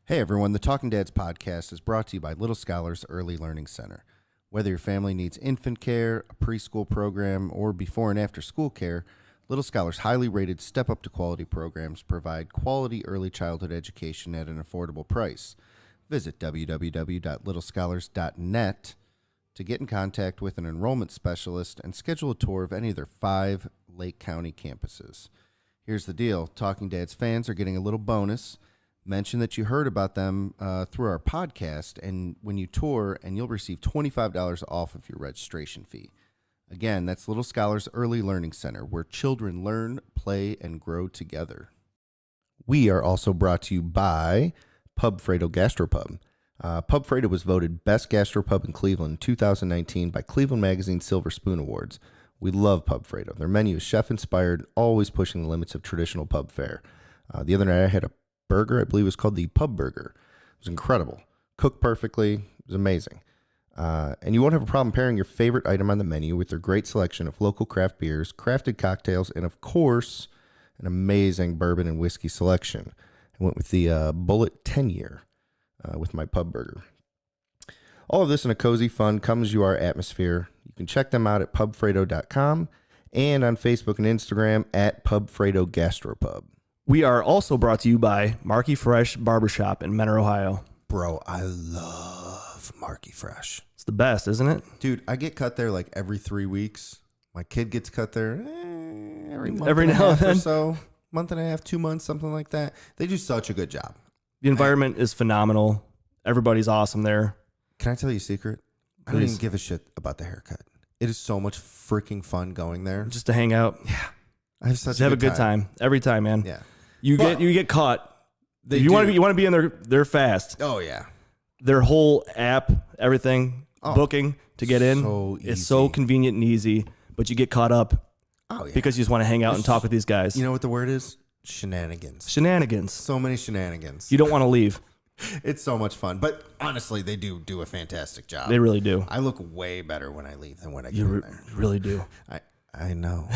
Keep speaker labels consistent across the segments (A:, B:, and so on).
A: Hey everyone, the Talking Dads podcast is brought to you by Little Scholars Early Learning Center. Whether your family needs infant care, a preschool program, or before and after school care, Little Scholars' highly rated Step Up to Quality programs provide quality early childhood education at an affordable price. Visit www.littlescholars.net to get in contact with an enrollment specialist and schedule a tour of any of their 5 Lake County campuses. Here's the deal. Talking Dads fans are getting a little bonus. Mention that you heard about them through our podcast, and when you tour, and you'll receive $25 off of your registration fee. Again, that's Little Scholars Early Learning Center, where children learn, play, and grow together. We are also brought to you by Pubfredo Gastropub. Pubfredo was voted Best Gastropub in Cleveland in 2019 by Cleveland Magazine Silver Spoon Awards. We love Pubfredo. Their menu is chef-inspired, always pushing the limits of traditional pub fare. The other night I had a burger, I believe it was called the Pub Burger. It was incredible. Cooked perfectly. It was amazing. And you won't have a problem pairing your favorite item on the menu with their great selection of local craft beers, crafted cocktails, and of course, an amazing bourbon and whiskey selection. I went with the Bullet 10-year with my Pub Burger. All of this in a cozy, fun, come-as-you-are atmosphere. You can check them out at pubfredo.com and on Facebook and Instagram at Pubfredo Gastropub.
B: We are also brought to you by Marky Fresh Barbershop in Mentor, Ohio.
A: Bro, I love Marky Fresh.
B: It's the best, isn't it?
A: Dude, I get cut there like every 3 weeks. My kid gets cut there every month
B: Every
A: and a
B: now and
A: half or
B: then.
A: so. Month and a half, 2 months, something like that. They do such a good job.
B: The environment is phenomenal. Everybody's awesome there.
A: Can I tell you a secret? I don't
B: Please.
A: even give a shit about the haircut. It is so much freaking fun going there.
B: Just to hang out.
A: Yeah. I have such
B: Just have a good time. Every time, man.
A: Yeah.
B: You get caught. If you want to be in there, they're fast.
A: Oh, yeah.
B: Their whole app, everything, booking to get in,
A: so
B: it's so
A: easy.
B: convenient and easy, but you get caught up
A: Oh, yeah.
B: because you just want to hang out and talk with these guys.
A: You know what the word is? Shenanigans.
B: Shenanigans.
A: So many shenanigans.
B: You don't want to leave.
A: It's so much fun. But honestly, they do a fantastic job.
B: They really do.
A: I look way better when I leave than when I get in
B: You
A: there.
B: really do.
A: I know.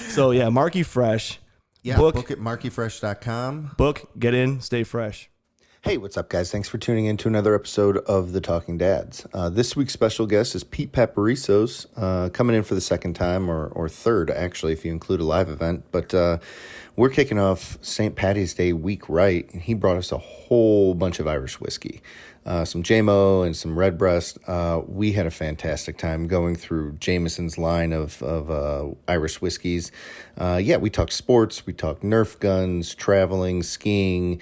B: So, yeah, Marky Fresh.
A: Yeah, book at markyfresh.com.
B: Book, get in, stay fresh.
A: Hey, what's up, guys? Thanks for tuning in to another episode of The Talking Dads. This week's special guest is Pete Paparizos, coming in for the second time, or third, actually, if you include a live event. But we're kicking off St. Paddy's Day week right, and he brought us a whole bunch of Irish whiskey, some Jameson and some Redbreast. We had a fantastic time going through Jameson's line of Irish whiskeys. We talked sports, we talked Nerf guns, traveling, skiing.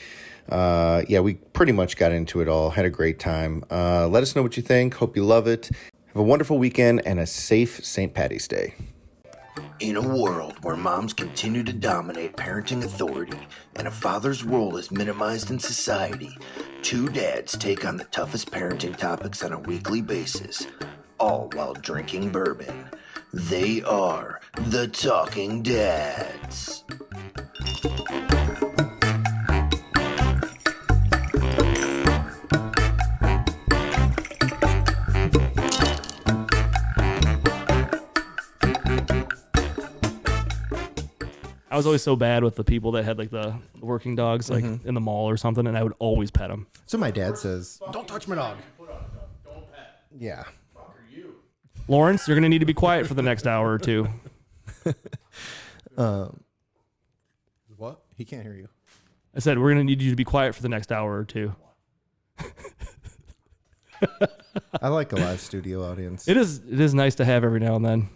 A: We pretty much got into it all. Had a great time. Let us know what you think. Hope you love it. Have a wonderful weekend and a safe St. Paddy's Day.
C: In a world where moms continue to dominate parenting authority and a father's role is minimized in society, 2 dads take on the toughest parenting topics on a weekly basis, all while drinking bourbon. They are the Talking Dads.
B: I was always so bad with the people that had like the working dogs like in the mall or something, and I would always pet them.
A: So my dad says, don't touch my dog.
D: Don't pet.
A: Yeah.
D: Fuck are you?
B: Lawrence, you're going to need to be quiet for the next hour or two.
D: What? He can't hear you.
B: I said, we're going to need you to be quiet for the next hour or two.
A: I like a live studio audience.
B: It is nice to have every now and then.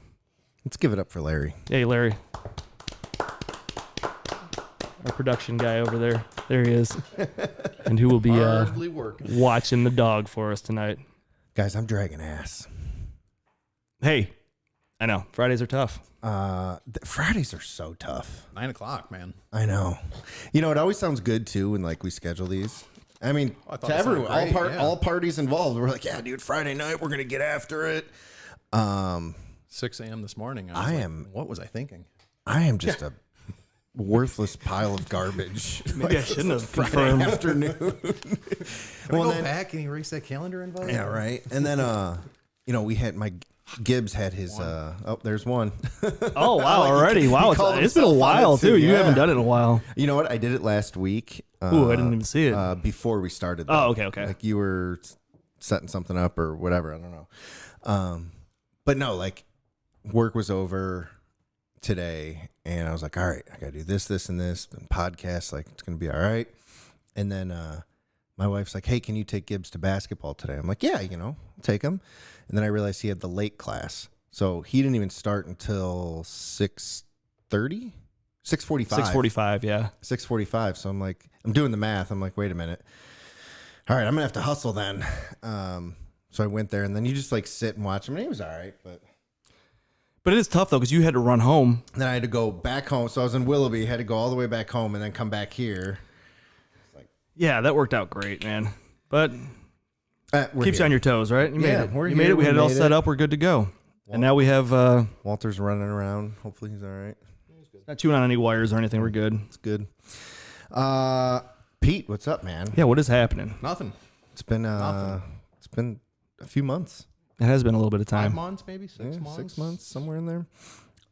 A: Let's give it up for Larry.
B: Hey, Larry. Our production guy over there. There he is. And who will be
D: Hardly working.
B: watching the dog for us tonight.
A: Guys, I'm dragging ass.
B: Hey, I know. Fridays are tough.
A: Fridays are so tough.
D: 9 o'clock, man.
A: I know. You know, it always sounds good, too, when, like, we schedule these. I mean,
D: I thought
A: to
D: it sounded
A: everyone,
D: great, yeah.
A: all parties involved. We're like, yeah, dude, Friday night, we're going to get after it.
D: 6 a.m. this morning. What was I thinking?
A: I am just a worthless pile of garbage.
B: Maybe I shouldn't have
A: Friday
B: confirmed.
A: afternoon.
D: Can we go back and erase that calendar invite?
A: Yeah, right. And then, we had my Gibbs had his. There's one.
B: Oh wow! Already, wow! It's been a while too. You haven't done it in a while.
A: You know what? I did it last week.
B: Ooh, I didn't even see it
A: before we started.
B: Oh, okay.
A: Like you were setting something up or whatever. I don't know. But no, like work was over today, and I was like, all right, I gotta do this, and this, and podcast. Like it's gonna be all right. And then my wife's like, hey, can you take Gibbs to basketball today? I'm like, yeah, I'll take him. And then I realized he had the late class, so he didn't even start until 6:30, 6:45.
B: 6:45, yeah.
A: 6:45. So I'm like, I'm doing the math. I'm like, wait a minute. All right, I'm gonna have to hustle then. So I went there, and then you just like sit and watch him, and he was all right,
B: But it is tough though because you had to run home.
A: Then I had to go back home. So I was in Willoughby, had to go all the way back home, and then come back here.
B: Yeah, that worked out great, man. But keeps you on your toes, right? You
A: Yeah,
B: made it.
A: we're
B: You
A: here.
B: made it. We
A: We
B: had it all
A: made
B: set
A: it.
B: up. We're good to go. And now we have
A: Walter's running around. Hopefully he's all right.
B: not chewing on any wires or anything. We're good.
A: It's good. Pete, what's up, man?
B: Yeah, what is happening?
D: Nothing.
A: It's been a few months.
B: It has been a little bit of
D: 5
B: time.
D: months, maybe 6 months.
A: 6 months, somewhere in there.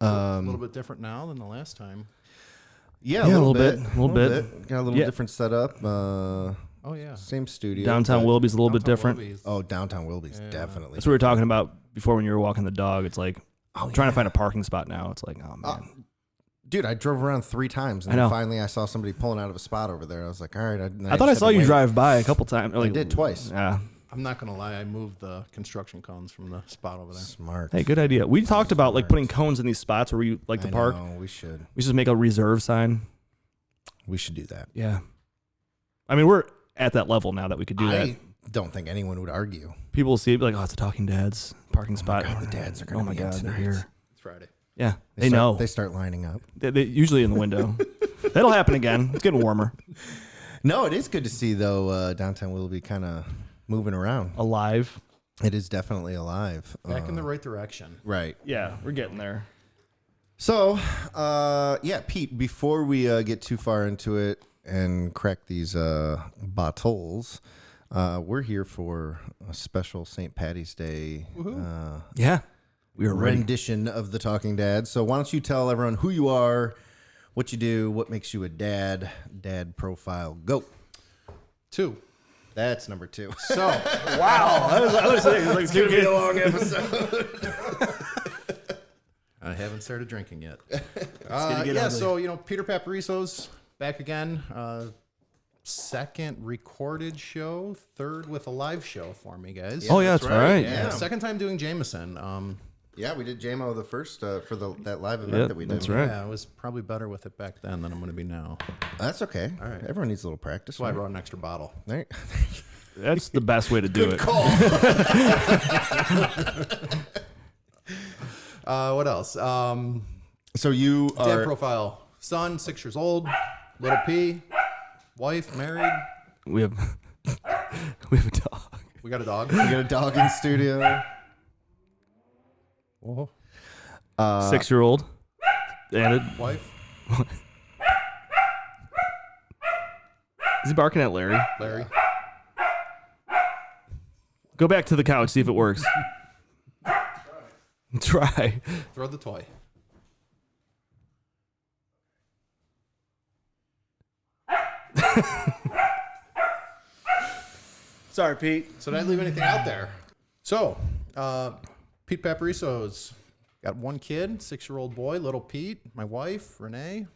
D: A little bit different now than the last time.
A: Yeah,
B: a
A: a
B: little
A: little
B: bit.
A: bit. Got a little different setup.
D: Oh yeah.
A: Same studio.
B: Downtown
A: but-
B: Willoughby's a little bit
D: Downtown
B: different.
D: Willoughby's-
A: Oh, downtown Willoughby's definitely.
B: That's what we were talking about before when you were walking the dog. It's like I'm trying to find a parking spot now. It's like, oh man.
A: Dude, I drove around 3 times, and
B: I know.
A: then finally I saw somebody pulling out of a spot over there. I was like, all right.
B: I thought I saw you drive by a couple times.
A: I did twice.
B: Yeah.
D: I'm not gonna lie. I moved the construction cones from the spot over there.
A: Smart.
B: Hey, good idea. We talked about like putting cones in these spots where you like to park.
A: No, we should.
B: We should make a reserve sign.
A: We should do that.
B: Yeah. I mean, we're at that level now that we could do that.
A: I don't think anyone would argue.
B: People will see it, be like, oh, it's a Talking Dads parking spot.
A: God, the dads are gonna
B: Oh my
A: be in
B: God, they're
A: tonight.
B: here.
D: It's Friday.
B: Yeah, they
A: start-
B: know.
A: They start lining up.
B: They usually in the window. That'll happen again. It's getting warmer.
A: No, it is good to see, though, downtown Willoughby kind of moving around.
B: Alive.
A: It is definitely alive.
D: Back in the right direction.
A: Right.
B: Yeah, we're getting there.
A: So, Pete, before we get too far into it and crack these bottles, we're here for a special St. Patty's Day
B: Yeah, we are ready.
A: rendition of the Talking Dads. So why don't you tell everyone who you are, what you do, what makes you a dad profile. Go.
D: 2.
A: That's number 2.
D: So
B: Wow, I was saying, like,
A: It's going to be a long episode.
D: I haven't started drinking yet.
B: gonna get
D: Yeah.
B: ugly.
D: So Peter Paparizos back again. Second recorded show, third with a live show for me, guys.
B: Oh yeah, that's right.
A: Yeah.
D: Second time doing Jameson.
A: Yeah, we did JMO the first for that live event
B: Yep,
A: that we did.
B: that's right.
D: Yeah, I was probably better with it back then than I'm going to be now.
A: That's okay.
D: All right.
A: Everyone needs a little practice.
D: That's why I
A: right?
D: brought an extra bottle.
A: There-
B: That's the best way to do it.
D: What else?
A: So you
D: Dad
A: are
D: profile: son, 6 years old, little P, wife, married.
B: We have we have a dog.
D: We got a dog.
A: you got a dog in studio.
D: Whoa.
B: 6-year-old. And
D: Wife,
B: is he barking at Larry?
D: Larry.
B: Go back to the couch, see if it works. Try.
D: Throw the toy.
B: Sorry, Pete.
D: So did I leave anything out there? So, Pete Paparizos got 1 kid, 6-year-old boy, little Pete. My wife, Renee,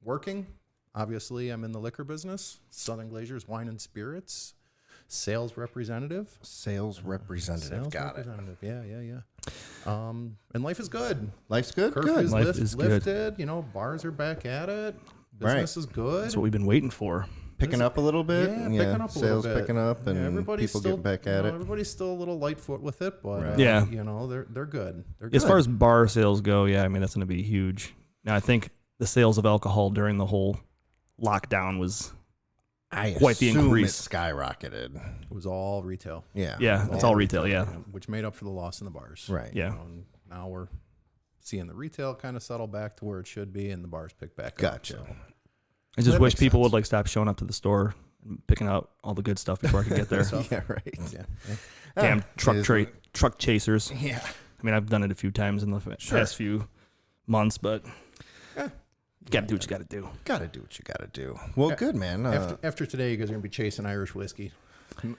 D: working. Obviously, I'm in the liquor business. Southern Glazers Wine and Spirits. Sales representative.
A: Sales representative. Got it.
D: Yeah. And life is good.
A: Life's good.
D: Curve
A: Good.
D: is,
B: Life is good.
D: lifted. Bars are back at it. Business is good.
B: That's what we've been waiting for.
A: Picking up a little bit.
D: Yeah, picking up a little
A: sales
D: bit.
A: picking up, and
D: everybody's
A: people
D: still,
A: getting back at it.
D: Everybody's still a little lightfoot with it, but
A: Right.
B: Yeah.
D: they're good. They're good.
B: As far as bar sales go, yeah, I mean that's going to be huge. Now I think the sales of alcohol during the whole lockdown was quite the
A: assume
B: increase.
A: It skyrocketed.
D: it was all retail,
A: Yeah.
B: Yeah, it's all retail. Yeah,
D: which made up for the loss in the bars.
A: Right.
B: yeah.
D: And now we're seeing the retail kind of settle back to where it should be, and the bars pick back
A: Gotcha.
D: up. So.
B: I just
A: That
B: wish
A: makes
B: people
A: sense.
B: would like stop showing up to the store and picking out all the good stuff before I could get there.
A: Yeah. Right.
D: Yeah.
B: Damn truck truck chasers.
D: Yeah.
B: I mean, I've done it a few times in the past few months, but you got to do what you got to do.
A: Got to do what you got to do. Well, good, man.
D: After today, you guys are going to be chasing Irish whiskey.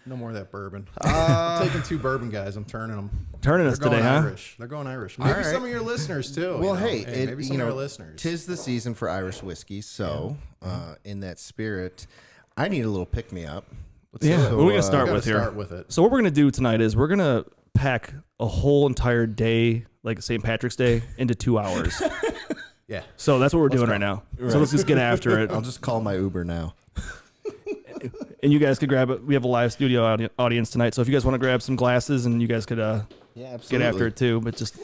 D: No more of that bourbon. I'm taking 2 bourbon guys. I'm turning them.
B: Turning us today, huh?
D: Irish. They're going Irish. Maybe some of your listeners, too.
A: Well,
D: maybe some of our listeners.
A: 'Tis the season for Irish whiskey, so in that spirit, I need a little pick-me-up.
B: What are we going to start with here?
D: Start with it.
B: So what we're going to do tonight is we're going to pack a whole entire day, like St. Patrick's Day, into 2 hours.
D: Yeah.
B: So that's what we're doing right now. Right. So let's just get after it.
A: I'll just call my Uber now.
B: And you guys could grab it. We have a live studio audience tonight, so if you guys want to grab some glasses, and you guys could get after it too. But just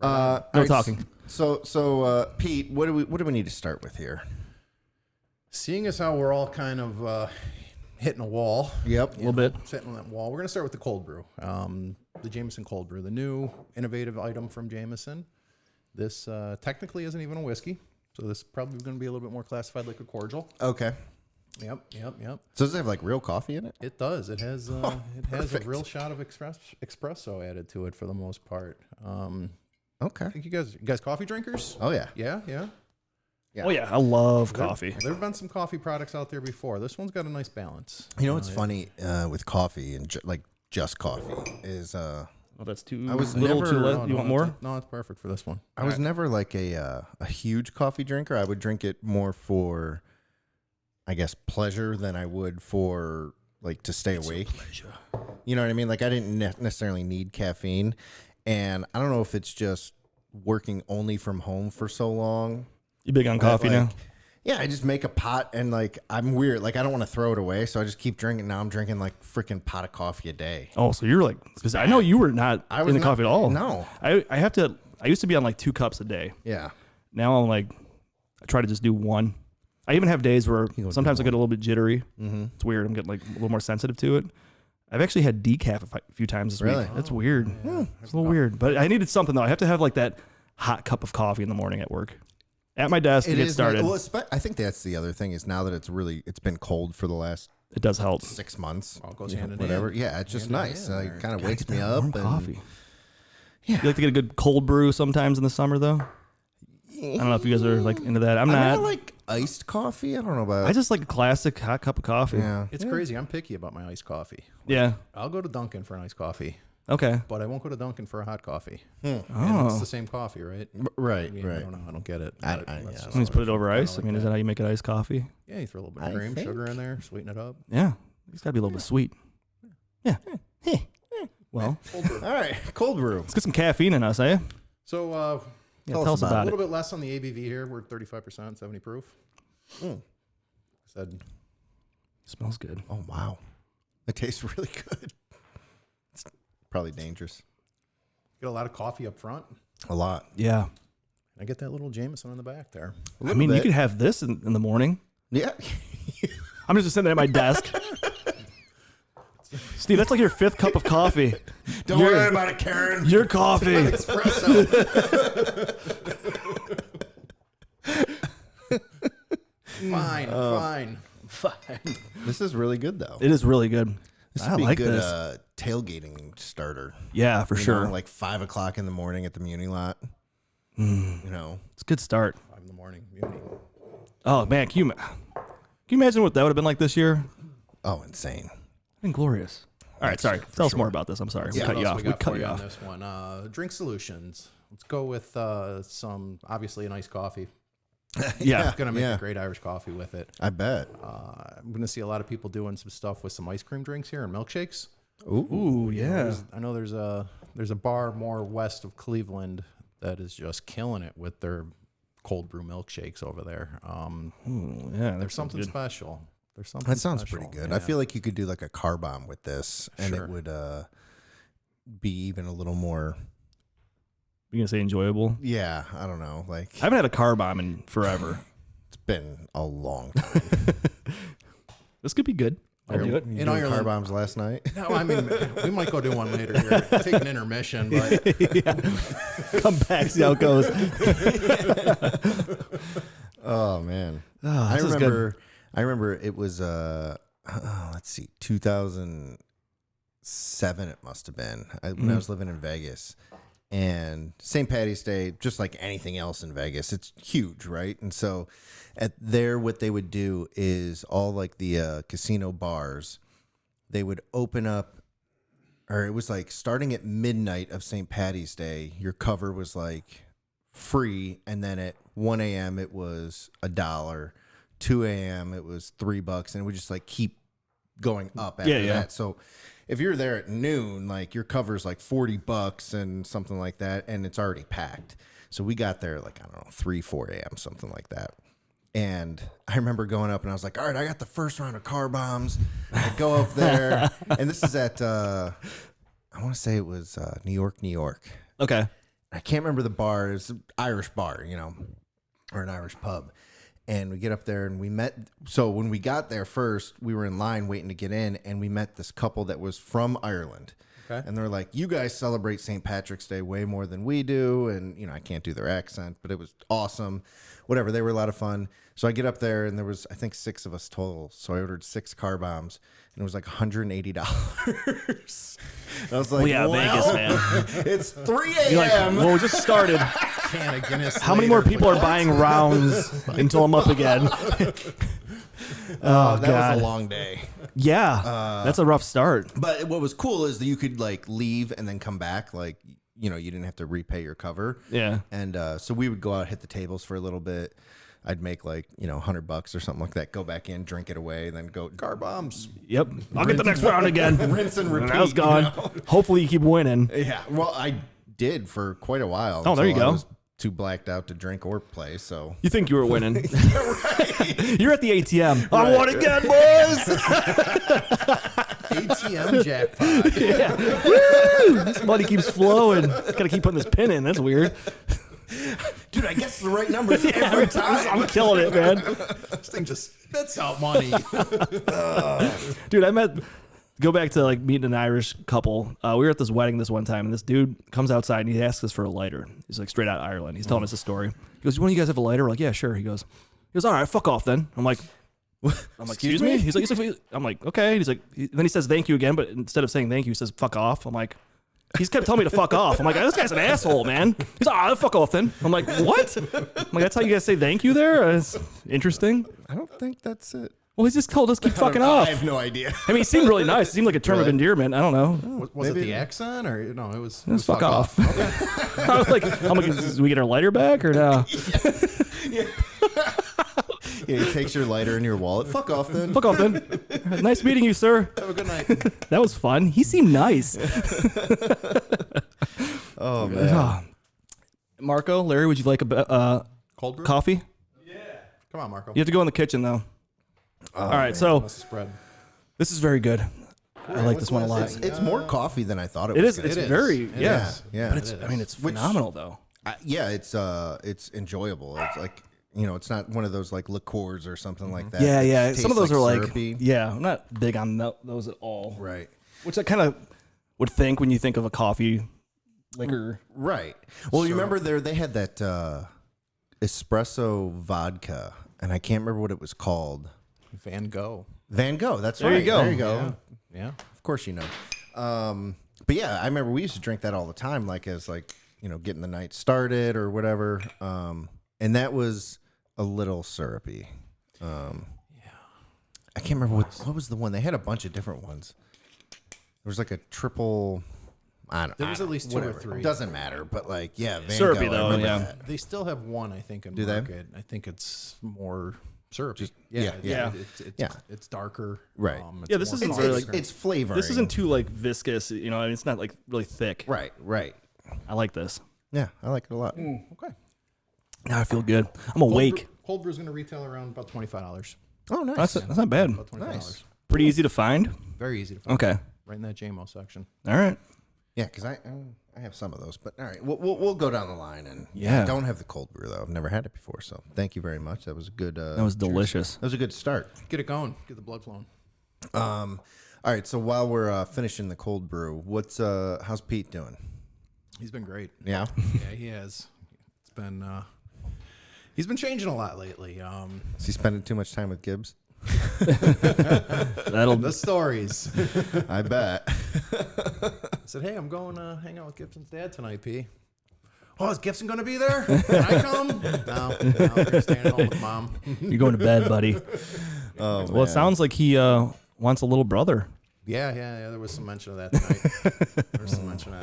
B: no talking.
A: So Pete, what do we need to start with here?
D: Seeing as how we're all kind of hitting a wall.
A: Yep,
B: a little bit.
D: Sitting on that wall. We're going to start with the cold brew. The Jameson cold brew, the new innovative item from Jameson. This technically isn't even a whiskey, so this is probably going to be a little bit more classified like a cordial.
A: Okay.
D: Yep.
A: So does it have like real coffee in it?
D: It does. It has a real shot of espresso added to it for the most part.
A: Okay.
D: I think you guys coffee drinkers?
A: Oh yeah.
D: Yeah.
B: Oh yeah, I love coffee.
D: There have been some coffee products out there before. This one's got a nice balance.
A: You know what's funny with coffee and just coffee is
B: Oh, that's too.
A: I was
B: a little
A: never-
B: too
A: no,
B: late. You want more?
D: No, it's perfect for this one.
A: I was never like a huge coffee drinker. I would drink it more for, I guess, pleasure than I would for like to stay awake. You know what I mean? Like I didn't necessarily need caffeine, and I don't know if it's just working only from home for so long.
B: You big on coffee now?
A: Yeah, I just make a pot and like I'm weird. Like I don't want to throw it away, so I just keep drinking. Now I'm drinking like freaking pot of coffee a day.
B: Oh, so you're like, because I know you were not into coffee at all.
A: No,
B: I used to be on like 2 cups a day.
A: Yeah.
B: Now I'm like, I try to just do 1. I even have days where sometimes I get a little bit jittery.
A: Mm-hmm.
B: It's weird. I'm getting like a little more sensitive to it. I've actually had decaf a few times this week. That's weird. Yeah. It's a little weird, but I needed something though. I have to have like that hot cup of coffee in the morning at work. At my desk to get started.
A: Well, I think that's the other thing is now that it's been cold for the last
B: it does help
A: 6 months.
D: All goes hand in
A: whatever.
D: hand.
A: Yeah, it's just nice. It kind of wakes me
B: warm
A: up. And,
B: coffee.
A: Yeah.
B: You like to get a good cold brew sometimes in the summer though. I don't know if you guys are like into that. I'm not.
A: I like iced coffee. I don't know about.
B: I just like a classic hot cup of coffee.
A: Yeah.
D: It's crazy. I'm picky about my iced coffee.
B: Yeah.
D: I'll go to Dunkin' for an iced coffee,
B: Okay.
D: but I won't go to Dunkin' for a hot coffee.
B: Oh.
D: And it's the same coffee, right?
A: Right.
D: Yeah, I
A: Right.
D: don't know. I don't get it.
A: I-
D: but
A: I-
D: that's
A: yeah.
D: just
B: You just put it over
D: kinda
B: ice.
D: like
B: I mean, is that how you make it iced coffee?
D: Yeah, you throw a little bit of
A: I
D: cream,
A: think-
D: sugar in there, sweeten it up.
B: Yeah. It's got to be a little bit sweet. Yeah. Well,
A: All right. Cold brew.
B: let's get some caffeine in us, eh?
D: So
B: Yeah,
A: Tell
B: tell
A: us
B: us
A: about
D: a
B: about
D: little
B: it.
D: bit less on the ABV here. We're 35%, 70 proof. Said
B: Smells good.
A: Oh wow, it tastes really good. It's probably dangerous.
D: get a lot of coffee up front.
A: A lot.
B: Yeah.
D: I get that little Jameson in the back there.
B: I mean, you
A: bit.
B: could have this in the morning.
A: Yeah.
B: I'm just sitting at my desk. Steve, that's like your 5th cup of coffee.
A: Don't worry about it, Karen.
B: Your coffee.
D: Espresso. Fine.
A: This is really good though.
B: It is really good.
A: This
B: I
A: would be
B: like
A: good
B: this.
A: tailgating starter.
B: Yeah, for
A: You
B: sure.
A: know, like 5 o'clock in the morning at the Muni lot. You know.
B: It's a good start.
D: 5 in the morning. Muni.
B: Oh, man. Can you imagine what that would have been like this year?
A: Oh, insane.
B: Been glorious. All right, sorry. Tell us more about this. I'm sorry. We cut
D: What
B: you
D: else
B: off.
D: we
B: We
D: got
B: cut
D: for
B: you
D: on
B: off.
D: this one. Drink solutions. Let's go with some, obviously, a nice coffee.
B: Yeah.
D: Gonna make
A: Yeah.
D: a great Irish coffee with it.
A: I bet.
D: I'm gonna see a lot of people doing some stuff with some ice cream drinks here and milkshakes.
B: Ooh, yeah.
D: I know there's a bar more west of Cleveland that is just killing it with their cold brew milkshakes over there.
B: Ooh, yeah.
D: There's something special. There's something.
A: That sounds
D: special.
A: pretty good.
D: Yeah.
A: I feel like you could do like a car bomb with this, and
D: Sure.
A: it would be even a little more.
B: You gonna say enjoyable?
A: Yeah, I don't know. Like
B: I haven't had a car bomb in forever.
A: it's been a long time.
B: This could be good. I'll do it.
A: You
D: In
A: doing car
D: Ireland-
A: bombs last night?
D: No, I mean we might go do one later here. Take an intermission, but
B: Come back, see how it goes.
A: Oh man,
B: Oh,
A: I
B: this is
A: remember. I remember it was let's see, 2006 7, it must have been, when I was living in Vegas. And St. Patty's Day, just like anything else in Vegas, it's huge, right? And so what they would do is all like the casino bars, they would open up, or it was like starting at midnight of St. Patty's Day, your cover was like free. And then at 1 a.m. it was $1, 2 a.m. it was $3, and it would just like keep going up after that. So if you're there at noon, like your cover's like $40 and something like that, and it's already packed. So we got there like, I don't know, 3, 4 a.m., something like that. And I remember going up and I was like, all right, I got the first round of car bombs. I go up there, and this is at, I want to say it was New York.
B: Okay.
A: I can't remember the bar. It's an Irish bar, or an Irish pub. And we get up there and we met. So when we got there first, we were in line waiting to get in, and we met this couple that was from Ireland. Okay. And they're like, you guys celebrate St. Patrick's Day way more than we do. And, I can't do their accent, but it was awesome. Whatever. They were a lot of fun. So I get up there, and there was, I think, 6 of us total. So I ordered 6 car bombs, and it was like $180. I was like,
B: Vegas, man.
A: It's 3
B: You're
A: a.m.
B: like, well, we just started.
D: Can of Guinness
B: How many more people are buying rounds until I'm up again?
A: That was a long day.
B: Yeah, that's a rough start.
A: But what was cool is that you could like leave and then come back. Like, you didn't have to repay your cover.
B: Yeah.
A: And so we would go out, hit the tables for a little bit. I'd make like, $100 or something like that. Go back in, drink it away, then go car bombs.
B: Yep. I'll get the next round again.
A: Rinse and repeat.
B: That was gone. Hopefully you keep winning.
A: Yeah. Well, I did for quite a while.
B: Oh, there you go.
A: I was too blacked out to drink or play, so.
B: You think you were winning.
A: Right.
B: You're at the ATM. I won again, boys.
D: ATM jackpot.
B: Yeah. Woo! This money keeps flowing. Gotta keep putting this pin in. That's weird.
A: Dude, I guess the right numbers every time.
B: I'm killing it, man.
D: This thing just spits out money.
B: Dude, go back to like meeting an Irish couple. We were at this wedding this one time, and this dude comes outside and he asks us for a lighter. He's like straight out of Ireland. He's telling us a story. He goes, "One of you guys have a lighter?" We're like, "Yeah, sure." He goes, "All right, fuck off then." I'm like, "Excuse me?" He's like, I'm like, "Okay." He's like, then he says thank you again, but instead of saying thank you, he says fuck off. I'm like, he's kept telling me to fuck off. I'm like, this guy's an asshole, man. He's like, fuck off then. I'm like, what? I'm like, that's how you guys say thank you there? It's interesting.
A: I don't think that's it.
B: Well, he just told us keep fucking off.
A: I have no idea.
B: I mean, he seemed really nice. It seemed like a term of endearment. I don't know.
D: Was it the accent or no? It was
B: fuck off. Okay. I'm like, do we get our lighter back or no?
A: Yeah, he takes your lighter and your wallet. Fuck off then.
B: Fuck off then. Nice meeting you, sir.
D: Have a good night.
B: That was fun. He seemed nice.
A: Oh man.
B: Marco, Larry, would you like a
D: Cold brew?
B: coffee?
D: Yeah. Come on, Marco.
B: You have to go in the kitchen though. All right, so
D: spread.
B: this is very good. I like this one a lot.
A: It's more coffee than I thought it
B: It
A: was.
B: is. It's very yeah.
A: Yeah.
B: But it's phenomenal though.
A: Yeah, it's enjoyable. It's like, it's not one of those like liqueurs or something like that.
B: Yeah,
A: It
B: yeah.
A: tastes
B: Some of those are like
A: syrupy.
B: yeah. I'm not big on those at all.
A: Right.
B: Which I kind of would think when you think of a coffee liquor.
A: Right. Well, you remember they had that espresso vodka, and I can't remember what it was called.
D: Van Gogh.
A: Van Gogh. That's
B: There
A: right.
B: you go.
A: There you go.
D: Yeah.
A: Of course you know. But yeah, I remember we used to drink that all the time, like as like, getting the night started or whatever. And that was a little syrupy. Yeah. I can't remember what was the one. They had a bunch of different ones. There was like a triple. I don't know.
D: There was at least 2 or 3.
A: Doesn't matter, but like, yeah, Van
B: Syrupy,
A: Gogh, I
B: though,
A: remember
B: yeah.
A: that.
D: They still have one, I think, in
A: Do they?
D: market. I think it's more syrupy.
A: yeah.
D: It's darker.
A: Right.
B: Yeah, this isn't really like
A: It's flavoring.
B: this isn't too like viscous. And it's not like really thick.
A: Right.
B: I like this.
A: Yeah, I like it a lot.
D: Okay.
B: Now I feel good. I'm awake.
D: Cold brew is going to retail around about $25.
A: Oh, nice.
B: That's not bad.
D: About $25.
A: Nice.
B: Pretty easy to find.
D: Very easy to find.
B: Okay.
D: Right in that JMO section.
B: All right.
A: Yeah, because I have some of those, but all right, we'll go down the line and
B: Yeah.
A: I don't have the cold brew though. I've never had it before, so thank you very much. That was a good.
B: That was delicious.
A: That was a good start.
D: Get it going. Get the blood flowing.
A: All right, so while we're finishing the cold brew, how's Pete doing?
D: He's been great.
A: Yeah.
D: Yeah, he has. It's been he's been changing a lot lately.
A: Is he spending too much time with Gibbs?
B: That'll
D: The stories.
A: I bet.
D: I said, hey, I'm going to hang out with Gibson's dad tonight, P. Oh, is Gibson going to be there? Can I come? No, you're staying at home with Mom.
B: You're going to bed, buddy.
A: Oh,
B: Well, it sounds like he wants a little brother.
D: Yeah. There was some mention of that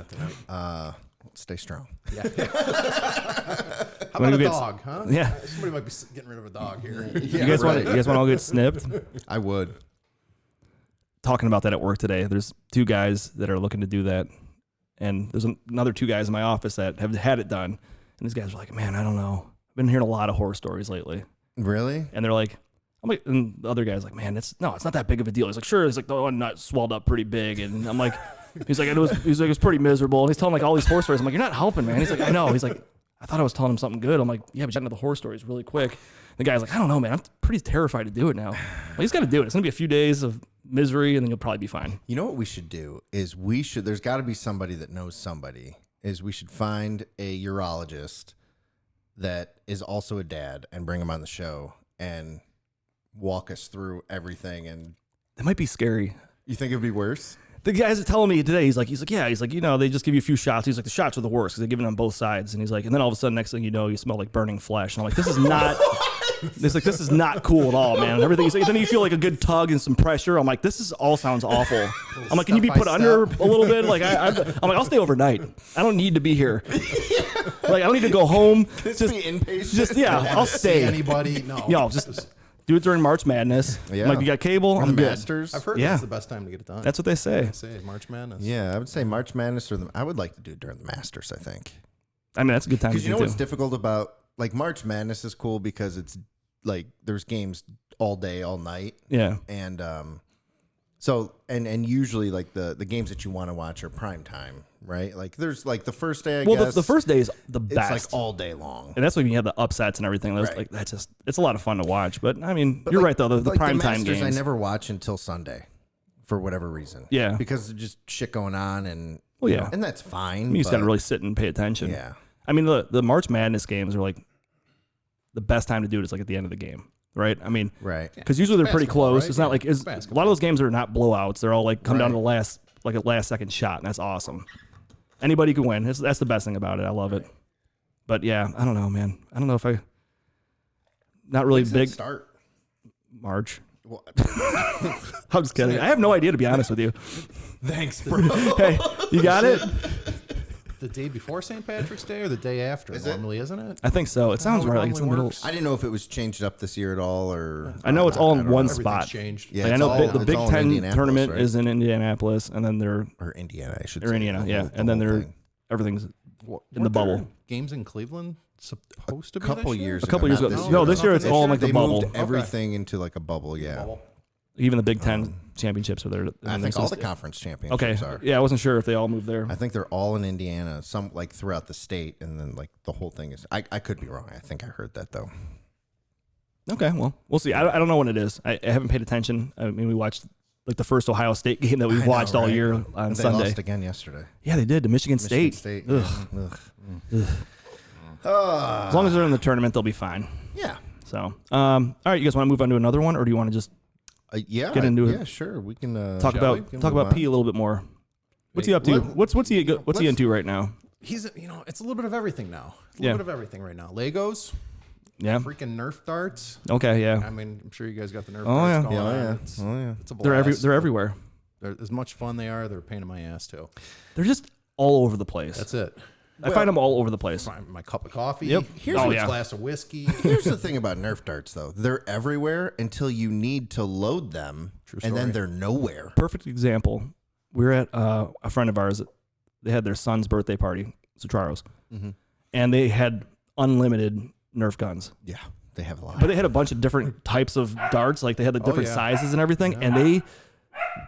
D: tonight.
A: Stay strong.
D: Yeah. How about a dog, huh?
B: Yeah.
D: Somebody might be getting rid of a dog here.
B: You guys want to all get snipped?
A: I would.
B: Talking about that at work today. There's 2 guys that are looking to do that, and there's another 2 guys in my office that have had it done. And these guys are like, man, I don't know. I've been hearing a lot of horror stories lately.
A: Really?
B: And they're like, and the other guy's like, man, it's not that big of a deal. He's like, sure. He's like, the one nut swelled up pretty big, and I'm like, he's like, it was pretty miserable. And he's telling like all these horror stories. I'm like, you're not helping, man. He's like, I know. He's like, I thought I was telling him something good. I'm like, yeah, but you got into the horror stories really quick. The guy's like, I don't know, man. I'm pretty terrified to do it now. Well, he's got to do it. It's gonna be a few days of misery, and then you'll probably be fine.
A: You know what we should do is there's got to be somebody that knows somebody. We should find a urologist that is also a dad and bring him on the show and walk us through everything. And
B: It might be scary.
A: you think it'd be worse?
B: The guys are telling me today, he's like, yeah, you know, they just give you a few shots. He's like, the shots are the worst because they're giving on both sides. And he's like, and then all of a sudden, next thing you know, you smell like burning flesh. And I'm like, this is not, this is not cool at all, man. Everything. He's like, then you feel like a good tug and some pressure. I'm like, this all sounds awful. I'm like, can you be put under a little bit? Like, I'm like, I'll stay overnight. I don't need to be here. Like, I don't need to go home.
A: Just be inpatient.
B: Just I'll stay.
D: Anybody? No.
B: Yo, just do it during March Madness.
A: Yeah.
B: Like, you got cable.
A: Or
B: I'm
A: the
B: good.
A: Masters.
D: I've heard that's the best time to get it done.
B: That's what they say.
D: They say March Madness.
A: Yeah, I would say March Madness I would like to do it during the Masters, I think.
B: I mean, that's a good time to
A: Because
B: do
A: you know
B: too.
A: what's difficult about, like, March Madness is cool because it's like there's games all day, all night.
B: Yeah.
A: And so and usually like the games that you want to watch are prime time, right? Like there's like the first day, I guess.
B: The first day is the best.
A: It's like all day long.
B: And that's when you have the upsets and everything. Those,
A: Right.
B: like it's a lot of fun to watch. But I mean, you're right though. The
A: like
B: prime
A: the
B: time
A: Masters,
B: games.
A: I never watch until Sunday, for whatever reason.
B: Yeah.
A: because there's just shit going on, and
B: Well,
A: you
B: yeah.
A: know, and that's fine.
B: You just got to
A: but-
B: really sit and pay attention.
A: Yeah.
B: I mean, the March Madness games are like the best time to do it is like at the end of the game, right? I mean,
A: Right.
B: because usually they're pretty
D: Basketball,
B: close.
D: right?
B: It's not
D: Yeah,
B: like a
D: basketball.
B: lot of those games are not blowouts. They're all like come down to
A: Right.
B: a last second shot, and that's awesome. Anybody can win. That's the best thing about it. I love it. But yeah, I don't know, man. I don't know if not really
A: When does it
B: big
A: start.
B: March.
A: Well,
B: I'm just kidding. I have no idea, to be honest with you.
A: thanks, bro.
B: Hey, you got it?
D: The day before St. Patrick's Day or the day after?
A: Is it?
D: Normally, isn't it?
B: I think so. It sounds
D: how it
B: right. Like it's in the
D: normally
B: middle.
D: works.
A: I didn't know if it was changed up this year at all, or
B: I know it's all in
A: don't
B: one
A: know.
D: Everything's
B: spot.
D: changed.
A: Yeah,
B: Like, I
A: it's
B: know
A: all-
B: the
A: it's
B: Big
A: all in
B: Ten
A: Indianapolis,
B: tournament
A: right?
B: is in Indianapolis, and then they're
A: or Indiana, I should
B: or
A: say.
B: Indiana,
A: The
B: yeah,
A: whole-
B: and then
A: whole
B: they're
A: thing.
B: everything's in the
D: Weren't
B: bubble.
D: there games in Cleveland supposed to be
A: couple
D: this year?
A: years
B: A couple
A: ago,
B: years
A: not
B: ago.
A: this
B: No,
A: year.
B: this year it's all in like the
A: They
B: bubble.
A: moved everything into like a bubble. Yeah,
D: Bubble.
B: Even the Big Ten championships are there.
A: I think all the conference championships
B: Okay,
A: are.
B: yeah, I wasn't sure if they all moved there.
A: I think they're all in Indiana, some like throughout the state, and then like the whole thing is. I could be wrong. I think I heard that though.
B: Okay, well, we'll see. I don't know when it is. I haven't paid attention. I mean, we watched like the first Ohio State game that we've
A: I know,
B: watched all
A: right?
B: year on
A: They
B: Sunday.
A: lost again yesterday.
B: Yeah, they did to Michigan
A: Michigan
B: State.
A: State.
B: Ugh.
A: Yeah. Ugh.
B: As long as they're in the tournament, they'll be fine.
A: Yeah.
B: So, all right, you guys want to move on to another one, or do you want to just
A: Yeah.
B: Get into it.
A: Yeah, sure. We can
B: talk
A: shall we?
B: about
A: Can
B: talk
A: move
B: about
A: on.
B: P a little bit more? What's he
D: Wait,
B: up to?
D: what-
B: What's he
D: let's-
B: into right now?
D: He's, it's a little bit of everything now. A
B: Yeah.
D: little bit of everything right now. Legos,
B: Yeah.
D: freaking Nerf darts.
B: Okay. Yeah.
D: I mean, I'm sure you guys got the Nerf
B: Oh,
D: darts
B: yeah.
D: going
A: Yeah,
D: on.
A: yeah.
D: It's,
A: Oh yeah.
D: it's a blast.
B: They're everywhere.
D: They're as much fun they are. They're a pain in my ass too.
B: They're just all over the place.
D: That's it.
B: I find them all over the place.
D: My cup of coffee.
B: Yep.
D: Here's
B: Oh,
D: a
B: yeah.
D: glass of whiskey.
A: Here's the thing about Nerf darts, though. They're everywhere until you need to load them,
D: True
A: and then
D: story.
A: they're nowhere.
B: Perfect example. We were at a friend of ours. They had their son's birthday party, Citraros, and they had unlimited Nerf guns.
A: Yeah, they have a lot.
B: But they had a bunch of different types of darts. Like they had the different
D: yeah.
B: sizes and everything. And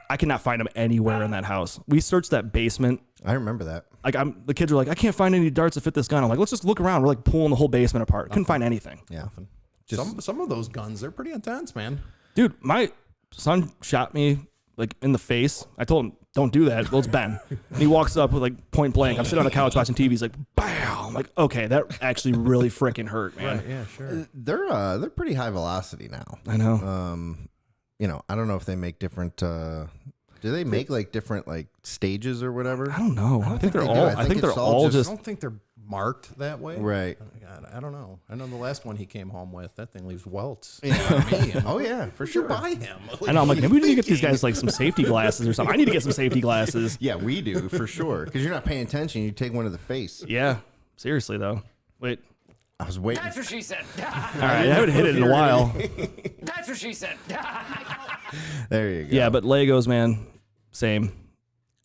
B: I cannot find them anywhere in that house. We searched that basement.
A: I remember that.
B: Like the kids were like, I can't find any darts that fit this gun. I'm like, let's just look around. We're like pulling the whole basement apart. Couldn't find anything.
A: Yeah.
D: Some of those guns, they're pretty intense, man.
B: Dude, my son shot me like in the face. I told him, don't do that. Well, it's Ben. And he walks up with like point blank. I'm sitting on the couch watching TV. He's like, bam. I'm like, okay, that actually really freaking hurt, man.
D: Yeah, sure.
A: They're pretty high velocity now.
B: I know.
A: I don't know if they make different Do they make like different like stages or whatever?
B: I don't know. I think they're
A: they
B: all.
A: do.
B: I think they're
A: it's all
B: all
D: I
B: just.
D: don't think they're marked that way.
A: Right.
D: I don't know. I know the last one he came home with, that thing leaves welts.
A: Yeah. Oh yeah, for sure.
D: Buy him.
B: I know. I'm like, maybe we need to get these guys like some safety glasses or something. I need to get some safety glasses.
A: Yeah, we do for sure. Because you're not paying attention. You take one to the face.
B: Yeah. Seriously though. Wait.
A: I was waiting.
E: That's what she said.
B: All right. I haven't hit it in a while.
E: That's what she said.
A: There you go.
B: Yeah, but Legos, man, same.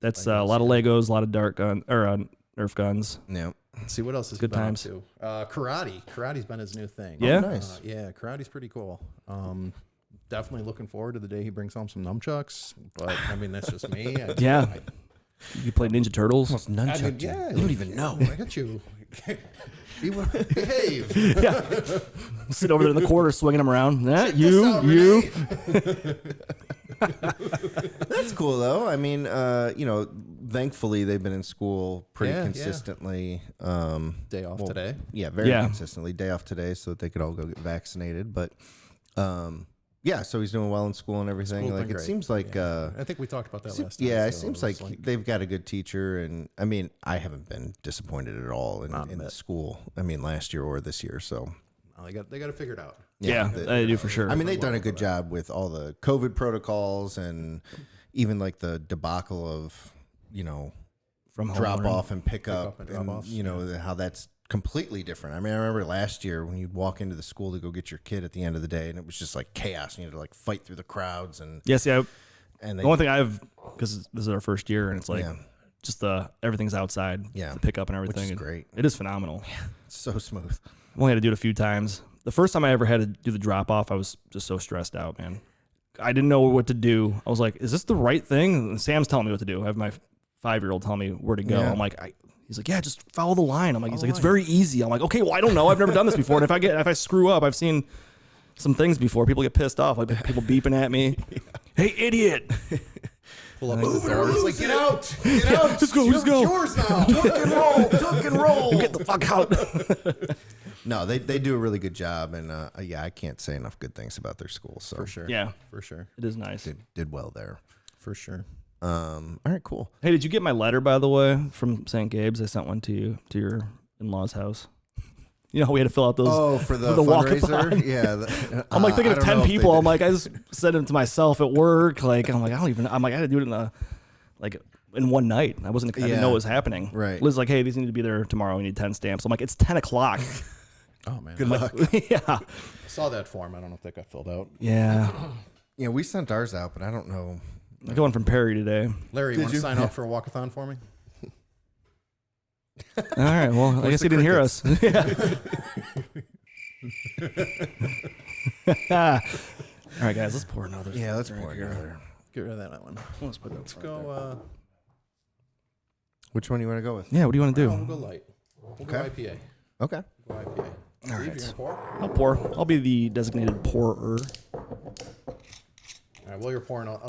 B: That's a lot of Legos, a lot of dart gun or Nerf guns.
A: Yeah.
D: Let's see what else is
B: Good
D: been up
B: times.
D: to. Karate. Karate's been his new thing.
B: Yeah?
A: Nice.
D: Yeah, karate's pretty cool. Definitely looking forward to the day he brings home some nunchucks. But I mean, that's just me.
B: Yeah. You play Ninja Turtles?
A: Almost nunchuck.
D: Yeah,
A: You don't even know.
D: I got you. Behave.
B: Yeah. Sit over there in the corner swinging them around.
D: Check
B: You.
D: this out,
A: That's cool though. I mean, thankfully they've been in school pretty
D: Yeah,
A: consistently.
D: Day off today.
A: Yeah, very
B: Yeah.
A: consistently. Day off today so that they could all go get vaccinated. But yeah, so he's doing well in school and everything.
D: School's
A: Like
D: been
A: it
D: great.
A: seems like
D: I think we talked about that last time.
A: yeah, it
D: so
A: seems
D: was
A: like they've got a good teacher, and I mean, I haven't been disappointed at all in the school. I mean, last year or this year. So
D: they got it figured out.
B: Yeah, they do for sure.
A: I mean, they've done a good job with all the COVID protocols and even like the debacle of
B: From home
A: drop
B: learning.
A: off and pick up
D: and drop offs,
A: how that's completely different. I mean, I remember last year when you'd walk into the school to go get your kid at the end of the day, and it was just like chaos. You had to like fight through the crowds and
B: Yes, yeah.
A: and
B: The only thing because this is our first year, and it's like
A: Yeah.
B: just everything's outside.
A: Yeah.
B: The pickup and
A: which
B: everything.
A: is
B: and
A: great.
B: It is phenomenal.
A: It's so smooth.
B: I've only had to do it a few times. The first time I ever had to do the drop off, I was just so stressed out, man. I didn't know what to do. I was like, is this the right thing? And Sam's telling me what to do. I have my 5-year-old telling me where to go.
A: Yeah.
B: I'm like, he's like, yeah, just follow the line. I'm like, he's like, it's very easy. I'm like, okay, well, I don't know. I've never done this before. And if I screw up, I've seen some things before. People get pissed off, like people beeping at me. Hey, idiot.
D: Pull up with their arms like, get out. Get out.
B: Let's go. Let's go.
D: Yours now.
A: Tuck and roll.
B: Get the fuck out.
A: No, they do a really good job, and I can't say enough good things about their school. So
D: For sure.
B: Yeah,
D: For sure.
B: it is nice.
A: did well there.
D: For sure.
A: All right, cool.
B: Hey, did you get my letter, by the way, from St. Gabe's? I sent one to you, to your in-laws' house. You know how we had to fill out those
A: For the
B: walkathon?
A: fundraiser? Yeah.
B: I'm like thinking
A: I
B: of
A: don't
B: 10
A: know if they
B: people.
A: did.
B: I'm like, I just sent it to myself at work. Like, I'm like, I had to do it in one night. I didn't know what was happening.
A: Right.
B: Liz like, hey, these need to be there tomorrow. We need 10 stamps. I'm like, it's 10 o'clock.
D: Oh, man.
A: Good luck.
B: Yeah.
D: I saw that form. I don't know if that got filled out.
B: Yeah.
A: Yeah, we sent ours out, but I don't know.
B: I'm going from Perry today.
D: Larry, you
A: Did
D: want
A: you?
D: to sign up for a walkathon for me?
B: All right. Well, I guess he didn't hear us. Yeah. All right, guys, let's pour another.
A: Yeah, let's
B: drink
A: pour
B: here.
A: another.
D: Get rid of that one.
B: Let's put it up
D: Let's
B: front there.
D: go.
A: Which one do you want to go with?
B: Yeah, what do you want to do?
D: We'll go light. We'll go
A: Okay.
D: IPA.
A: Okay.
D: Go IPA.
B: All
D: Steve,
B: right.
D: you gonna pour?
B: I'll pour. I'll be the designated pourer.
D: All right. While you're pouring, I'll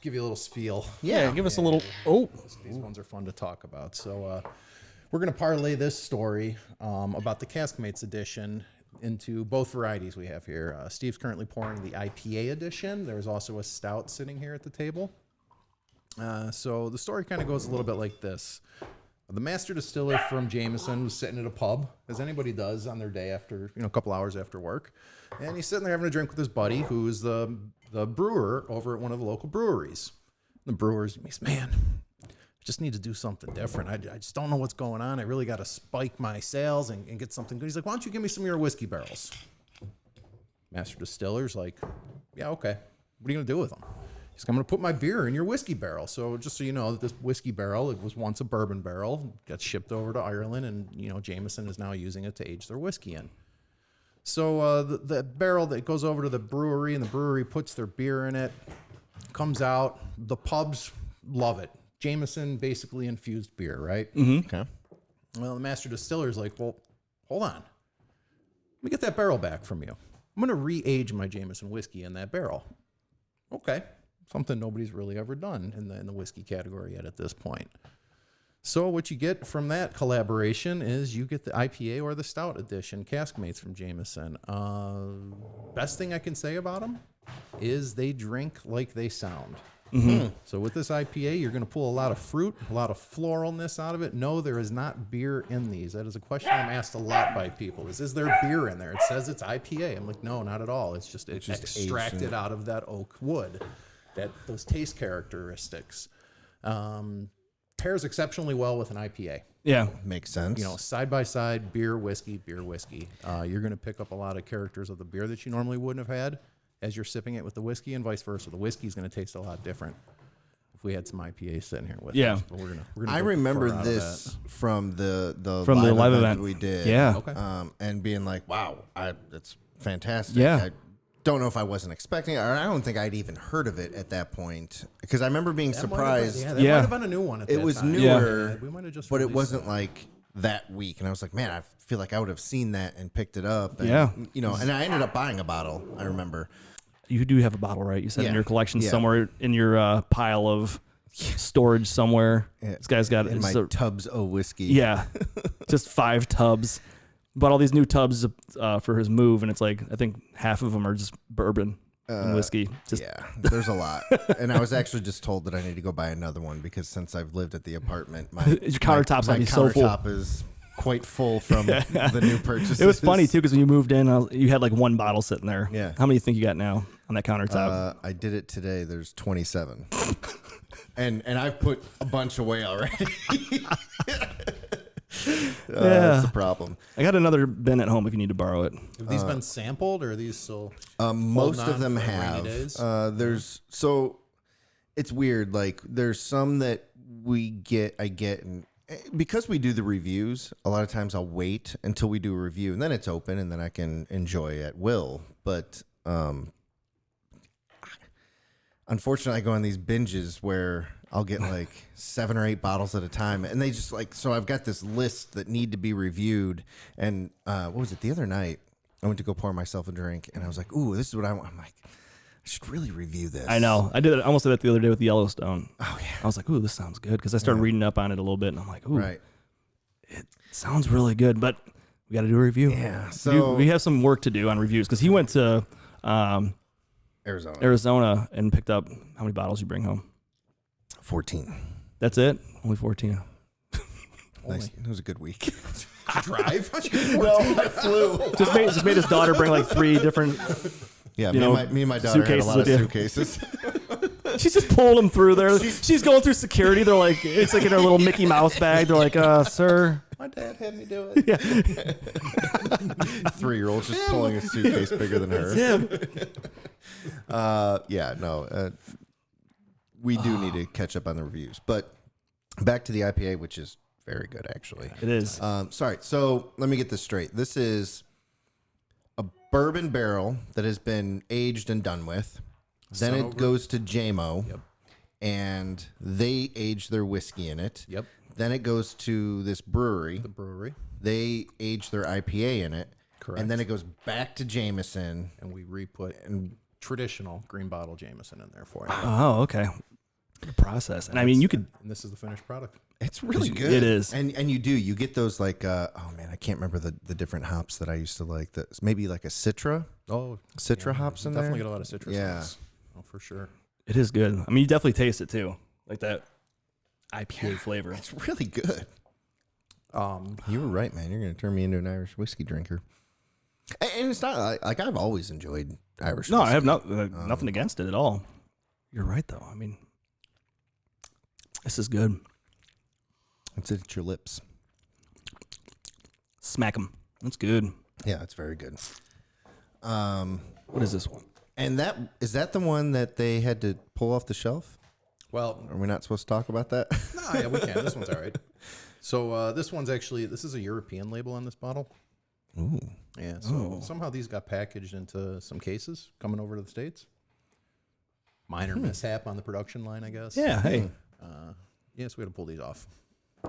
D: give you a little spiel.
B: Yeah, give us a little. Oh,
D: These ones are fun to talk about. So we're going to parlay this story about the Caskmates edition into both varieties we have here. Steve's currently pouring the IPA edition. There's also a stout sitting here at the table. So the story kind of goes a little bit like this. The master distiller from Jameson was sitting at a pub, as anybody does on their day after, a couple hours after work. And he's sitting there having a drink with his buddy, who's the brewer over at one of the local breweries. The brewer's, man, I just need to do something different. I just don't know what's going on. I really got to spike my sales and get something good. He's like, why don't you give me some of your whiskey barrels? Master distiller's like, yeah, okay. What are you going to do with them? He's like, I'm going to put my beer in your whiskey barrel. So just so you know, that this whiskey barrel, it was once a bourbon barrel, got shipped over to Ireland, and, Jameson is now using it to age their whiskey in. So the barrel that goes over to the brewery, and the brewery puts their beer in it, comes out. The pubs love it. Jameson basically infused beer, right?
B: Mm-hmm.
A: Okay.
D: Well, the master distiller's like, well, hold on. Let me get that barrel back from you. I'm going to re-age my Jameson whiskey in that barrel. Okay. Something nobody's really ever done in the whiskey category yet at this point. So what you get from that collaboration is you get the IPA or the stout edition Caskmates from Jameson. Best thing I can say about them is they drink like they sound. So with this IPA, you're going to pull a lot of fruit, a lot of floralness out of it. No, there is not beer in these. That is a question I'm asked a lot by people. Is there beer in there? It says it's IPA. I'm like, no, not at all. It's just extracted out of that oak wood, those taste characteristics. Pairs exceptionally well with an IPA.
B: Yeah.
A: Makes sense.
D: You know, side by side, beer, whiskey. You're going to pick up a lot of characters of the beer that you normally wouldn't have had as you're sipping it with the whiskey, and vice versa. The whiskey is going to taste a lot different if we had some IPA sitting here with us. But we're gonna
A: I remember this from the
B: live event
A: we did.
B: Yeah.
D: Okay.
A: And being like, wow, that's fantastic.
B: Yeah.
A: I don't know if I wasn't expecting it, or I don't think I'd even heard of it at that point, because I remember being surprised.
D: That might have been a new one at that time.
A: It was newer,
D: we might have just
A: but it
D: released
A: wasn't
D: that.
A: like that week. And I was like, man, I feel like I would have seen that and picked it up. And,
B: Yeah.
A: You know, and I ended up buying a bottle, I remember.
B: You do have a bottle, right? You said in
A: Yeah.
B: your collection
A: Yeah.
B: somewhere in your pile of storage somewhere.
A: Yeah.
B: This guy's got
A: In my
B: so-
A: tubs of whiskey.
B: Yeah, just 5 tubs. Bought all these new tubs for his move, and it's like I think half of them are just bourbon and whiskey. Just
A: Yeah, there's a lot. And I was actually just told that I need to go buy another one, because since I've lived at the apartment, my
B: Your countertop's
A: my
B: gonna be so full.
A: countertop is quite full from the new purchases.
B: It was funny too because when you moved in, you had like 1 bottle sitting there.
A: Yeah.
B: How many do you think you got now on that countertop?
A: I did it today. There's 27, and I've put a bunch away already. That's the problem.
B: I got another bin at home if you need to borrow it.
D: Have these been sampled, or are these still?
A: Most
D: holding
A: of them
D: on for rainy
A: have.
D: days?
A: There's it's weird. Like there's some that I get, and because we do the reviews, a lot of times I'll wait until we do a review, and then it's open, and then I can enjoy at will. But unfortunately, I go on these binges where I'll get like 7 or 8 bottles at a time, and they just like, so I've got this list that need to be reviewed. And what was it, the other night? I went to go pour myself a drink, and I was like, "Ooh, this is what I want." I'm like, I should really review this.
B: I know. I did it. I almost did that the other day with the Yellowstone.
A: Oh yeah.
B: I was like, "Ooh, this sounds good," because I started reading up on it a little bit, and I'm like, "Ooh,
A: Right.
B: it sounds really good." But we got to do a review.
A: Yeah. So
B: we have some work to do on reviews because he went to Arizona and picked up how many bottles you bring home?
A: 14.
B: That's it. Only 14.
A: Nice. It was a good week.
D: Drive?
A: No, I flew.
B: Just made his daughter bring like 3 different.
A: Yeah,
B: You
A: me and my daughter had a
B: suitcases
A: lot of
B: with you.
A: suitcases.
B: She's just pulling them through there. She's going through security. They're like, it's like in her little Mickey Mouse bag. They're like, "Sir."
D: My dad had me do it.
B: Yeah.
A: 3-year-old just pulling a suitcase bigger than her. We do need to catch up on the reviews. But back to the IPA, which is very good, actually.
B: It is.
A: Sorry. So let me get this straight. This is a bourbon barrel that has been aged and done with. Then it goes to JMO, and they age their whiskey in it.
D: Yep.
A: Then it goes to this brewery.
D: The brewery.
A: They age their IPA in it.
D: Correct.
A: And then it goes back to Jameson.
D: And we re-put traditional green bottle Jameson in there for you.
B: Oh, okay. Good process. And I mean, you could.
D: And this is the finished product.
A: It's really good.
B: It is.
A: And you get those like, oh man, I can't remember the different hops that I used to like. Maybe like a Citra.
D: Oh,
A: Citra hops in there.
D: definitely get a lot of citrus.
A: Yeah.
D: notes. Oh, for sure.
B: It is good. I mean, you definitely taste it too, like that IPA flavor.
A: It's really good. You were right, man. You're going to turn me into an Irish whiskey drinker. And it's not like I've always enjoyed Irish whiskey.
B: No, I have nothing against it at all. You're right, though. I mean, this is good.
A: It's at your lips.
B: Smack them. That's good.
A: Yeah, it's very good.
B: What is this one?
A: And is that the one that they had to pull off the shelf?
D: Well,
A: Are we not supposed to talk about that?
D: no, yeah, we can. This one's all right. So this is a European label on this bottle.
A: Ooh.
D: Yeah. So somehow these got packaged into some cases coming over to the States. Minor mishap on the production line, I guess.
B: Yeah. Hey.
D: Yes, we had to pull these off.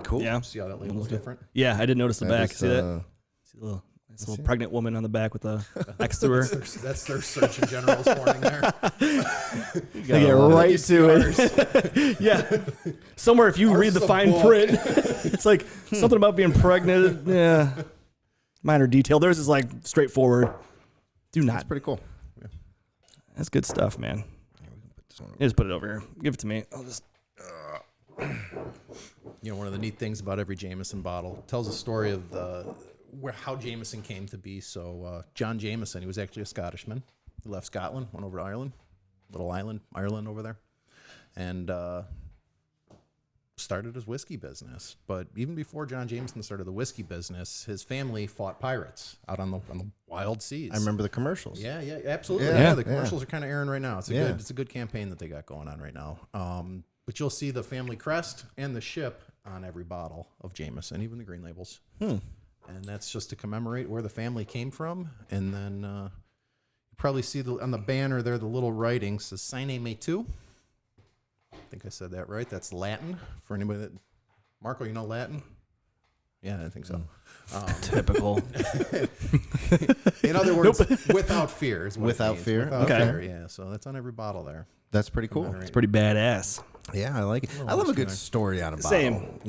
A: Cool.
B: Yeah.
D: See how that label's different?
B: Yeah. I did notice the back.
A: is,
B: See that? See the little pregnant woman on the back with the X through her.
D: That's their Surgeon General's warning there.
B: They get right to it. Yeah. Somewhere, if you read the
D: is a
B: fine
D: book.
B: print, it's like something about being pregnant. Yeah. Minor detail. Theirs is like straightforward. Do not.
A: That's pretty cool.
B: That's good stuff, man. Just put it over here. Give it to me. I'll just.
D: One of the neat things about every Jameson bottle tells a story of how Jameson came to be. So John Jameson, he was actually a Scottishman. He left Scotland, went over to Ireland, little island, Ireland over there, and started his whiskey business. But even before John Jameson started the whiskey business, his family fought pirates out on the wild seas.
A: I remember the commercials.
D: Yeah, absolutely.
A: Yeah,
D: The commercials are kind of airing right now. It's a
A: Yeah.
D: good, it's a good campaign that they got going on right now. But you'll see the family crest and the ship on every bottle of Jameson, even the green labels. And that's just to commemorate where the family came from. And then you probably see on the banner there, the little writing says "Sine me tu." I think I said that right. That's Latin for anybody that. Marco, you know Latin? Yeah, I think so.
B: Typical.
D: In other words, without fear. Is what
A: Without
D: it means.
A: fear?
D: Without
B: Okay.
D: fear, yeah. So that's on every bottle there.
A: That's pretty cool.
B: It's pretty badass.
A: Yeah, I like it. I love a good story on a bottle.
B: Same.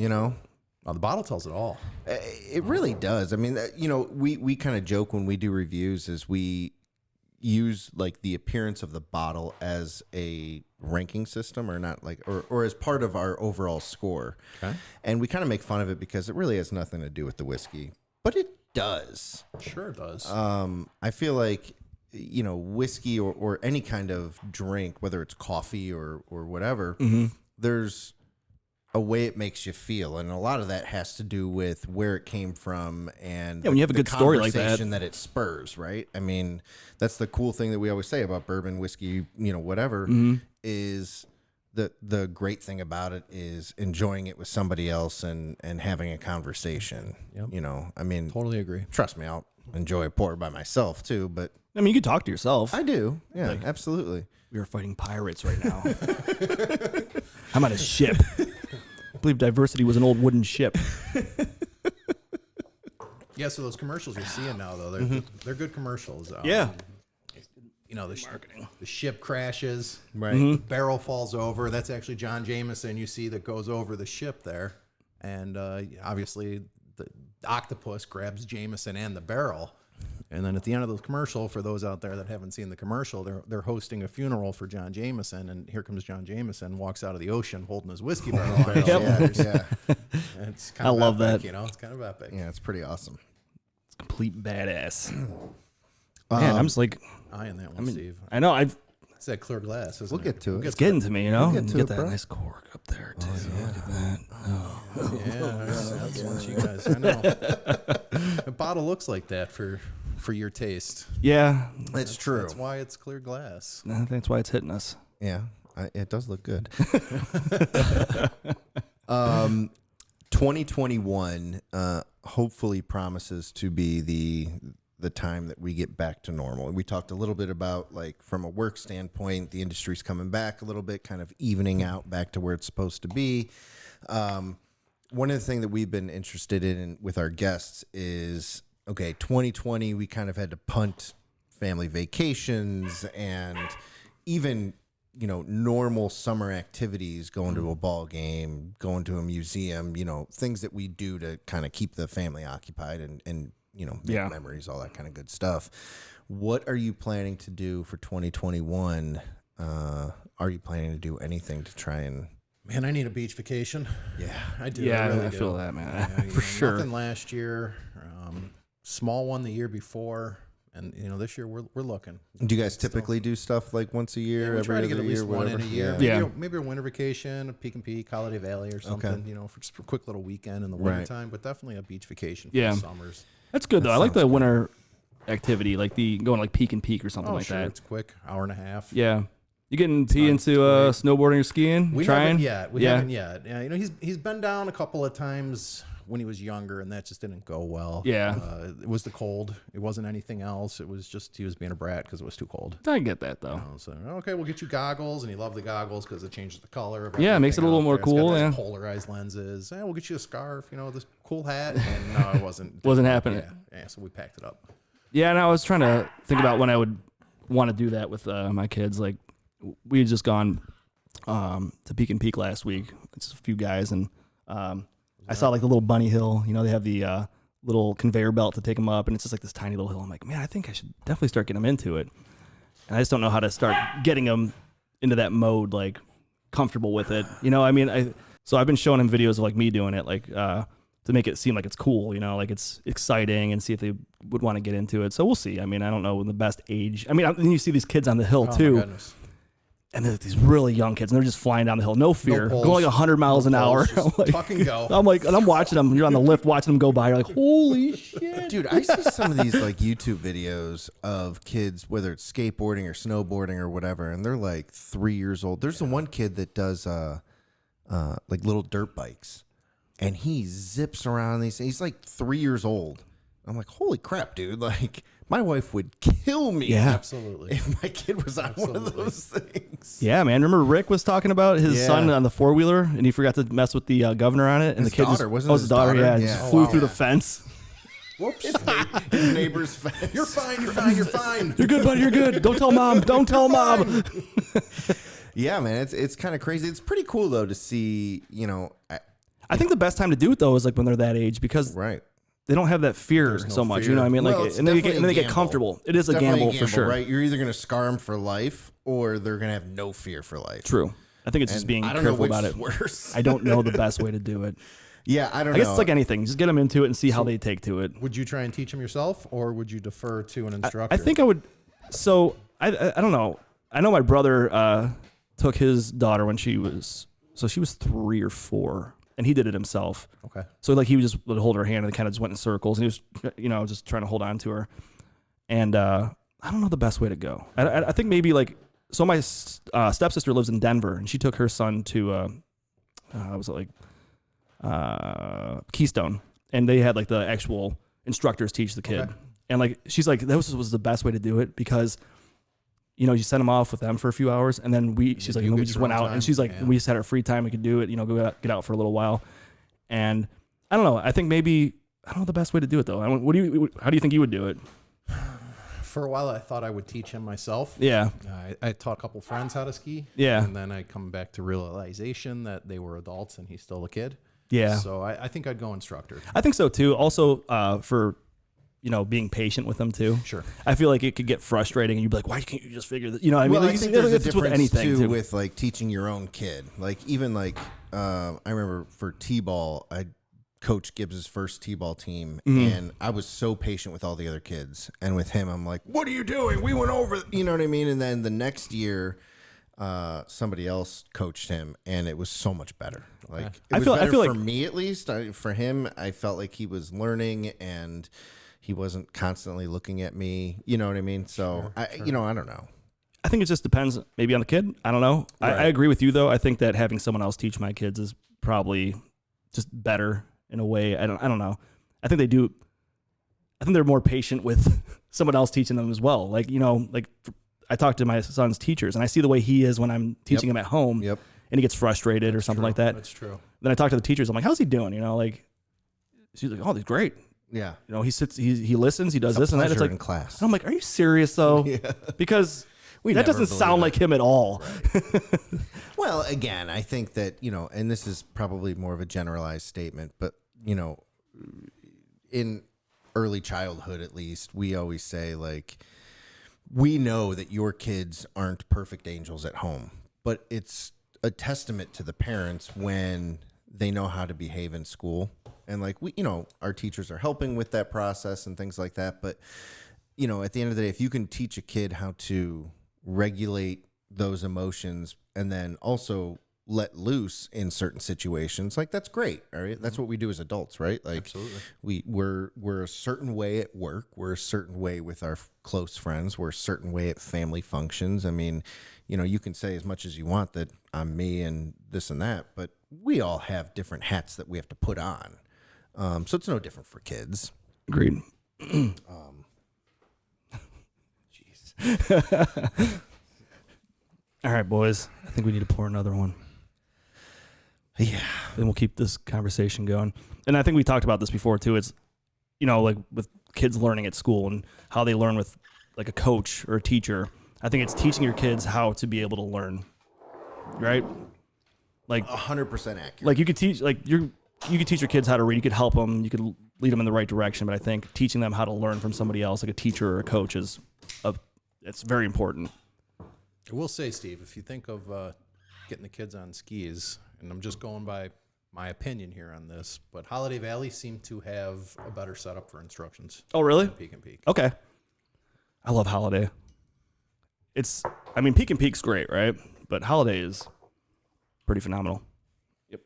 D: Oh, the bottle tells it all.
A: It really does. I mean, we kind of joke when we do reviews is we use like the appearance of the bottle as a ranking system or not like or as part of our overall score.
D: Okay.
A: And we kind of make fun of it because it really has nothing to do with the whiskey, but it does.
D: Sure it does.
A: I feel like whiskey or any kind of drink, whether it's coffee or whatever, there's a way it makes you feel, and a lot of that has to do with where it came from and
B: when you have a good story like that.
A: conversation that it spurs, right? I mean, that's the cool thing that we always say about bourbon, whiskey, whatever, is the great thing about it is enjoying it with somebody else and having a conversation.
D: Yep.
A: I mean,
D: Totally agree.
A: trust me, I'll enjoy a pour by myself too, but
B: I mean, you could talk to yourself.
A: I do. Yeah, absolutely.
B: We are fighting pirates right now. I'm on a ship. I believe Diversity was an old wooden ship.
D: Yeah, so those commercials you're seeing now, though, they're good commercials.
B: Yeah.
D: The ship crashes.
A: Right.
D: The barrel falls over. That's actually John Jameson you see that goes over the ship there. And obviously the octopus grabs Jameson and the barrel. And then at the end of the commercial, for those out there that haven't seen the commercial, they're hosting a funeral for John Jameson, and here comes John Jameson, walks out of the ocean holding his whiskey barrel on his shoulders.
A: Yeah.
D: And it's kind
B: I
D: of
B: love
D: epic,
B: that.
D: It's kind of epic.
A: Yeah, it's pretty awesome.
B: It's complete badass. Man, I'm just like,
D: Eyeing that one, Steve.
B: I know,
D: It's that clear glass, isn't
A: We'll
D: it?
A: get to it.
B: it's getting to me,
A: We'll get to
B: Get
A: it,
B: that
A: bro.
B: nice cork up there, too. Look at that.
D: Yeah, that's what you guys. I know. The bottle looks like that for your taste.
B: Yeah,
A: It's true.
D: That's why it's clear glass.
B: I think that's why it's hitting us.
A: Yeah, it does look good. 2021 hopefully promises to be the time that we get back to normal. And we talked a little bit about, like, from a work standpoint, the industry's coming back a little bit, kind of evening out back to where it's supposed to be. One of the things that we've been interested in with our guests is, okay, 2020, we kind of had to punt family vacations and even, normal summer activities, going to a ball game, going to a museum, things that we do to kind of keep the family occupied and make memories, all that kind of good stuff. What are you planning to do for 2021? Are you planning to do anything to try and...
D: Man, I need a beach vacation.
A: Yeah.
D: I do.
B: Yeah,
D: really
B: I
D: do.
B: feel that, man.
D: Yeah,
B: For sure.
D: Nothing last year. Small one the year before. And, this year we're looking.
A: Do you guys typically do stuff like once a year,
D: We
A: every
D: try to
A: other
D: get at
A: year,
D: least one in
A: whatever?
D: a year.
B: Yeah.
D: Maybe a winter vacation, a Peak and Peak, Holiday Valley or something, for just a quick little weekend in the
A: Right.
D: wintertime, but definitely a beach vacation for
B: Yeah.
D: the summers.
B: That's good, though. I like
A: sounds
B: the
A: good.
B: winter activity, like the going like Peak and Peak or something
D: Oh,
B: like
D: sure.
B: that.
D: It's quick, hour and a half.
B: Yeah. You getting P
D: not
B: into
D: great.
B: snowboarding or skiing?
D: We
B: Trying?
D: haven't yet. We
B: Yeah.
D: haven't yet. Yeah, he's been down a couple of times when he was younger, and that just didn't go well.
B: Yeah.
D: It was the cold. It wasn't anything else. It was just he was being a brat because it was too cold.
B: I get that, though.
D: So okay, we'll get you goggles, and he loved the goggles because it changes the color. Of
B: Yeah, it makes it a
D: everything
B: little more
D: out there. It's got
B: cool,
D: those
B: yeah.
D: polarized lenses. We'll get you a scarf. This cool hat. And no, it wasn't.
B: Wasn't happening.
D: Yeah. So we packed it up.
B: Yeah, and I was trying to think about when I would want to do that with my kids. Like, we had just gone to Peak and Peak last week. It's a few guys, and I saw like the little bunny hill. They have the little conveyor belt to take them up, and it's just like this tiny little hill. I'm like, man, I think I should definitely start getting them into it. And I just don't know how to start getting them into that mode, like comfortable with it. You know, I mean, so I've been showing him videos of like me doing it, like to make it seem like it's cool, you know, like it's exciting, and see if they would want to get into it. So we'll see. I mean, I don't know the best age. I mean, and you see these kids on the hill too. And there's these really young kids, and they're just flying down the hill, no fear, going like 100 miles an hour.
D: Like, fucking go.
B: I'm like, and I'm watching them. You're on the lift watching them go by. You're like, holy shit,
A: dude! I see some of these like YouTube videos of kids, whether it's skateboarding or snowboarding or whatever, and they're like 3 years old. There's the one kid that does like little dirt bikes, and he zips around these. He's like 3 years old. I'm like, holy crap, dude! Like, my wife would kill me.
B: Yeah,
D: absolutely.
A: If my kid was on one of those things.
B: Yeah, man. Remember Rick was talking about his son on the 4-wheeler, and he forgot to mess with the governor on it, and
A: his
B: the kid
A: daughter, wasn't
B: his daughter? Yeah, just flew through the fence.
D: Whoops!
A: His neighbor's fence.
D: You're fine. You're fine. You're fine.
B: You're good, buddy. You're good. Don't tell mom. Don't tell mom.
A: Yeah, man. It's kind of crazy. It's pretty cool though to see. You know,
B: I think the best time to do it though is like when they're that age, because they don't have that fear so much. You know what I mean?
A: Well,
B: like, and then they get comfortable. It is a gamble for sure,
A: right? You're either going to scar them for life, or they're going to have no fear for life.
B: True. I think it's just being careful about it.
A: Worse.
B: I don't know the best way to do it.
A: Yeah, I don't know.
B: I guess it's like anything. Just get them into it and see how they take to it.
D: Would you try and teach them yourself, or would you defer to an instructor?
B: I think I would. So I don't know. I know my brother took his daughter when she was 3 or 4. And he did it himself. Okay. So like he would hold her hand and kind of just went in circles, and he was, you know, just trying to hold on to her. And I don't know the best way to go. I think maybe like, so my stepsister lives in Denver, and she took her son to was it like Keystone, and they had like the actual instructors teach the kid. Okay. And like she's like, that was the best way to do it, because you know, you send them off with them for a few hours, and then she's like, you know, we just went out, and she's like, we just had our free time, we could do it, you know, get out for a little while. And I don't know, I think maybe, I don't know the best way to do it though. How do you think you would do it?
D: For a while, I thought I would teach him myself.
B: Yeah.
D: I taught a couple friends how to ski.
B: Yeah.
D: And then I come back to realization that they were adults and he's still a kid.
B: Yeah.
D: So I think I'd go instructor.
B: I think so too. Also, for, you know, being patient with them too. Sure. I feel like it could get frustrating, and you'd be like, why can't you just figure this? You know what I mean?
A: Well,
B: like,
A: I think there's a difference
B: with anything
A: too, with like teaching your own kid. Like even like, I remember for T-ball, I coached Gibbs's first T-ball team, and I was so patient with all the other kids. And with him, I'm like, what are you doing? We went over, you know what I mean? And then the next year, somebody else coached him, and it was so much better. Like it was better for me, at least. For him, I felt like he was learning, and he wasn't constantly looking at me. You know what I mean? So you know, I don't know.
B: I think it just depends maybe on the kid. I don't know. Right. I agree with you though. I think that having someone else teach my kids is probably just better in a way. I don't know. I think they do. I think they're more patient with someone else teaching them as well. Like, you know, like I talk to my son's teachers, and I see the way he is when I'm teaching him at home, and he gets frustrated or something like that.
D: That's true.
B: Then I talk to the teachers. I'm like, how's he doing? You know, like she's like, oh, he's great. Yeah. You know, he sits, he listens, he does this and that. It's like,
A: in class.
B: And I'm like, are you serious though? Yeah. Because that doesn't sound like him at all. Right.
A: Well, again, I think that, you know, and this is probably more of a generalized statement, but, you know, in early childhood, at least, we always say, like, we know that your kids aren't perfect angels at home, but it's a testament to the parents when they know how to behave in school. And like we, you know, our teachers are helping with that process and things like that. But, you know, at the end of the day, if you can teach a kid how to regulate those emotions and then also let loose in certain situations, like that's great. All right. That's what we do as adults, right? Like absolutely. We're a certain way at work. We're a certain way with our close friends. We're a certain way at family functions. I mean, you know, you can say as much as you want that I'm me and this and that, but we all have different hats that we have to put on. So it's no different for kids.
B: Agreed.
A: Jeez.
B: All right, boys. I think we need to pour another one.
A: Yeah.
B: Then we'll keep this conversation going. And I think we talked about this before too. It's, you know, like with kids learning at school and how they learn with like a coach or a teacher. I think it's teaching your kids how to be able to learn. Right? Like
A: 100% accurate.
B: Like you could teach, like you could teach your kids how to read. You could help them. You could lead them in the right direction. But I think teaching them how to learn from somebody else, like a teacher or a coach, it's very important.
D: I will say, Steve, if you think of getting the kids on skis, and I'm just going by my opinion here on this, but Holiday Valley seemed to have a better setup for instructions.
B: Oh, really?
D: Peak and Peak.
B: Okay. I love Holiday. Peak and Peak's great, right? But Holiday is pretty phenomenal. Yep.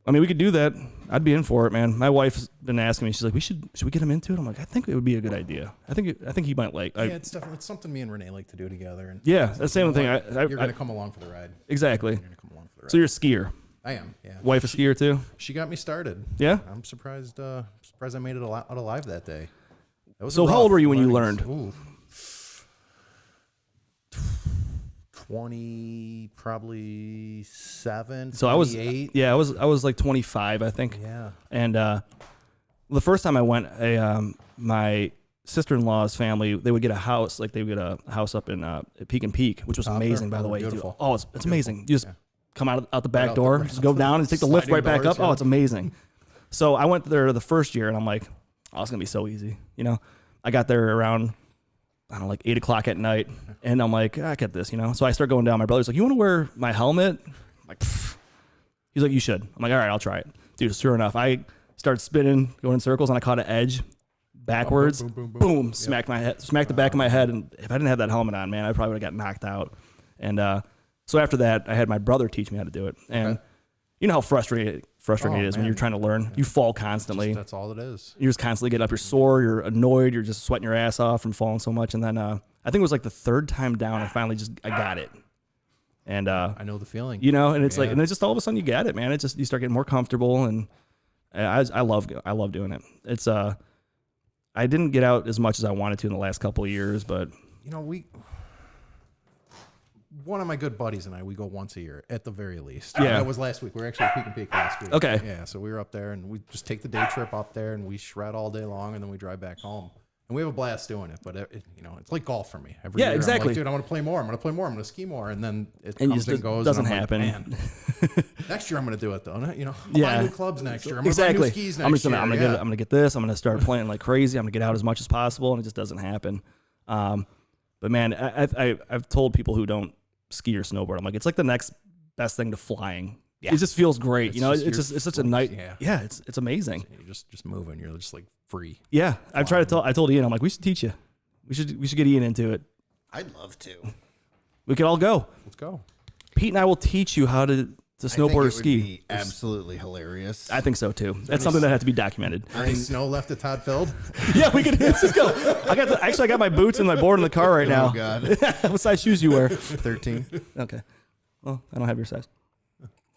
B: I mean, we could do that. I'd be in for it, man. My wife's been asking me. She's like, should we get him into it? I'm like, I think it would be a good idea. I think he might like.
D: It's definitely something me and Renee like to do together. And
B: yeah, that's the same thing.
D: You're gonna come along for the ride.
B: Exactly.
D: You're gonna come along for the ride.
B: So you're a skier.
D: I am. Yeah.
B: Wife a skier too.
D: She got me started.
B: Yeah.
D: I'm surprised. Surprised I made it out alive that day. That was
B: So how old were you when you learned?
D: Ooh. 20, probably 7.
B: So I was
D: 28.
B: I was like 25, I think.
D: Yeah.
B: And the first time I went, my sister-in-law's family, they would get a house, like they would get a house up in Peak and Peak, which was amazing, by the way.
D: Beautiful.
B: Dude. Oh, it's amazing. You just come out the back
D: out
B: door,
D: the-
B: just go down and take the lift right
D: sliding
B: back up.
D: doors,
B: Oh, it's amazing. So I went there the first year, and I'm like, oh, it's gonna be so easy. You know, I got there around, I don't know, like 8 o'clock at night, and I'm like, I get this, you know. So I start going down. My brother's like, you want to wear my helmet? I'm like, pfft. He's like, you should. I'm like, all right, I'll try it, dude. Sure enough, I started spinning, going in circles, and I caught an edge backwards.
D: Boom, boom, boom, boom.
B: Boom, smacked the back of my head, and if I didn't have that helmet on, man, I probably would have got knocked out. And so after that, I had my brother teach me how to do it, and you know how frustrating it is when
D: man.
B: you're trying to learn. You fall constantly.
D: That's all it is.
B: You're just constantly getting up. You're sore. You're annoyed. You're just sweating your ass off from falling so much. And then I think it was like the third time down, I finally I got it. And
D: I know the feeling.
B: you know, and it's like, and it's just all of a sudden you get it, man. It's just you start getting more comfortable, and I love doing it. It's I didn't get out as much as I wanted to in the last couple of years, but
D: You know, one of my good buddies and I, we go once a year at the very least.
B: Yeah.
D: That was last week. We were actually at Peak and Peak last week.
B: Okay.
D: Yeah. So we were up there and we just take the day trip up there and we shred all day long and then we drive back home. And we have a blast doing it. But, it's like golf for me. Every year,
B: exactly.
D: I'm like, dude, I want to play more. I'm going to play more. I'm going to ski more. And then it
B: and
D: comes
B: just
D: and goes.
B: doesn't
D: and I'm
B: happen.
D: Like, man, next year I'm going to do it though. I'll buy new clubs next year. I'm going to buy new skis next year.
B: I'm gonna get this. I'm gonna start playing like crazy. I'm gonna get out as much as possible, and it just doesn't happen. But man, I've told people who don't ski or snowboard, I'm like, it's like the next best thing to flying. Yeah. It just feels great. It's such a night. Yeah, it's amazing.
D: You're just moving. You're just like free.
B: Yeah, I told Ian, I'm like, we should teach you. We should get Ian into it.
A: I'd love to.
B: We could all go.
D: Let's go.
B: Pete and I will teach you how to snowboard or ski.
A: Would be absolutely hilarious.
B: I think so too. That's something that has to be documented.
D: Any snow left at Todd Filled?
B: Yeah, we could. Let's just go. I got my boots and my board in the car right now.
A: Oh God.
B: What size shoes you wear?
A: 13.
B: Okay. Well, I don't have your size.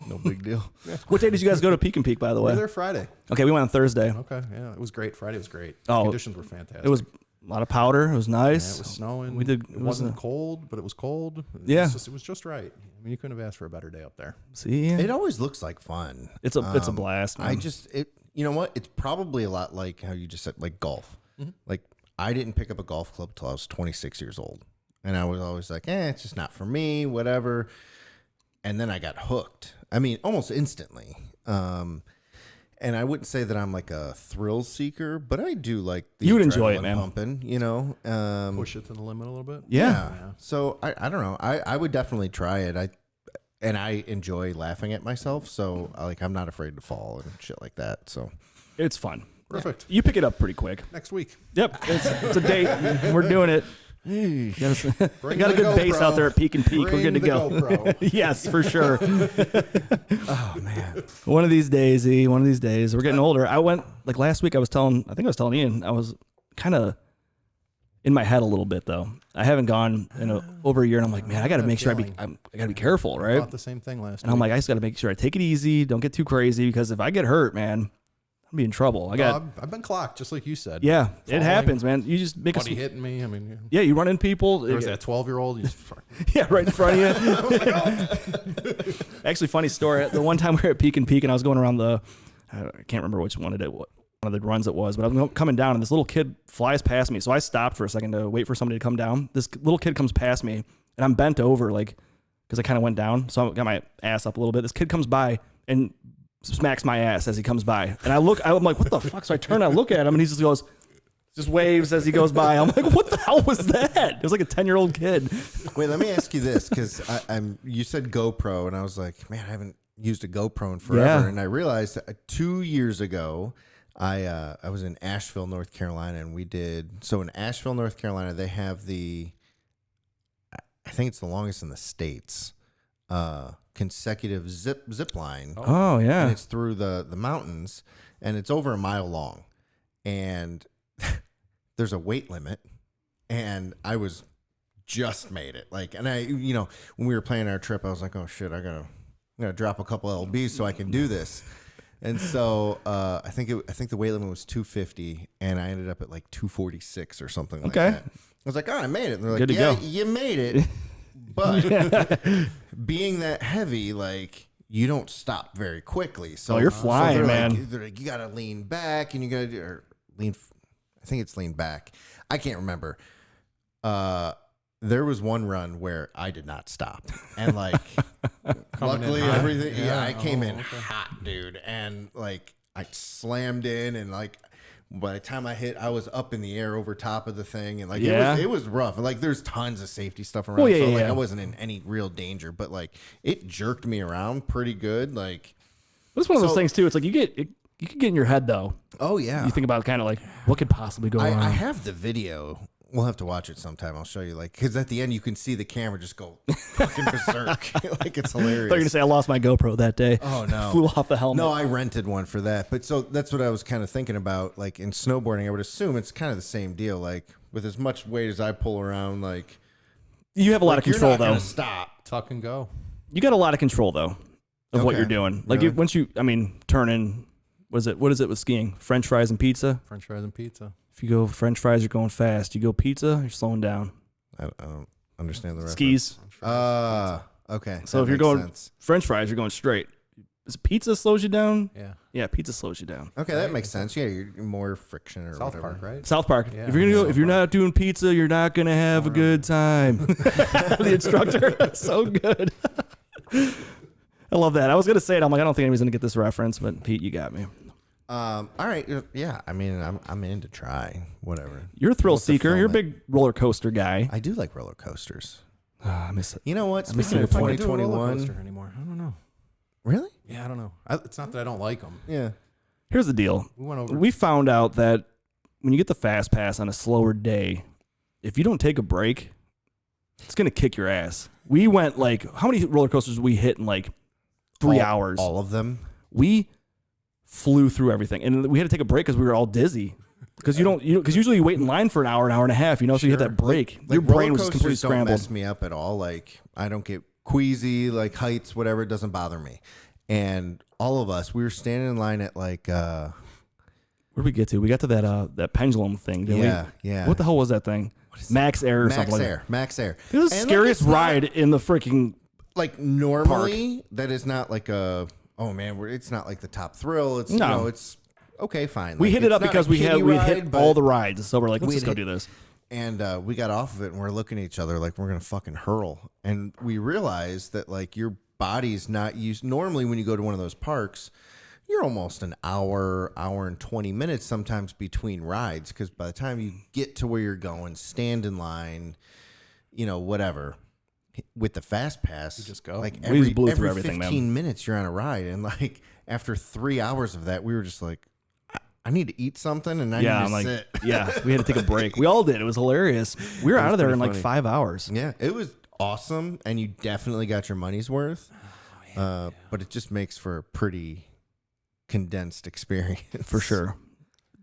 A: No big deal.
B: What day did you guys go to Peak and Peak, by the
D: We
B: way?
D: were there Friday.
B: Okay, we went on Thursday.
D: Okay, yeah, it was great. Friday was great.
B: Oh,
D: Conditions were fantastic.
B: It was a lot of powder. It was nice.
D: Yeah, it was snowing.
B: It
D: wasn't cold, but it was cold.
B: Yeah.
D: It was just right. I mean, you couldn't have asked for a better day up there.
B: See,
A: It always looks like fun.
B: it's a blast, man.
A: You know what? It's probably a lot like how you just said, like golf.
B: Mm-hmm.
A: Like I didn't pick up a golf club till I was 26 years old. And I was always like, it's just not for me, whatever. And then I got hooked. I mean, almost instantly. And I wouldn't say that I'm like a thrill seeker, but I do like the
B: You would enjoy it,
A: adrenaline
B: man.
A: pumping,
D: Push it to the limit a little bit.
B: yeah.
A: So I don't know. I would definitely try it. I enjoy laughing at myself, so I'm not afraid to fall and shit like that. So
B: It's fun.
D: Perfect.
B: You pick it up pretty quick.
D: Next week.
B: Yep, it's a date. We're doing it. We got a
D: the
B: good base
D: GoPro.
B: out there at Peak and Peak. We're
D: Bring
B: good to
D: the
B: go.
D: GoPro.
B: Yes, for sure.
A: oh man.
B: One of these days, E. One of these days. We're getting older. I went last week. I was telling Ian. I was kind of in my head a little bit though. I haven't gone in over a year, and I'm like, man, I got to make sure I got to be careful, right?
D: Thought the same thing last
B: And I'm like, I just got to make sure I take it easy. Don't get too crazy, because if I get hurt, man, I'll be in trouble.
D: I've been clocked, just like you said.
B: Yeah,
D: Falling,
B: it happens, man. You just make
D: Buddy hitting me. I mean,
B: yeah, you run in people.
D: there was that 12-year-old.
B: Yeah, right in front of you. Actually, funny story. The one time we were at Peak and Peak, and I was going around I can't remember which one one of the runs it was, but I was coming down, and this little kid flies past me. So I stopped for a second to wait for somebody to come down. This little kid comes past me, and I'm bent over, because I kind of went down. So I got my ass up a little bit. This kid comes by and smacks my ass as he comes by. And I'm like, what the fuck? So I turn and I look at him, and he just goes, Just waves as he goes by. I'm like, what the hell was that? It was like a 10-year-old kid.
A: Wait, let me ask you this, because you said GoPro, and I was like, man, I haven't used a GoPro in forever.
B: Yeah.
A: And I realized that 2 years ago, I was in Asheville, North Carolina, and in Asheville, North Carolina, they have I think it's the longest in the States, consecutive zip line.
B: Oh, yeah.
A: And it's through the mountains, and it's over a mile long. And there's a weight limit, and I was just made it. Like, and when we were planning our trip, I was like, oh shit, I'm gonna drop a couple LBs so I can do this. And so I think the weight limit was 250, and I ended up at like 246 or something like that. I was like, oh, I made it. And they're like,
B: good to go.
A: You made it, but being that heavy, like, you don't stop very quickly. So
B: you're flying, man.
A: They're like, you gotta lean back, and you gotta lean. I think it's lean back. I can't remember. There was one run where I did not stop, and like, luckily everything. Yeah, I came in hot, dude, and like I slammed in, and like by the time I hit, I was up in the air over top of the thing, and like it was rough. Like there's tons of safety stuff around, so like I wasn't in any real danger, but like it jerked me around pretty good. Like
B: it's one of those things too. It's like you can get in your head though.
A: Oh yeah,
B: you think about kind of like what could possibly go wrong.
A: I have the video. We'll have to watch it sometime. I'll show you, like, because at the end you can see the camera just go fucking berserk. Like, it's hilarious.
B: I thought you were gonna say I lost my GoPro that day.
A: Oh no,
B: flew off the helmet.
A: No, I rented one for that. But so that's what I was kind of thinking about. Like in snowboarding, I would assume it's kind of the same deal. Like with as much weight as I pull around, like
B: you have a lot of control
A: you're not
B: though.
A: Gonna stop,
D: tuck and go.
B: You got a lot of control though of what you're doing. Like
A: really?
B: once you, turn in. What is it with skiing? French fries and pizza.
D: French fries and pizza.
B: If you go French fries, you're going fast. You go pizza, you're slowing down.
A: I don't understand the reference.
B: Skis.
A: Okay.
B: So if you're going French fries, you're going straight. Is pizza slows you down?
D: Yeah.
B: Yeah, pizza slows you down.
A: Okay, that makes sense. Yeah, you're more friction or
D: South
A: whatever.
D: Park, right?
B: South Park.
D: Yeah,
B: If you're not doing pizza, you're not gonna have a good time. The instructor, that's so good. I love that. I was gonna say it. I'm like, I don't think anybody's gonna get this reference, but Pete, you got me.
A: All right. Yeah. I mean, I'm in to try whatever.
B: You're a thrill seeker. You're a big roller coaster guy.
A: I do like roller coasters.
B: I miss it.
A: You know what?
B: I miss it.
A: Speaking of
D: I don't do a roller
A: 2021,
D: coaster anymore. I don't know.
A: really?
D: Yeah, I don't know. It's not that I don't like them.
A: Yeah.
B: Here's the deal.
D: We went over.
B: We found out that when you get the fast pass on a slower day, if you don't take a break, it's gonna kick your ass. We went like, how many roller coasters did we hit in like 3 hours?
A: All of them.
B: We flew through everything, and we had to take a break because we were all dizzy. Because because usually you wait in line for an hour and a half, so you hit that break. Your brain was just completely scrambled.
A: Don't mess me up at all. Like I don't get queasy, like heights, whatever. It doesn't bother me. And all of us, we were standing in line at like. Where
B: did we get to? We got to that pendulum thing. Didn't we?
A: Yeah.
B: What the hell was that thing? Max Air or something.
A: Max Air.
B: It was the scariest ride in the freaking.
A: Like normally, that is not like a. Oh man, it's not like the top thrill. It's it's okay, fine.
B: We
A: like,
B: hit it up because we had hit all the rides, so we're like, let's just go do this.
A: And we got off of it, and we're looking at each other like we're gonna fucking hurl. And we realized that like your body's not used. Normally, when you go to one of those parks, you're almost an hour and 20 minutes sometimes between rides, because by the time you get to where you're going, stand in line, whatever. With the fast pass, you
D: just go.
A: Like
B: we just blew through
A: every
B: everything,
A: 15 minutes you're on a ride, and like after 3 hours of that, we were just like, I need to eat something, and I need to sit.
B: Yeah, we had to take a break. We all did. It was hilarious. We were out of there in like 5 hours.
A: Yeah, it was awesome, and you definitely got your money's worth. But it just makes for a pretty condensed experience
B: for sure.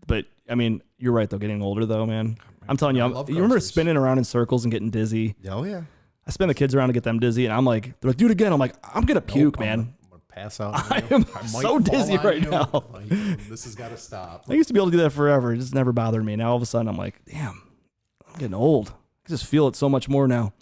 B: But I mean, you're right though. Getting older though, man. I'm telling you, you remember spinning around in circles and getting dizzy?
A: Oh yeah.
B: I spin the kids around to get them dizzy, and I'm like, they're like, do it again. I'm like, I'm gonna puke, man.
D: I'm gonna pass out.
B: I am so dizzy right now.
D: Like, this has got to stop.
B: I used to be able to do that forever. It just never bothered me. Now all of a sudden, I'm like, damn, I'm getting old. I just feel it so much more now.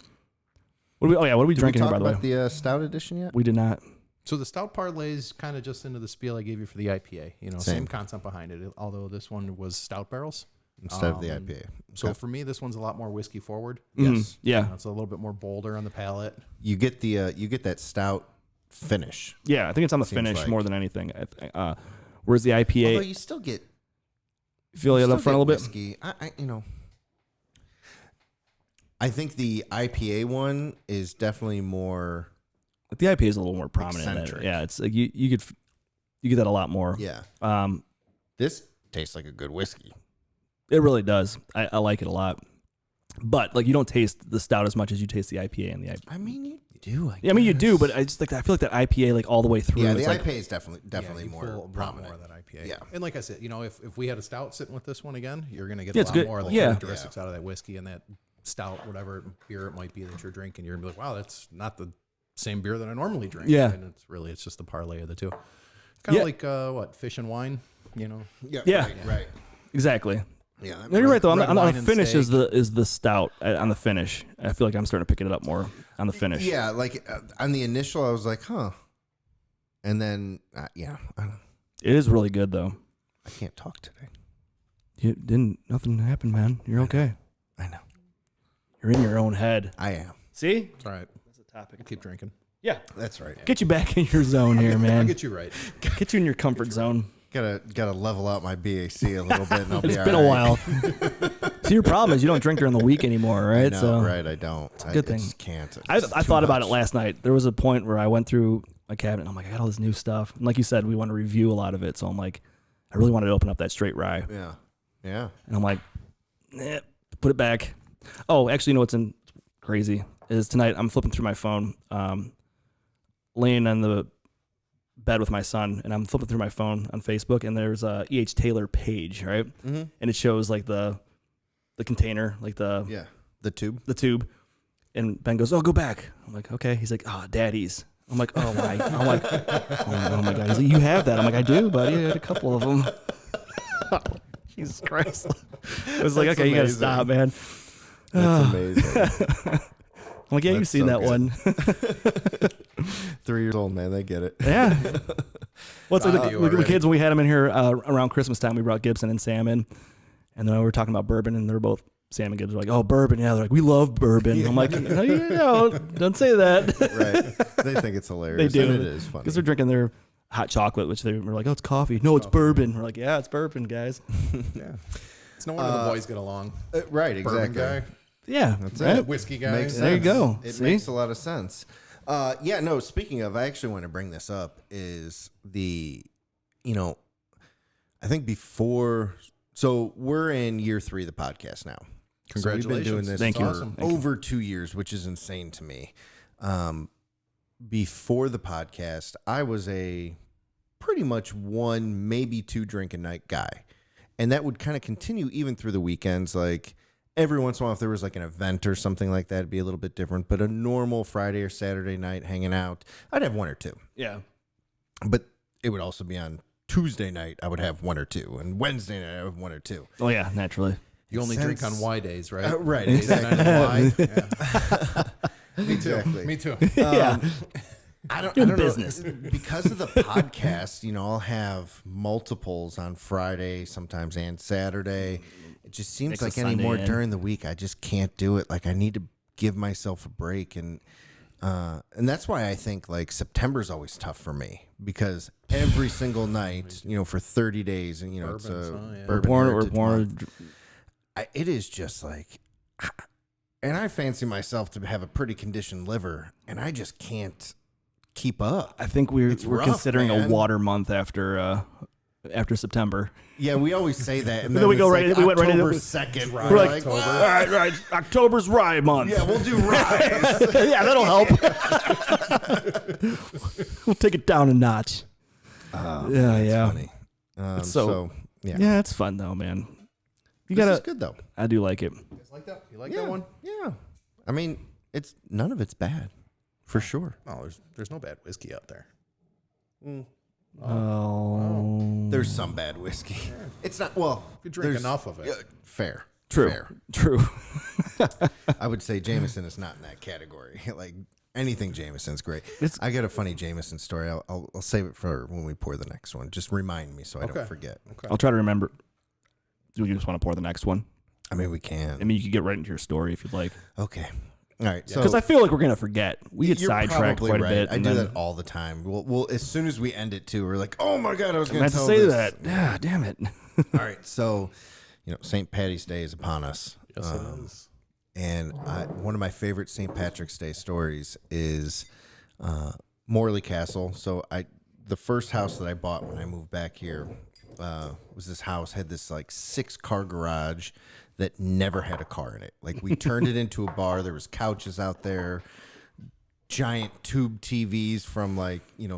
B: What are we drinking here, by the way?
A: Did we talk about the stout edition yet?
B: We did not.
D: So the stout parlays kind of just into the spiel I gave you for the IPA. Same concept behind it. Although this one was stout barrels
A: instead of the IPA.
D: So for me, this one's a lot more whiskey forward.
A: Yes.
B: Yeah.
D: It's a little bit more bolder on the palate.
A: You get that stout finish.
B: Yeah, I think it's on the finish more than anything. Whereas the IPA,
A: although you still get
B: feel it up front a little bit.
A: Whiskey. I think the IPA one is definitely more.
B: The IPA is a little more prominent.
A: Eccentric.
B: Yeah, it's like you get that a lot more.
A: Yeah. This tastes like a good whiskey.
B: It really does. I like it a lot. But like you don't taste the stout as much as you taste the IPA and the IPA.
A: I mean, you do.
B: I mean, you do, but I feel like that IPA like all the way through.
A: Yeah, the
B: it's
A: IPA is definitely more prominent.
D: More of that IPA.
A: Yeah.
D: And like I said, if we had a stout sitting with this one again, you're going to get
B: Yeah,
D: a
B: it's
D: lot
B: good.
D: more of the
B: Yeah.
D: characteristics out of that whiskey and that stout, whatever beer it might be that you're drinking. You're going to be like, wow, that's not the same beer that I normally drink.
B: Yeah.
D: And it's just the parlay of the two. It's kind of like fish and wine,
B: Yeah.
A: Right.
B: Exactly.
A: Yeah.
B: No, you're right though. On
D: red
B: the
D: wine and
B: finish
D: steak.
B: is the stout. On the finish, I feel like I'm starting to pick it up more on the finish.
A: Yeah, like on the initial, I was like, huh. And then, it
B: is really good though.
A: I can't talk today.
B: Nothing happened, man. You're okay.
A: I know.
B: You're in your own head.
A: I am.
B: See?
D: It's all right.
B: That's a topic.
D: Keep drinking.
B: Yeah.
A: That's right.
B: Get you back in your zone here,
D: I'll
B: man.
D: get you right.
B: Get you in your comfort zone.
A: Gotta level out my BAC a little bit, and I'll be
B: It's
A: all
B: been
A: right.
B: a while. See, your problem is you don't drink during the week anymore, right?
A: Right, I don't.
B: good thing.
A: I just can't.
B: I thought about it last night. There was a point where I went through my cabinet and I'm like, I got all this new stuff. And like you said, we want to review a lot of it. So I'm like, I really wanted to open up that straight rye.
A: Yeah. Yeah.
B: And I'm like, put it back. Oh, actually, you know what's crazy is tonight I'm flipping through my phone, laying on the bed with my son, and I'm flipping through my phone on Facebook, and there's a E.H. Taylor page, right?
A: Mm-hmm.
B: And it shows like the container, like the tube. And Ben goes, "Oh, go back." I'm like, "Okay." He's like, "Oh, Daddy's." I'm like, "Oh my!" I'm like, "Oh my God!" He's like, "You have that?" I'm like, "I do, buddy. I had a couple of them." Jesus Christ! I was like,
A: That's
B: "Okay, you gotta
A: amazing.
B: stop, man."
A: That's amazing.
B: I'm like, "Yeah, you've
A: That's
B: seen
A: so
B: that
A: good.
B: one."
A: 3 years old, man. They get it.
B: Yeah. Well, it's like
D: You
B: the
D: already.
B: kids when we had them in here around Christmas time. We brought Gibson and Sam in, and then we were talking about bourbon, and they're both. Sam and Gibbs were like, "Oh, bourbon." Yeah, they're like, "We love bourbon." I'm like, no, don't say that.
A: Right. They think it's hilarious.
B: They do.
A: And it is funny.
B: Because they're drinking their hot chocolate, which they were like, "Oh, it's coffee." No, it's bourbon. We're like, "Yeah, it's bourbon, guys."
D: Yeah. It's no wonder the boys get along.
A: Right, exactly.
D: Bourbon guy,
B: Yeah,
A: That's
B: right?
A: it.
D: whiskey guy.
A: Makes sense.
B: There you go.
A: It
B: See?
A: makes a lot of sense. Yeah, no, speaking of, I actually want to bring this up is I think so we're in year 3 of the podcast now.
D: Congratulations.
A: So we've been doing this
B: Thank you.
A: for
D: Awesome.
A: over 2 years, which is insane to me. Before the podcast, I was a pretty much 1, maybe 2 drink a night guy. And that would kind of continue even through the weekends. Like every once in a while, if there was like an event or something like that, it'd be a little bit different. But a normal Friday or Saturday night hanging out, I'd have 1 or 2.
B: Yeah.
A: But it would also be on Tuesday night, I would have 1 or 2. And Wednesday night, I would have 1 or 2.
B: Oh yeah, naturally.
D: You only drink on Y days, right?
A: Right,
D: Days and
A: exactly.
D: nights Y. Yeah. Me too.
A: Exactly.
D: Me too.
B: Yeah.
A: I don't
B: business.
A: know. Because of the podcast, I'll have multiples on Friday, sometimes and Saturday. It just seems
B: Mix a
A: like any
B: Sunday
A: more
B: in.
A: during the week, I just can't do it. Like I need to give myself a break, and that's why I think like September's always tough for me because every single night, for 30 days, and it's
D: Bourbons,
A: a
D: yeah.
A: bourbon
B: We're
A: heritage month.
B: born.
A: It is just like, and I fancy myself to have a pretty conditioned liver, and I just can't keep up.
B: I think we're
A: rough,
B: considering
A: man.
B: a water month after September.
A: Yeah, we always say that, and
B: Then we
A: it's
B: go right-
A: like
B: we went right into-
A: October 2nd.
D: Right.
A: We're
B: We're
A: like,
B: like,
A: well,
B: all right, October's rye month.
A: yeah, we'll do rice.
B: Yeah, that'll help. We'll take it down a notch. Yeah.
A: Funny.
B: So-
A: yeah,
B: Yeah, it's fun though, man. You
A: this is
B: gotta.
A: good though.
B: I do like it.
D: You guys like that? You like
A: Yeah,
D: that one?
A: yeah. I mean, none of it's bad, for sure.
D: Oh, there's no bad whiskey out there.
B: Oh,
A: There's some bad whiskey. It's not well.
D: If you drink
A: there's-
D: enough of it.
A: yeah, fair.
B: true,
A: Fair.
B: true.
A: I would say Jameson is not in that category. Like anything Jameson's great. I got a funny Jameson story. I'll save it for when we pour the next one. Just remind me so I
D: Okay.
A: don't forget.
D: Okay.
B: I'll try to remember. Do you just want to pour the next one?
A: I mean, we can.
B: I mean, you could get right into your story if you'd like.
A: Okay. All right, so
B: Because I feel like we're gonna forget. We get
A: you're
B: sidetracked
A: probably
B: quite
A: right.
B: a bit.
A: I
B: and
A: do
B: then
A: that all the time. We'll as soon as we end it too, we're like, oh my god, I was
B: I
A: going
B: meant
A: to
B: to
A: tell
B: say
A: this.
B: that. Yeah, damn it.
A: All right, so St. Patty's Day is upon us.
D: Yes, it is.
A: And one of my favorite St. Patrick's Day stories is Morley Castle. So the first house that I bought when I moved back here was this house, had this like 6-car garage that never had a car in it. Like we turned it into a bar. There was couches out there, giant tube TVs from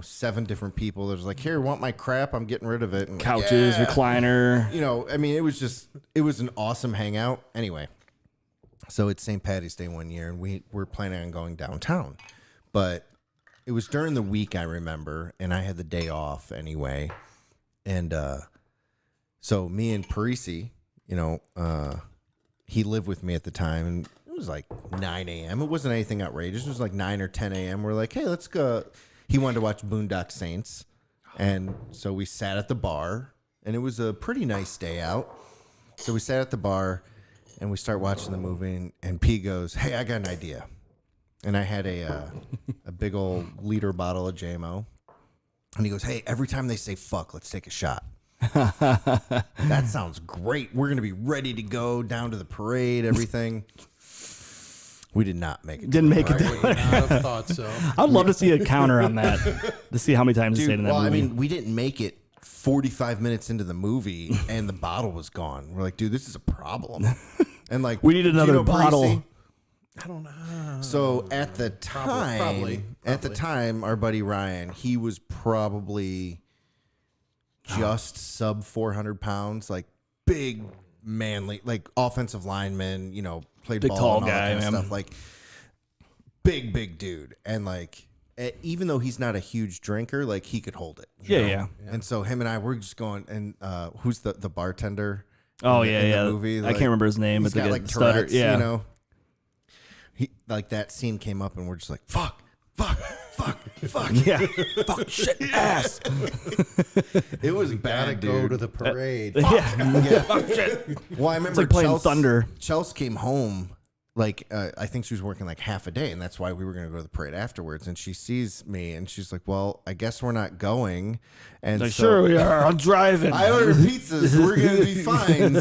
A: 7 different people. There's like, here, want my crap? I'm getting rid of it. And
B: Couches, recliner.
A: It was an awesome hangout. Anyway, so it's St. Patty's Day one year, and we were planning on going downtown, but it was during the week, I remember, and I had the day off anyway. And so me and Parisi, he lived with me at the time, and it was like 9 a.m. It wasn't anything outrageous. It was like 9 or 10 a.m. We're like, hey, let's go. He wanted to watch Boondock Saints, and so we sat at the bar, and it was a pretty nice day out. So we sat at the bar, and we start watching the movie, and P goes, hey, I got an idea. And I had a big old liter bottle of JMO. And he goes, hey, every time they say fuck, let's take a shot. That sounds great. We're going to be ready to go down to the parade, everything. We did not make it.
B: Didn't make it.
D: I would not have thought so.
B: I'd love to see a counter on that to see how many times they say it in that movie.
A: I mean, we didn't make it 45 minutes into the movie and the bottle was gone. We're like, dude, this is a problem. And
B: we need another bottle.
A: Parisi?
D: I don't know.
A: So at the time,
D: Probably.
A: our buddy Ryan, he was probably just sub 400 pounds, like big, manly, like offensive lineman, played
B: Big,
A: ball
B: tall
A: and all that
B: guy,
A: kind of
B: man.
A: stuff, like big dude. And even though he's not a huge drinker, like he could hold it.
B: Yeah.
A: And so him and I were just going, and who's the bartender?
B: Oh,
A: in
B: yeah.
A: the movie?
B: I can't remember his name.
A: He's
B: But
A: got
B: the
A: like
B: stutter.
A: Tourette's,
B: Yeah.
A: He that scene came up and we're just like, fuck.
B: Yeah.
A: Fuck, shit, ass. It was
D: Gotta
A: bad,
D: go
A: dude.
D: to the parade.
B: Yeah.
A: Fuck, shit. Well, I remember
B: It's like playing Thunder.
A: Chelsea came home, I think she was working like half a day, and that's why we were going to go to the parade afterwards. And she sees me, and she's like, well, I guess we're not going. And
B: Like,
A: so,
B: sure we are. I'm driving.
A: I ordered pizzas. We're going to be fine.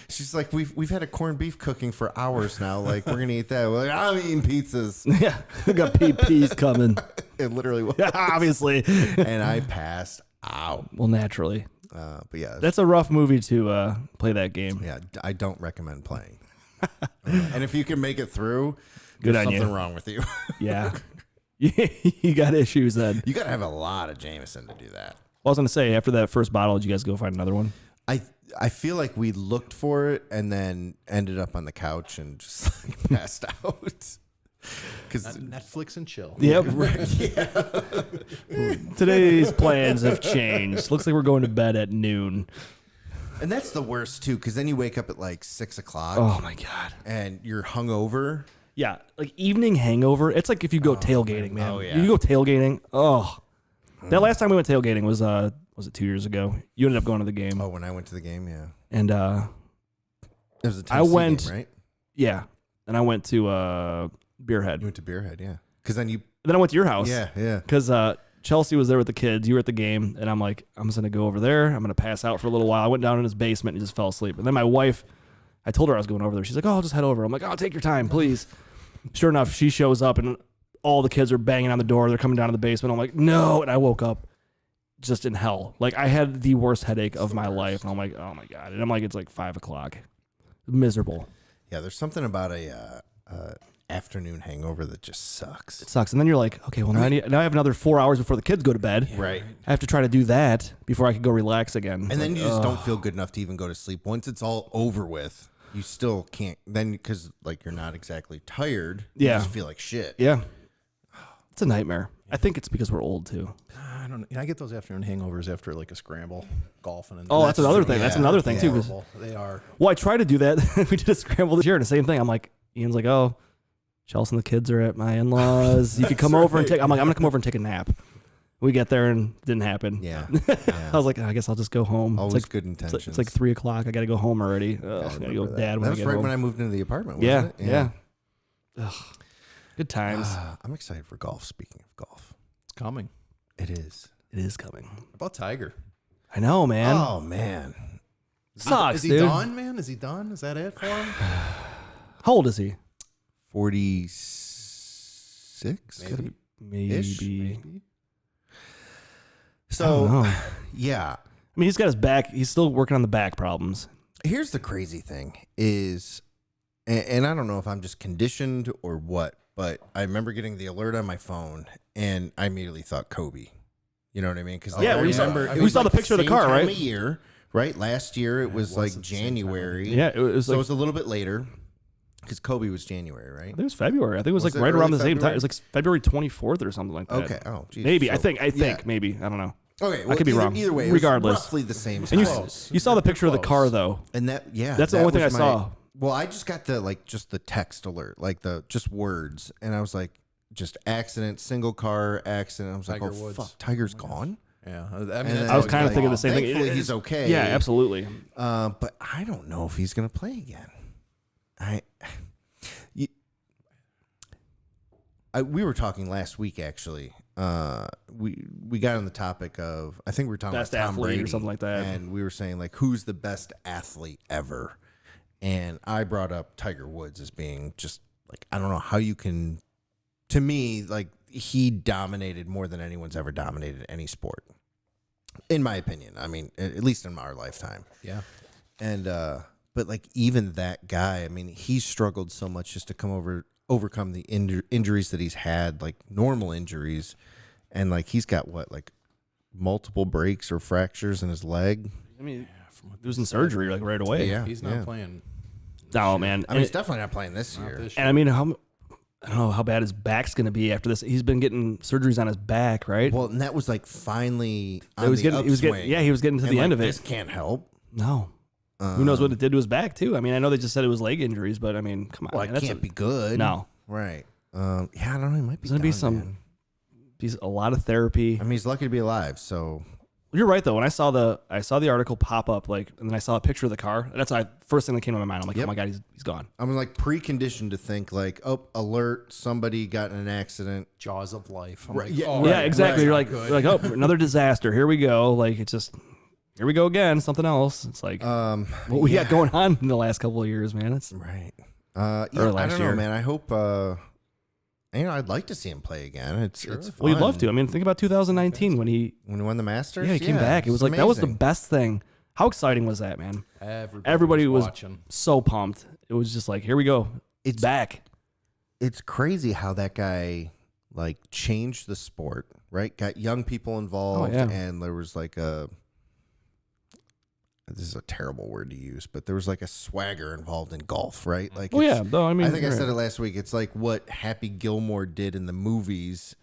A: She's like, we've had a corned beef cooking for hours now. Like, we're gonna eat that. We're like, I'm eating pizzas.
B: Yeah. We got PPs coming.
A: It literally was.
B: Obviously.
A: And I passed out.
B: Well, naturally.
A: But yeah,
B: That's a rough movie to play that game.
A: yeah, I don't recommend playing. And if you can make it through,
B: Good
A: there's
B: on you.
A: something wrong with you.
B: Yeah. You got issues then.
A: You got to have a lot of Jameson to do that.
B: I was going to say, after that first bottle, did you guys go find another one?
A: I feel like we looked for it and then ended up on the couch and just like passed out. Because
D: Netflix and chill.
B: Yep.
A: yeah.
B: Today's plans have changed. Looks like we're going to bed at noon.
A: And that's the worst too, because then you wake up at like 6 o'clock.
B: Oh my God.
A: And you're hungover.
B: Yeah. Like evening hangover. It's like if you go tailgating, man.
A: Oh, yeah.
B: You go tailgating. Oh. That last time we went tailgating was it 2 years ago? You ended up going to the game.
A: Oh, when I went to the game, yeah.
B: And
A: It was a
B: I
A: Tennessee
B: went-
A: game, right?
B: yeah. And I went to Beerhead.
A: You went to Beerhead, yeah. Because then you,
B: Then I went to your house.
A: yeah.
B: Because Chelsea was there with the kids. You were at the game. And I'm like, I'm just going to go over there. I'm going to pass out for a little while. I went down in his basement and just fell asleep. And then my wife, I told her I was going over there. She's like, oh, I'll just head over. I'm like, oh, take your time, please. Sure enough, she shows up and all the kids are banging on the door. They're coming down to the basement. I'm like, no. And I woke up just in hell. Like, I had the worst headache of my life. And I'm like, oh my God. And I'm like, it's like 5 o'clock. Miserable.
A: Yeah, there's something about a afternoon hangover that just sucks.
B: It sucks. And then you're like, okay, well, now I have another 4 hours before the kids go to bed.
A: Right.
B: I have to try to do that before I can go relax again.
A: And then you just don't feel good enough to even go to sleep. Once it's all over with, you still can't. Then, because like you're not exactly tired,
B: Yeah.
A: you just feel like shit.
B: Yeah. It's a nightmare. I think it's because we're old too.
D: I don't know. I get those afternoon hangovers after like a scramble, golfing. And
B: Oh, that's another
A: true.
B: thing. That's
A: Yeah.
B: another thing too. 'cause-
D: horrible. They are.
B: Well, I tried to do that. We did a scramble this year and the same thing. I'm like, Ian's like, oh, Chelsea and the kids are at my in-laws. You could come over and take, I'm like, I'm going to come over and take a nap. We get there and it didn't happen.
A: Yeah.
B: I was like, I guess I'll just go home.
A: Always
B: it's like,
A: good
B: it's
A: intentions.
B: like, it's like 3 o'clock. I got to go home already. I got to go with Dad when
A: That
B: I
A: was
B: get
A: right
B: home.
A: when I moved into the apartment, wasn't
B: Yeah,
A: it?
B: yeah. Good times.
A: I'm excited for golf. Speaking of golf,
D: It's coming.
A: it is.
B: It is coming.
D: How about Tiger?
B: I know, man.
A: Oh man,
B: Sucks,
D: Is he
B: dude.
D: done, man? Is he done? Is that it for him?
B: How old is he?
A: 46.
D: Maybe.
B: Maybe.
A: So,
B: I don't know.
A: yeah.
B: I mean, he's got his back. He's still working on the back problems.
A: Here's the crazy thing is, and I don't know if I'm just conditioned or what, but I remember getting the alert on my phone, and I immediately thought Kobe. You know what I mean? Because
B: Yeah,
A: I
B: we saw-
A: remember
B: we
A: it was
B: saw the
A: like
B: picture of the
A: same
B: car,
A: time
B: right?
A: of year, right? Last year it was like
D: wasn't the same time of
A: January.
B: Yeah, it was
A: So
B: like
A: it was a little bit later because Kobe was January, right?
B: I think it was February. I think it was,
A: Was
B: like
A: it
B: right around
A: early
B: the same time.
A: February?
B: It was like February 24th or something like that.
A: Okay. Oh, geez.
B: Maybe. I
A: So,
B: think
A: yeah.
B: maybe. I don't know.
A: Okay.
B: I could be wrong.
A: Either way, it was
B: Regardless.
A: roughly the same
B: And
A: time.
B: you saw the picture of the car though.
A: And that, yeah,
B: That's the
A: that
B: only thing
A: was
B: I saw.
A: Well, I just got the just the text alert, like the just words, and I was like, just accident, single car accident. I was like,
D: Tiger
A: oh
D: Woods.
A: fuck, Tiger's gone.
D: Yeah. I mean,
A: And
D: that's
A: then
B: I was
D: how
B: kind of
D: it's
B: thinking the
D: all.
B: same thing.
A: Thankfully, he's okay.
B: Yeah, absolutely.
A: But I don't know if he's gonna play again. We were talking last week actually. We got on the topic of, I think we were talking
B: Best
A: about Tom
B: athlete or
A: Brady,
B: something like that.
A: and we were saying like who's the best athlete ever, and I brought up Tiger Woods as being just like, I don't know how you can. To me, like, he dominated more than anyone's ever dominated any sport, in my opinion. I mean, at least in our lifetime.
D: Yeah.
A: And but like even that guy, I mean, he struggled so much just to overcome the injuries that he's had, like normal injuries, and like he's got like multiple breaks or fractures in his leg.
B: I mean, losing surgery like right away.
A: Yeah,
D: He's not playing.
B: No, man.
A: I mean, he's definitely not playing this year.
B: And I mean, I don't know how bad his back's going to be after this. He's been getting surgeries on his back, right?
A: Well, and that was like finally on
B: he was
A: the
B: getting,
A: upswing.
B: he was getting to
A: And,
B: the end
A: like,
B: of it.
A: This can't help.
B: No. Who knows what it did to his back, too? I mean, I know they just said it was leg injuries, but I mean, come on.
A: Well,
B: man,
A: it can't be good.
B: No.
A: Right. Yeah, I don't know. He might be.
B: There's going to be
A: done, man.
B: a lot of therapy.
A: I mean, he's lucky to be alive. So
B: You're right though. When I saw the article pop up, like, and then I saw a picture of the car. That's first thing that came to my mind. I'm like,
A: Yep.
B: oh my god, he's gone.
A: I'm like preconditioned to think like, oh, alert! Somebody got in an accident.
D: Jaws of life. I'm
A: Right,
D: like,
A: yeah,
D: oh,
B: Yeah,
A: right,
B: exactly.
A: right.
B: You're like, oh, another disaster. Here we go. Like, it's just, here we go again. Something else. It's like what we got going on in the last couple of years, man. It's
A: Right.
B: Or
A: I
B: last
A: don't
B: year.
A: know, man. I hope. I'd like to see him play again. It's fun.
B: well, you'd love to. I mean, think about 2019 when he
A: won the Masters.
B: he came back. It was like that was the
A: amazing.
B: best thing. How exciting was that, man?
D: Everybody
B: was
D: watching.
B: so pumped. It was just like, here we go. It's back.
A: It's crazy how that guy like changed the sport. Right, got young people involved,
B: yeah.
A: and there was like this is a terrible word to use, but there was like a swagger involved in golf, right? Like,
B: Oh yeah, though I mean,
A: I think I
B: you're
A: said
B: right.
A: it last week. It's like what Happy Gilmore did in the movies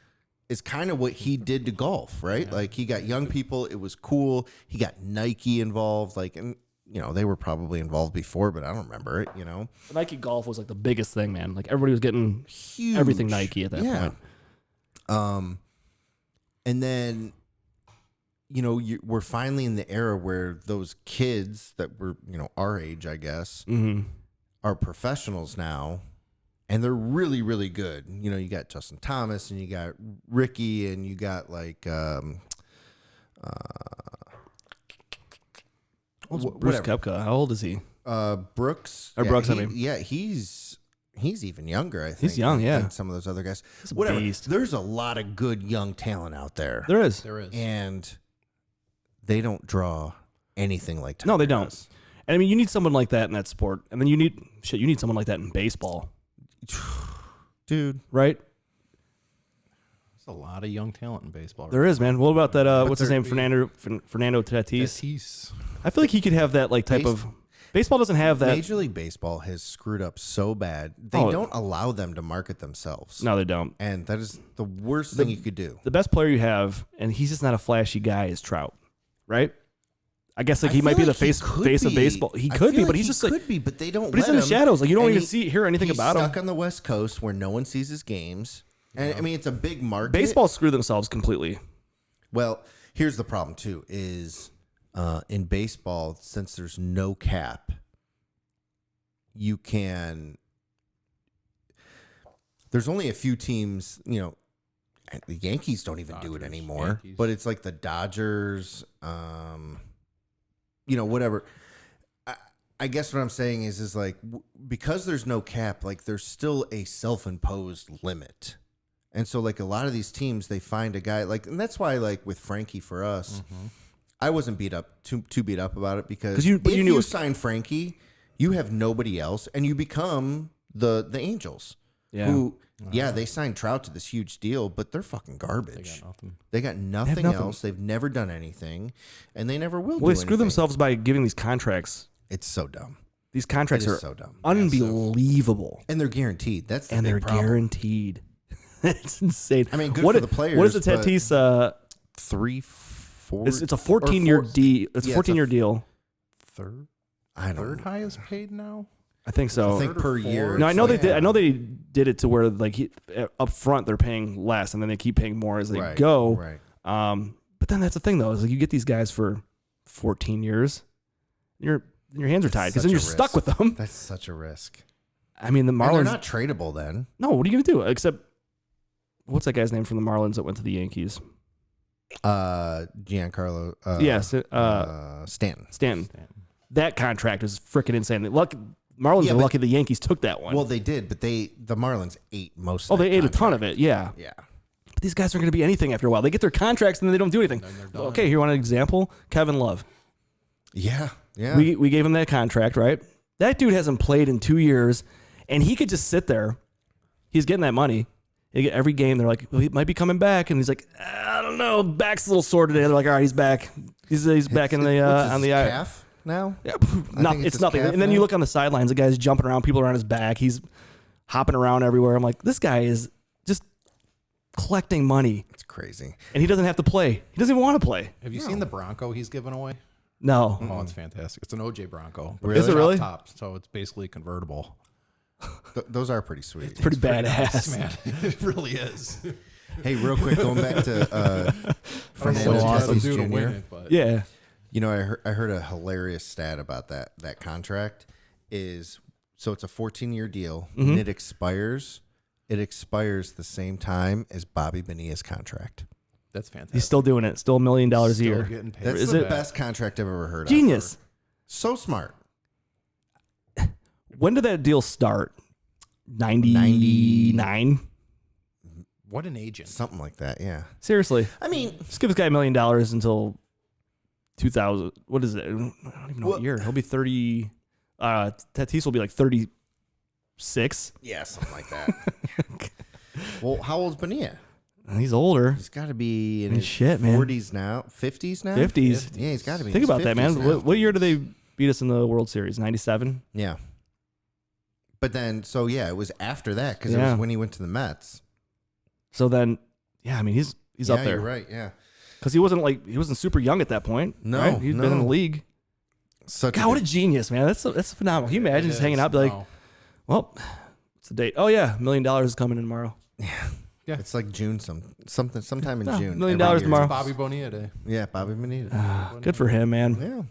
A: is kind of what he did to golf, right? Like he got young people. It was cool. He got Nike involved, like, and they were probably involved before, but I don't remember it.
B: Nike golf was like the biggest thing, man. Like everybody was getting
A: Huge.
B: everything Nike at that point.
A: And then, we're finally in the era where those kids that were, our age, I guess, are professionals now, and they're really, really good. You got Justin Thomas, and you got Ricky, and you got like,
B: Bruce Koepka, how old is he?
A: Brooks.
B: Or Brooks, I mean.
A: Yeah, he's even younger, I think.
B: He's young, yeah.
A: than some of those other guys.
B: He's a
A: Whatever.
B: beast.
A: There's a lot of good young talent out there.
B: There is.
D: There is.
A: And they don't draw anything like Tiger
B: No, they don't.
A: does.
B: And I mean, you need someone like that in that sport, and then you need someone like that in baseball,
A: Dude.
B: right?
D: There's a lot of young talent in baseball.
B: There is, man. What about that? What's his
D: there-
B: name? Fernando Tatis.
D: Tatis.
B: I feel like he could have that like type of. Baseball doesn't have that.
A: Major League Baseball has screwed up so bad. They
B: Oh.
A: don't allow them to market themselves.
B: No, they don't.
A: And that is the worst thing you could do.
B: The best player you have, and he's just not a flashy guy, is Trout, right? I guess like
A: I
B: he might
A: feel
B: be the
A: like he could
B: face of
A: be.
B: baseball. He
A: I
B: could
A: feel
B: be, but
A: like
B: he's
A: he
B: just
A: could
B: like.
A: be, but they don't.
B: But he's
A: let
B: in the
A: him.
B: shadows. Like you don't
A: And
B: even hear anything
A: he's
B: about him.
A: stuck on the West Coast where no one sees his games. And I mean, it's a big market.
B: Baseball screwed themselves completely.
A: Well, here's the problem too: is in baseball, since there's no cap, you can. there's only a few teams, the Yankees don't even do it anymore, but it's like the Dodgers, whatever. I guess what I'm saying is like, because there's no cap, like there's still a self-imposed limit. And so like a lot of these teams, they find a guy like, and that's why like with Frankie for us, I wasn't too beat up about it because if you sign Frankie, you have nobody else and you become the Angels who, they signed Trout to this huge deal, but they're fucking garbage. They got nothing else. They've never done anything and they never will do
B: they
A: anything.
B: screw themselves by giving these contracts.
A: It's so dumb.
B: These contracts are
A: so dumb.
B: Unbelievable.
A: And they're guaranteed. That's the
B: and
A: big
B: they're
A: problem.
B: guaranteed. It's insane.
A: I mean, good for the players.
B: What is the Tatis?
A: 3, 4.
B: It's a 14-year deal. It's a 14-year deal.
D: Third highest paid now.
B: I think so.
A: I think per year.
B: No, I know they did. I know they did it to where like up front they're paying less, and then they keep paying more as they go.
A: Right.
B: But then that's the thing though, is like you get these guys for 14 years, your hands are tied because then you're stuck with them.
A: That's such a risk.
B: I mean, the Marlins.
A: They're not tradable then.
B: No, what are you gonna do? Except, what's that guy's name from the Marlins that went to the Yankees?
A: Giancarlo.
B: Yes.
A: Stanton.
B: That contract is freaking insane. Marlins are lucky the Yankees took that one.
A: Well, they did, but the Marlins ate most.
B: They ate a ton of it. Yeah.
A: Yeah.
B: But these guys aren't going to be anything after a while. They get their contracts and then they don't do anything. Okay, here you want an example? Kevin Love.
A: Yeah. Yeah.
B: We gave him that contract, right? That dude hasn't played in 2 years, and he could just sit there. He's getting that money. Every game, they're like, well, he might be coming back, and he's like, I don't know, back's a little sore today. They're like, all right, he's back. He's back on the
A: calf now.
B: Yeah, it's nothing. And then you look on the sidelines, the guy's jumping around, people are on his back, he's hopping around everywhere. I'm like, this guy is just collecting money.
A: It's crazy,
B: and he doesn't have to play. He doesn't even want to play.
D: Have you seen the Bronco he's giving away?
B: No.
D: Oh, it's fantastic. It's an OJ Bronco.
A: Really?
B: Is it really?
D: Top, so it's basically convertible.
A: Those are pretty sweet.
B: It's pretty badass,
D: man. It really is.
A: Hey, real quick, going back to Fernando
B: awesome.
A: Tatis Jr.
B: Yeah.
A: I heard a hilarious stat about that contract is, so it's a 14-year deal and it expires the same time as Bobby Bonilla's contract.
D: That's fantastic.
B: He's still doing it. Still $1 million a year.
D: Getting paid.
A: That's the best contract I've ever heard
B: Genius.
A: of. So smart.
B: When did that deal start? 99?
D: What an agent.
A: Something like that, yeah.
B: Seriously.
A: I mean,
B: just give this guy $1 million until 2000. What is it? I don't even know what year. He'll be 30. Tatis will be like 36.
A: Yeah, something like that. Well, how old's Bonilla?
B: He's older.
A: He's got to be in his
B: shit,
A: 40s now. 50s now?
B: 50s.
A: Yeah, he's got to be.
B: Think about that, man.
A: Now.
B: What year did they beat us in the World Series? 97?
A: Yeah. But then, it was after that because it was when he went to the Mets.
B: So then, I mean, he's up there.
A: You're right, yeah.
B: Because he wasn't super young at that point.
A: No,
B: right? He'd been in the league. God, what a genius, man. That's phenomenal. Can you imagine just hanging out, be like, well, what's the date? Oh, yeah, $1 million is coming in tomorrow.
A: Yeah, it's like June, sometime in June.
B: $1 million tomorrow.
D: It's Bobby Bonilla Day.
A: Yeah, Bobby Bonilla.
B: Good for him, man.
A: Yeah.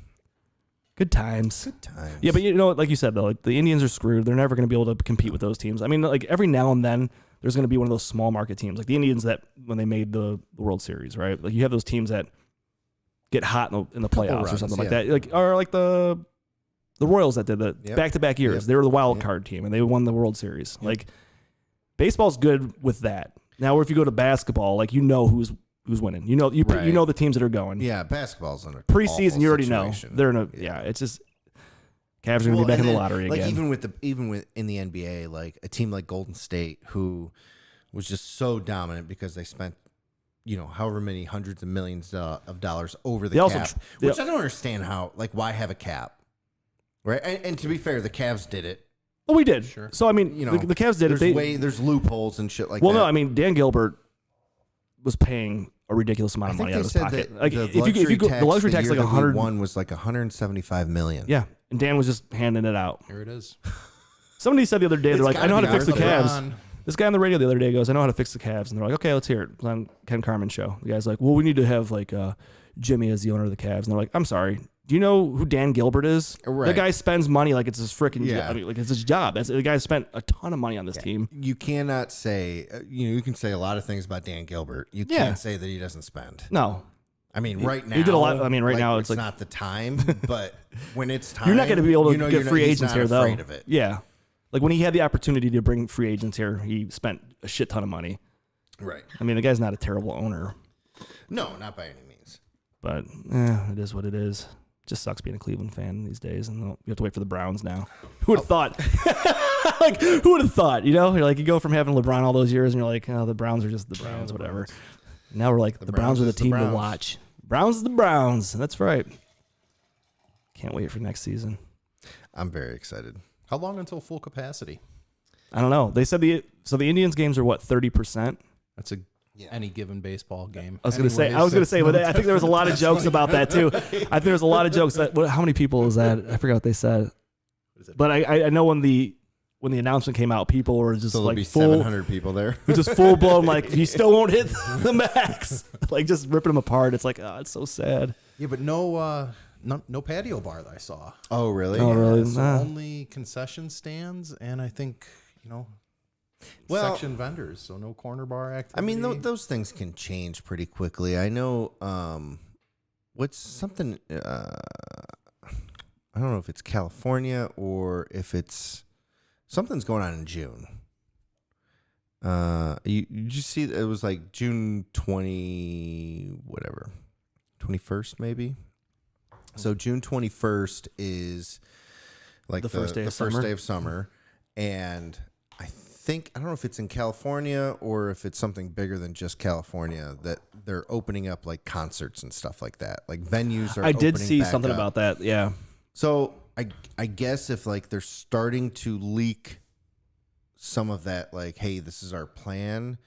B: Good times.
A: Good times.
B: Yeah, but like you said, though, like the Indians are screwed. They're never going to be able to compete with those teams. I mean, like every now and then, there's going to be one of those small market teams, like the Indians that when they made the World Series, right? Like you have those teams that get hot in the playoffs or something like that. Like the Royals that did the back-to-back years. They were the wild card team and they won the World Series. Like baseball's good with that. Now, if you go to basketball, like who's winning. You know the teams that are going.
A: Yeah, basketball's in a
B: preseason. You already know
A: situation.
B: they're in a It's just Cavs are going to be back in the lottery
A: like
B: again.
A: Even with in the NBA, like a team like Golden State, who was just so dominant because they spent however many hundreds of millions of dollars over the cap, which I don't understand why have a cap, right? And to be fair, the Cavs did it.
B: Well, we did.
A: Sure.
B: So I mean, the Cavs did it.
A: There's loopholes and shit like
B: that.
A: Well,
B: no, I mean Dan Gilbert was paying a ridiculous amount of money out of his pocket. Like if you go, the luxury tax like
A: 101 was like 175 million.
B: Yeah, and Dan was just handing it out.
D: Here it is.
B: Somebody said the other day, they're like, I know how to fix the Cavs. This guy on the radio the other day goes, I know how to fix the Cavs, and they're like, okay, let's hear it. It's on Ken Carmen's show. The guy's like, well, we need to have like Jimmy as the owner of the Cavs, and they're like, I'm sorry, Do you know who Dan Gilbert is?
A: Right.
B: The guy spends money like it's his freaking
A: Yeah.
B: I mean, like it's his job. The guy spent a ton of money on this team.
A: You cannot say, you can say a lot of things about Dan Gilbert. You can't say that he doesn't spend.
B: No.
A: I mean, right now.
B: He did a lot. I mean, right now
A: it's not the time, but when it's time,
B: you're not going to be able to get free
A: he's
B: agents
A: not
B: here, though.
A: afraid of it.
B: Yeah. Like when he had the opportunity to bring free agents here, he spent a shit ton of money.
A: Right.
B: I mean, the guy's not a terrible owner.
A: No, not by any means.
B: But it is what it is. Just sucks being a Cleveland fan these days, and you have to wait for the Browns now. Who would have thought? Like, who would have thought? You know, you're like, you go from having LeBron all those years, and you're like, oh, the Browns are just the Browns, whatever. Now we're like, the Browns are the team to watch. Browns is the Browns. That's right. Can't wait for next season.
A: I'm very excited.
D: How long until full capacity?
B: I don't know. They said the Indians games are what, 30%?
D: That's any given baseball game.
B: I was going to say, but I think there was a lot of jokes about that too. I think there's a lot of jokes. How many people was that? I forgot what they said. But I know when the announcement came out, people were just like
A: be
B: full
A: 700 people there.
B: It was just full blown like you still won't hit the max, like just ripping them apart. It's like, oh, it's so sad.
D: Yeah, but no patio bar that I saw.
A: Oh, really?
B: Oh, really?
D: So only concession stands, and I think section vendors. So no corner bar activity.
A: I mean, those things can change pretty quickly. I know. What's something? I don't know if it's California or if it's something's going on in June. You see, it was like June 21st maybe. So June 21st is like the first day of summer, and I don't know if it's in California or if it's something bigger than just California, that they're opening up like concerts and stuff like that. Like venues are.
B: I did see
A: back
B: something
A: up.
B: about that. Yeah.
A: So I guess if like they're starting to leak some of that, like, hey, this is our plan,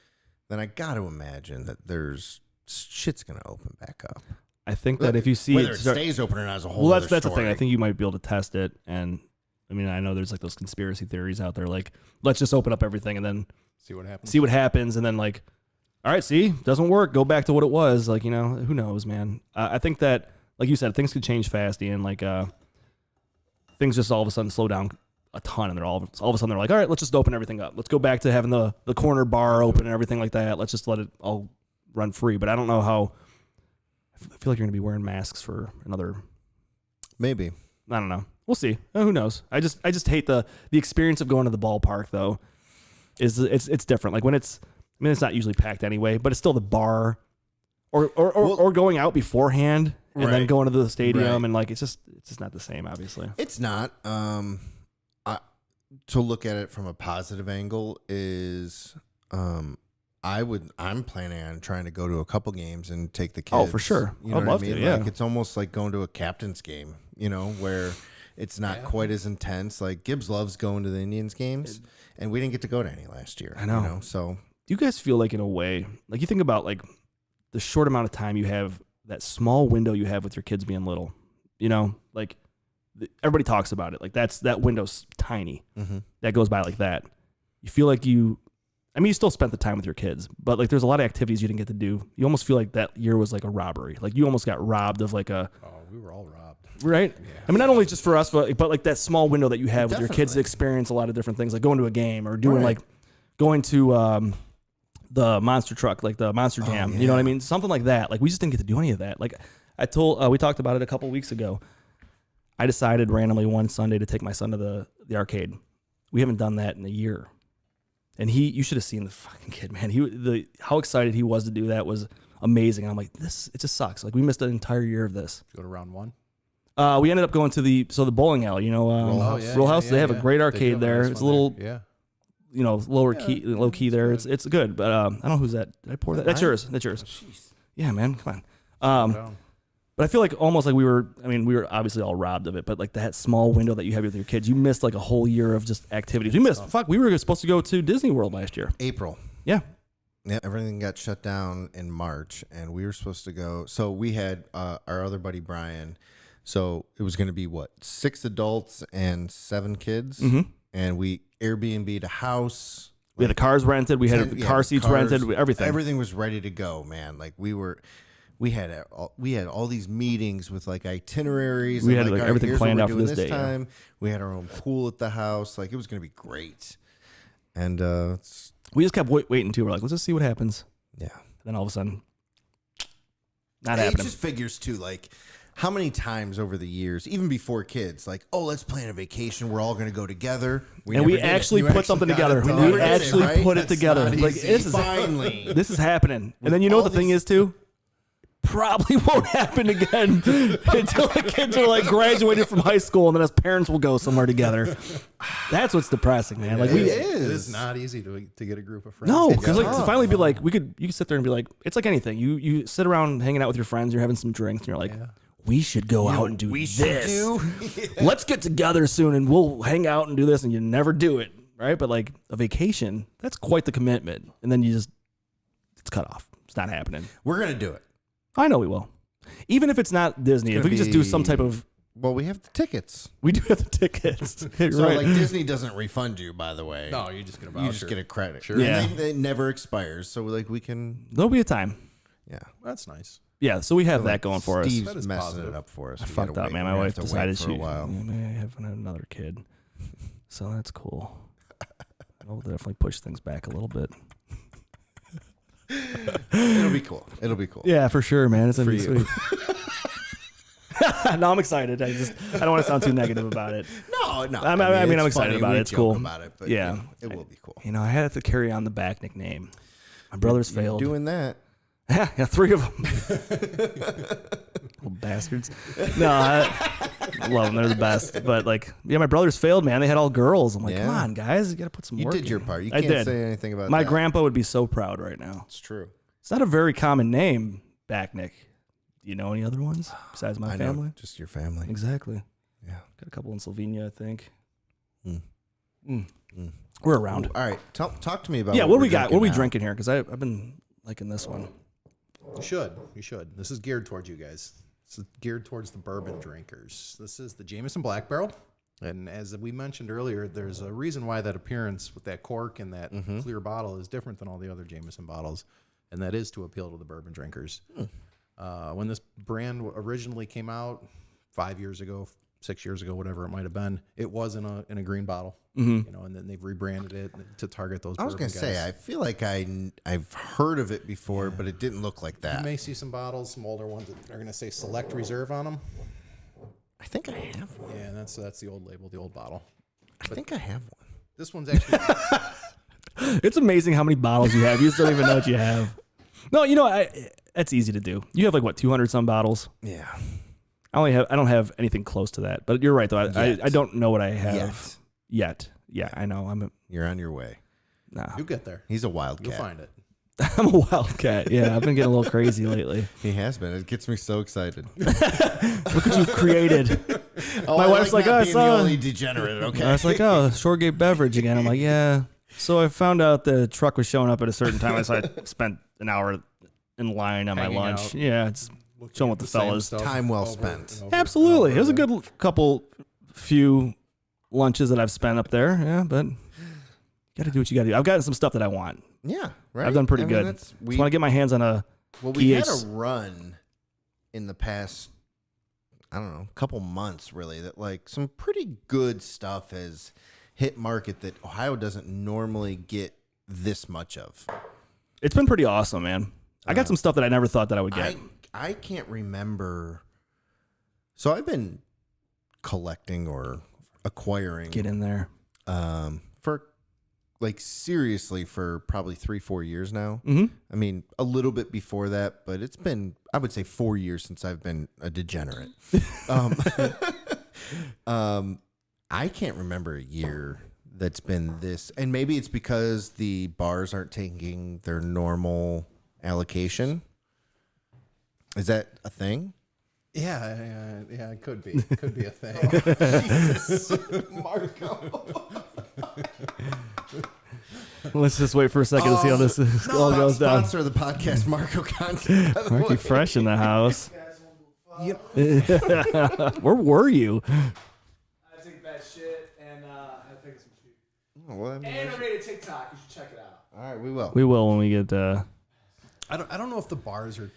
A: then I got to imagine that there's shit's gonna open back up.
B: I think that if you see
A: whether it stays open or not is a whole.
B: Well,
A: other
B: that's the
A: story.
B: thing. I think you might be able to test it, and I mean, I know there's like those conspiracy theories out there, like let's just open up everything and then
D: see what happens,
B: and then like, all right, see, doesn't work, go back to what it was. Like, you know, who knows, man. I think that, like you said, things could change fast, and like things just all of a sudden slow down a ton, and they're all of a sudden they're like, all right, let's just open everything up. Let's go back to having the corner bar open and everything like that. Let's just let it all run free. But I don't know how. I feel like you're going to be wearing masks for another.
A: Maybe.
B: I don't know. We'll see. Who knows? I just hate the experience of going to the ballpark though. It's different. Like when it's not usually packed anyway, but it's still the bar, or going out beforehand and then going to the stadium and like it's just not the same. Obviously,
A: it's not. To look at it from a positive angle is, I'm planning on trying to go to a couple games and take the kids.
B: Oh, for sure.
A: You know
B: I'd
A: what
B: love
A: I mean?
B: to, yeah.
A: Like it's almost like going to a captain's game, you know, where it's not quite as intense. Like Gibbs loves going to the Indians games, and we didn't get to go to any last year.
B: I know.
A: You know, so
B: do you guys feel like in a way, like you think about like the short amount of time you have, that small window you have with your kids being little, you know, like everybody talks about it. Like that window's tiny.
A: Mm-hmm.
B: That goes by like that. You feel like you still spent the time with your kids, but like there's a lot of activities you didn't get to do. You almost feel like that year was like a robbery. Like you almost got robbed of like a.
D: Oh, we were all robbed.
B: Right? Yeah. I mean, not only just for us, but like that small window that you have with your kids to experience a lot of different things, like going to a game or doing like going to the monster truck, like the Monster Jam. You know what I mean? Something like that. Like we just didn't get to do any of that. Like we talked about it a couple weeks ago. I decided randomly one Sunday to take my son to the arcade. We haven't done that in a year. And you should have seen the fucking kid, man. How excited he was to do that was amazing. And I'm like, it just sucks. Like we missed an entire year of this.
D: Go to round one.
B: We ended up going to the bowling alley, you know, Roll House. They have a great arcade there. It's a little, you know, low key there. It's good, but I don't know who's that. Did I pour that? That's yours. That's yours. Oh, yeah, man, come on. But I feel like almost like we were obviously all robbed of it, but like that small window that you have with your kids, you missed like a whole year of just activities. We were supposed to go to Disney World last year.
A: April.
B: Yeah.
A: Yeah, everything got shut down in March, and we were supposed to go. So we had our other buddy, Brian. So it was going to be, 6 adults and 7 kids, and we Airbnb'd a house.
B: We had the cars rented. We had the car seats rented. Everything.
A: Everything was ready to go, man. Like we we had all these meetings with like itineraries.
B: We
A: and,
B: had
A: like,
B: like
A: all right,
B: everything
A: here's what
B: planned
A: we're
B: out for
A: doing
B: this day. Yeah.
A: time. We had our own pool at the house. Like it was going to be great. And
B: We just kept waiting too. We're like, let's just see what happens.
A: yeah.
B: And then all of a sudden, not
A: It
B: happening.
A: just figures too, like how many times over the years, even before kids, like, oh, let's plan a vacation. We're all going to go together.
B: And
A: never
B: we
A: did it.
B: actually
D: You
B: put something
D: actually got
B: together.
D: it
B: We
D: done.
A: Never did it,
B: actually
A: right?
B: put it
A: That's
B: together.
A: not
B: Like
A: easy.
B: this is
A: Finally.
B: this is happening. And then you know what the thing is too? Probably won't happen again until the kids are like graduated from high school, and then us parents will go somewhere together. That's what's depressing, man. Like
A: It
D: It is
A: is.
D: not easy to get a group of friends.
B: no,
D: together.
B: because like to finally be like, you could sit there and be like, it's like anything. You sit around hanging out with your friends, you're having some drinks, and you're like, we should go out and do this. Let's get together soon, and we'll hang out and do this, and you never do it, right? But like a vacation, that's quite the commitment, and then it's cut off. It's not happening.
A: We're going to do it.
B: I know we will. Even if it's not Disney, if we could just do some type of...
A: Well, we have the tickets.
B: We do have the tickets.
A: So,
B: Right.
A: like, Disney doesn't refund you, by the way.
D: No, you just get a voucher.
A: You just get a credit.
D: Sure.
A: And
B: Yeah.
A: they never expires. So, like, we can...
B: There'll be a time.
A: Yeah.
D: That's nice.
B: Yeah, so we have
A: Like,
B: that going for us.
A: Steve's
D: That is
A: messing
D: positive.
A: it up for us.
B: I
A: We
B: fucked
A: gotta
B: up,
A: wait.
B: man.
A: We
B: My
A: have
B: wife
A: to wait
B: decided
A: for
B: she
A: a while.
B: may have another kid. So that's cool. I'll definitely push things back a little bit.
A: It'll be cool. It'll be cool.
B: Yeah, for sure, man. It's gonna
A: For
B: be
A: you.
B: sweet. No, I'm excited. I don't want to sound too negative about it.
A: No.
B: I mean, I'm
A: it's
B: excited
A: funny.
B: about
A: We
B: it. It's
A: joke
B: cool.
A: about it, but,
B: Yeah.
A: you know, it will be cool.
B: You know, I had to carry on the back nickname. My brothers
A: You're
B: failed.
A: doing that.
B: Yeah, 3 of them. Little bastards. No, I love them. They're the best. But like, yeah, my brothers failed, man. They had all girls. I'm like,
A: Yeah.
B: come on, guys, you got to put some
A: You
B: work.
A: did
B: in.
A: your part. You
B: I
A: can't
B: did.
A: say anything about
B: My
A: that.
B: grandpa would be so proud right now.
A: It's true.
B: It's not a very common name, Backnick. Do you know any other ones besides my
A: I
B: family?
A: know. Just your family.
B: Exactly.
A: Yeah.
B: Got a couple in Slovenia, I think.
A: Mm.
B: We're around.
A: All right. Talk to me about
B: Yeah, what
A: we're
B: we got? What are we
A: now.
B: drinking here? Because I've been liking this one.
D: You should. You should. This is geared towards you guys. This is geared towards the bourbon drinkers. This is the Jameson Black Barrel. And as we mentioned earlier, there's a reason why that appearance with that cork and that clear bottle is different than all the other Jameson bottles. And that is to appeal to the bourbon drinkers. When this brand originally came out 5 years ago, 6 years ago, whatever it might have been, it was in a green bottle, you know, and then they've rebranded it to target those.
A: I was
D: going
A: gonna
D: to
A: say I feel like I've heard of it before, but it didn't look like
D: You
A: that.
D: may see some bottles, some older ones that are going to say Select Reserve on them.
A: I think I have one.
D: Yeah, that's the old label, the old bottle.
A: I think I have one.
D: This one's actually
B: It's amazing how many bottles you have. You just don't even know what you have. No, you know, that's easy to do. You have like what, 200 some bottles?
A: Yeah.
B: I don't have anything close to that. But you're right though. I don't know what I have yet. Yeah, I know.
A: You're on your way.
D: you'll get there.
A: He's a wildcat.
D: You'll find it.
B: I'm a wildcat. Yeah, I've been getting a little crazy lately.
A: He has been. It gets me so excited.
B: Look what you've created.
A: My
B: wife's like,
A: not
B: "Oh, I
A: being
B: saw
A: the
B: it."
A: only degenerate. Okay.
B: I was like, oh, Shoregate beverage again. I'm like, yeah. So I found out the truck was showing up at a certain time. So I spent an hour in line on my
D: Hanging
B: lunch.
D: out.
B: Yeah, it's
D: Looking
B: showing
D: at
B: what the
D: same
B: fellas.
D: stuff
A: Time well
D: over
A: spent.
D: and over
B: Absolutely.
D: and
B: It was a
D: over.
B: good few lunches that I've spent up there. Yeah, but you got to do what you got to do. I've gotten some stuff that I want.
A: Yeah. Right.
B: I've done pretty
A: I mean,
B: good.
A: Just
B: Just want to get my hands on a.
A: we had
B: PH.
A: a run in the past, I don't know, couple months really, that like some pretty good stuff has hit market that Ohio doesn't normally get this much of.
B: It's been pretty awesome, man. I got some stuff that I never thought that I would get.
A: I can't remember. So I've been collecting or acquiring
B: Get in there.
A: for like seriously for probably 3-4 years now.
B: Mm-hmm.
A: I mean, a little bit before that, but it's been, I would say 4 years since I've been a degenerate. I can't remember a year that's been this, and maybe it's because the bars aren't taking their normal allocation. Is that a thing?
D: Yeah, it could be. It could be a thing.
A: Jesus, Marco.
B: Let's just wait for a second to see how this all goes down.
A: Sponsor of the podcast, Marco Content. by the
B: Marky
A: way.
B: Fresh in the house.
D: You-
B: Where were you?
E: I take bad shit and I think some shit.
A: Oh, well, I mean,
E: And I made a TikTok. You should check it out.
A: all right, we will.
B: We will when we get.
D: I don't know if the bars are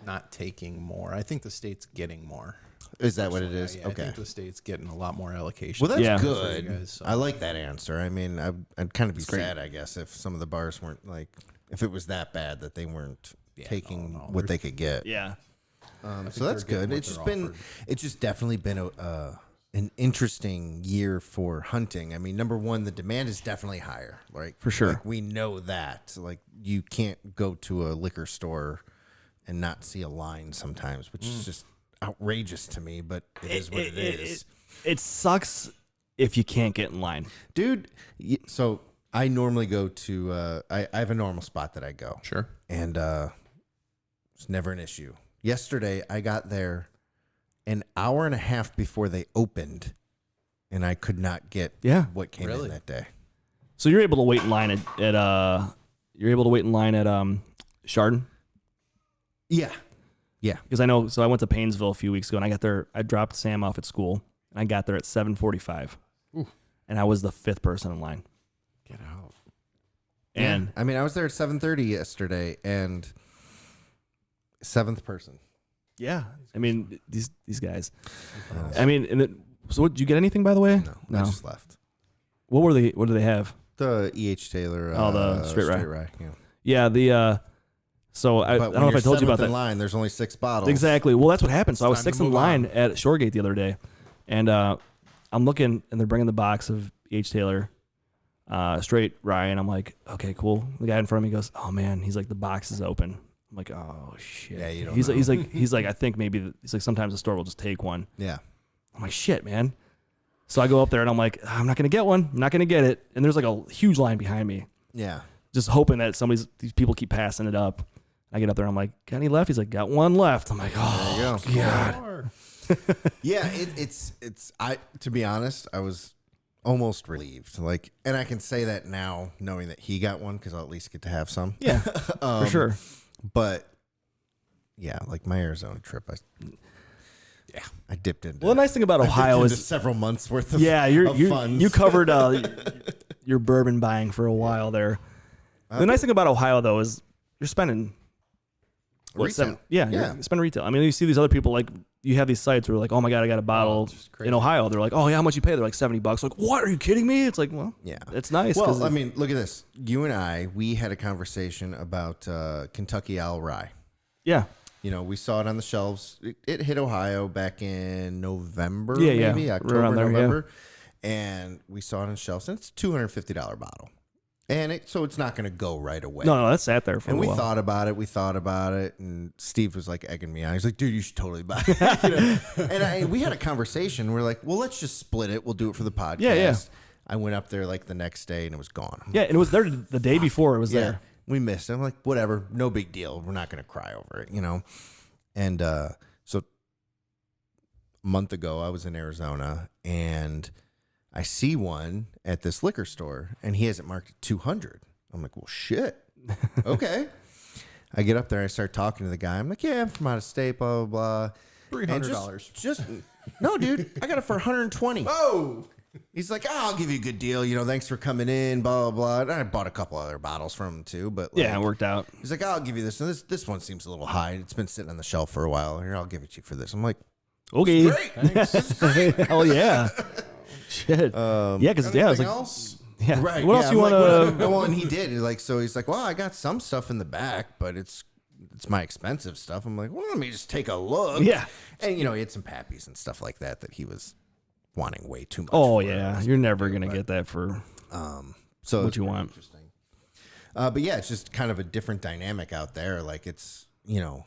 D: not taking more. I think the state's getting more.
A: Is that what it is?
D: Yeah,
A: Okay.
D: I think the state's getting a lot more allocation.
A: Well, that's
B: Yeah.
A: good.
D: For you guys, so.
A: I like that answer. I mean, I'd kind of be sad, I guess, if some of the bars weren't like, if it was that bad that they weren't taking what they could get.
B: Yeah.
A: So that's good. It's just definitely been an interesting year for hunting. I mean, number one, the demand is definitely higher, right?
B: For sure.
A: Like, we know that. Like, you can't go to a liquor store and not see a line sometimes, which is just outrageous to me, but it is what it is.
B: It sucks if you can't get in line.
A: Dude, so I normally go to, I have a normal spot that I go.
D: Sure.
A: And it's never an issue. Yesterday, I got there an hour and a half before they opened, and I could not get what came in that day.
B: So you're able to wait in line at Chardon?
A: Yeah. Yeah.
B: Because I know, so I went to Paynesville a few weeks ago, and I dropped Sam off at school, and I got there at 7:45. And I was the 5th person in line.
D: Get out.
B: And
A: I mean, I was there at 7:30 yesterday, and 7th person.
B: yeah, I mean, these guys. I mean, so did you get anything, by the way?
A: No, I just left.
B: What do they have?
A: The E.H. Taylor.
B: The straight rye.
A: Yeah.
B: Yeah, so I don't know if I told you about that.
A: In line, there's only 6 bottles.
B: Exactly. Well, that's what happened. So I was
D: time to
B: 6th in
D: move
B: line at Shoregate the other day, and I'm looking, and they're bringing the box of E.H. Taylor straight rye, and I'm like, okay, cool. The guy in front of me goes, oh man, he's like, the box is open. I'm like, oh shit.
A: Yeah, you don't
B: he's
A: know.
B: he's like, I think maybe he's like, sometimes the store will just take one.
A: Yeah.
B: I'm like, shit, man. So I go up there and I'm like, I'm not gonna get one. I'm not gonna get it. And there's like a huge line behind me,
A: Yeah.
B: just hoping that these people keep passing it up. I get up there and I'm like, got any left? He's like, got one left. I'm like, oh,
A: There you go.
B: God.
A: Yeah, it's to be honest, I was almost relieved. Like, and I can say that now, knowing that he got one, because I'll at least get to have some.
B: Yeah, for sure.
A: But yeah, like my Arizona trip, I dipped into.
B: Well, the nice thing about Ohio is
A: several months worth of funds.
B: you covered your bourbon buying for a while there. The nice thing about Ohio though is you're spending
A: retail.
B: You're spending retail. I mean, you see these other people, like, you have these sites where like, oh my god, I got a bottle in Ohio. They're like, oh yeah, how much you pay? They're like $70. Like, what? Are you kidding me? It's like, well,
A: yeah,
B: it's nice.
A: Well, I mean, look at this. You and we had a conversation about Kentucky Owl Rye.
B: Yeah.
A: You know, we saw it on the shelves. It hit Ohio back in November,
B: Yeah,
A: maybe October,
B: around there,
A: November, and we saw it on shelves. And it's a $250 bottle, and so it's not going to go right away.
B: No, that sat there for a while.
A: And we thought about it, and Steve was like egging me on. He's like, "Dude, you should totally buy it." You know? And we had a conversation. We're like, "Well, let's just split it. We'll do it for the podcast."
B: Yeah.
A: I went up there like the next day, and it was gone.
B: Yeah, and it was there the day before. It was there.
A: We missed it. I'm like, whatever, no big deal. We're not going to cry over it, you know? And so a month ago, I was in Arizona, and I see one at this liquor store, and he has it marked at 200. I'm like, well, shit. Okay. I get up there, I start talking to the guy. I'm like, yeah, I'm from out of state, blah, blah, blah.
D: $300.
A: No, dude, I got it for 120.
D: Oh!
A: He's like, I'll give you a good deal. You know, thanks for coming in, blah, blah, blah. And I bought a couple other bottles from him, too. But
B: Yeah, it worked out.
A: He's like, I'll give you this. And this one seems a little high. It's been sitting on the shelf for a while. Here, I'll give it to you for this. I'm like,
B: Okay.
A: great.
B: Hell yeah. Shit. Yeah, because it's like,
D: Else?
B: yeah.
A: Right.
B: What else you want to?
A: Well, and he did. So he's like, well, I got some stuff in the back, but it's my expensive stuff. I'm like, well, let me just take a look.
B: Yeah.
A: And, you know, he had some pappies and stuff like that he was wanting way too much.
B: Oh
A: for.
B: yeah, you're never gonna get that for
A: So
B: what you want.
A: Interesting. But yeah, it's just kind of a different dynamic out there. Like, it's, you know,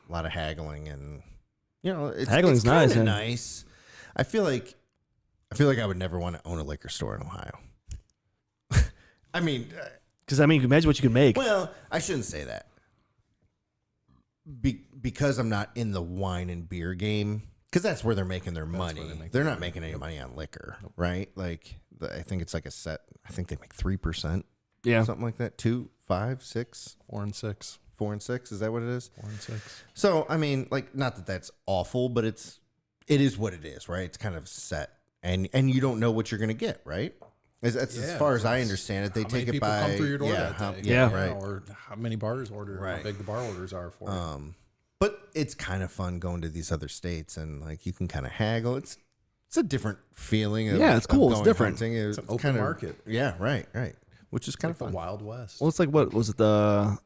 A: a lot of haggling, and, you know,
B: Haggling's
A: it's kinda
B: nice,
A: nice. I feel like I would never want to own a liquor store in Ohio. I mean,
B: Because imagine what you can make.
A: well, I shouldn't say that. Because I'm not in the wine and beer game, because that's where they're making their money. They're not making any money on liquor, right? Like, I think it's like a set. I think they make 3%,
B: Yeah.
A: something like that. 2, 5, 6,
D: 4 and 6.
A: 4 and 6. Is that what it is?
D: 4 and 6.
A: So, I mean, like, not that that's awful, but it is what it is, right? It's kind of set, and you don't know what you're going to get, right? As far as I understand it, they take it by
D: come through your door that day.
A: right.
D: Or how many bars order,
A: Right.
D: how big the bar orders are for it.
A: But it's kind of fun going to these other states and like you can kind of haggle. It's a different feeling.
B: It's cool. It's
A: going
B: different.
A: Hunting.
D: It's an open
A: kind of
D: market.
A: Yeah, right. Which is kind of
D: the
A: fun.
D: Wild West.
B: Well, it's like what was it the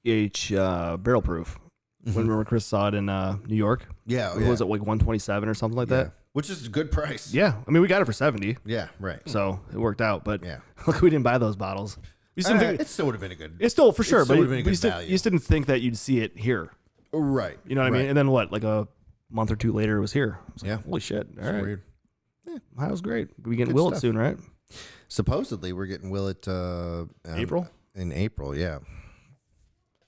B: barrel proof when remember Chris saw it in New York?
A: Yeah,
B: What was it like 127 or something like that?
A: Which is a good price.
B: Yeah, I mean we got it for 70.
A: Yeah, right.
B: So it worked out, but
A: Yeah.
B: look, we didn't buy those bottles. We just didn't think,
A: It still would have been a good.
B: it's still for sure,
A: still
B: but
A: would've been a good
B: you
A: value.
B: just didn't think that you'd see it here.
A: Right.
B: You know what I mean? And then what? Like a month or two later, it was here. I was like,
A: Yeah.
B: holy shit! All
A: It's
B: right,
A: weird.
B: that was great. We getting
A: Good
B: Willet
A: stuff.
B: soon, right?
A: Supposedly, we're getting Willet
B: April?
A: In April, yeah.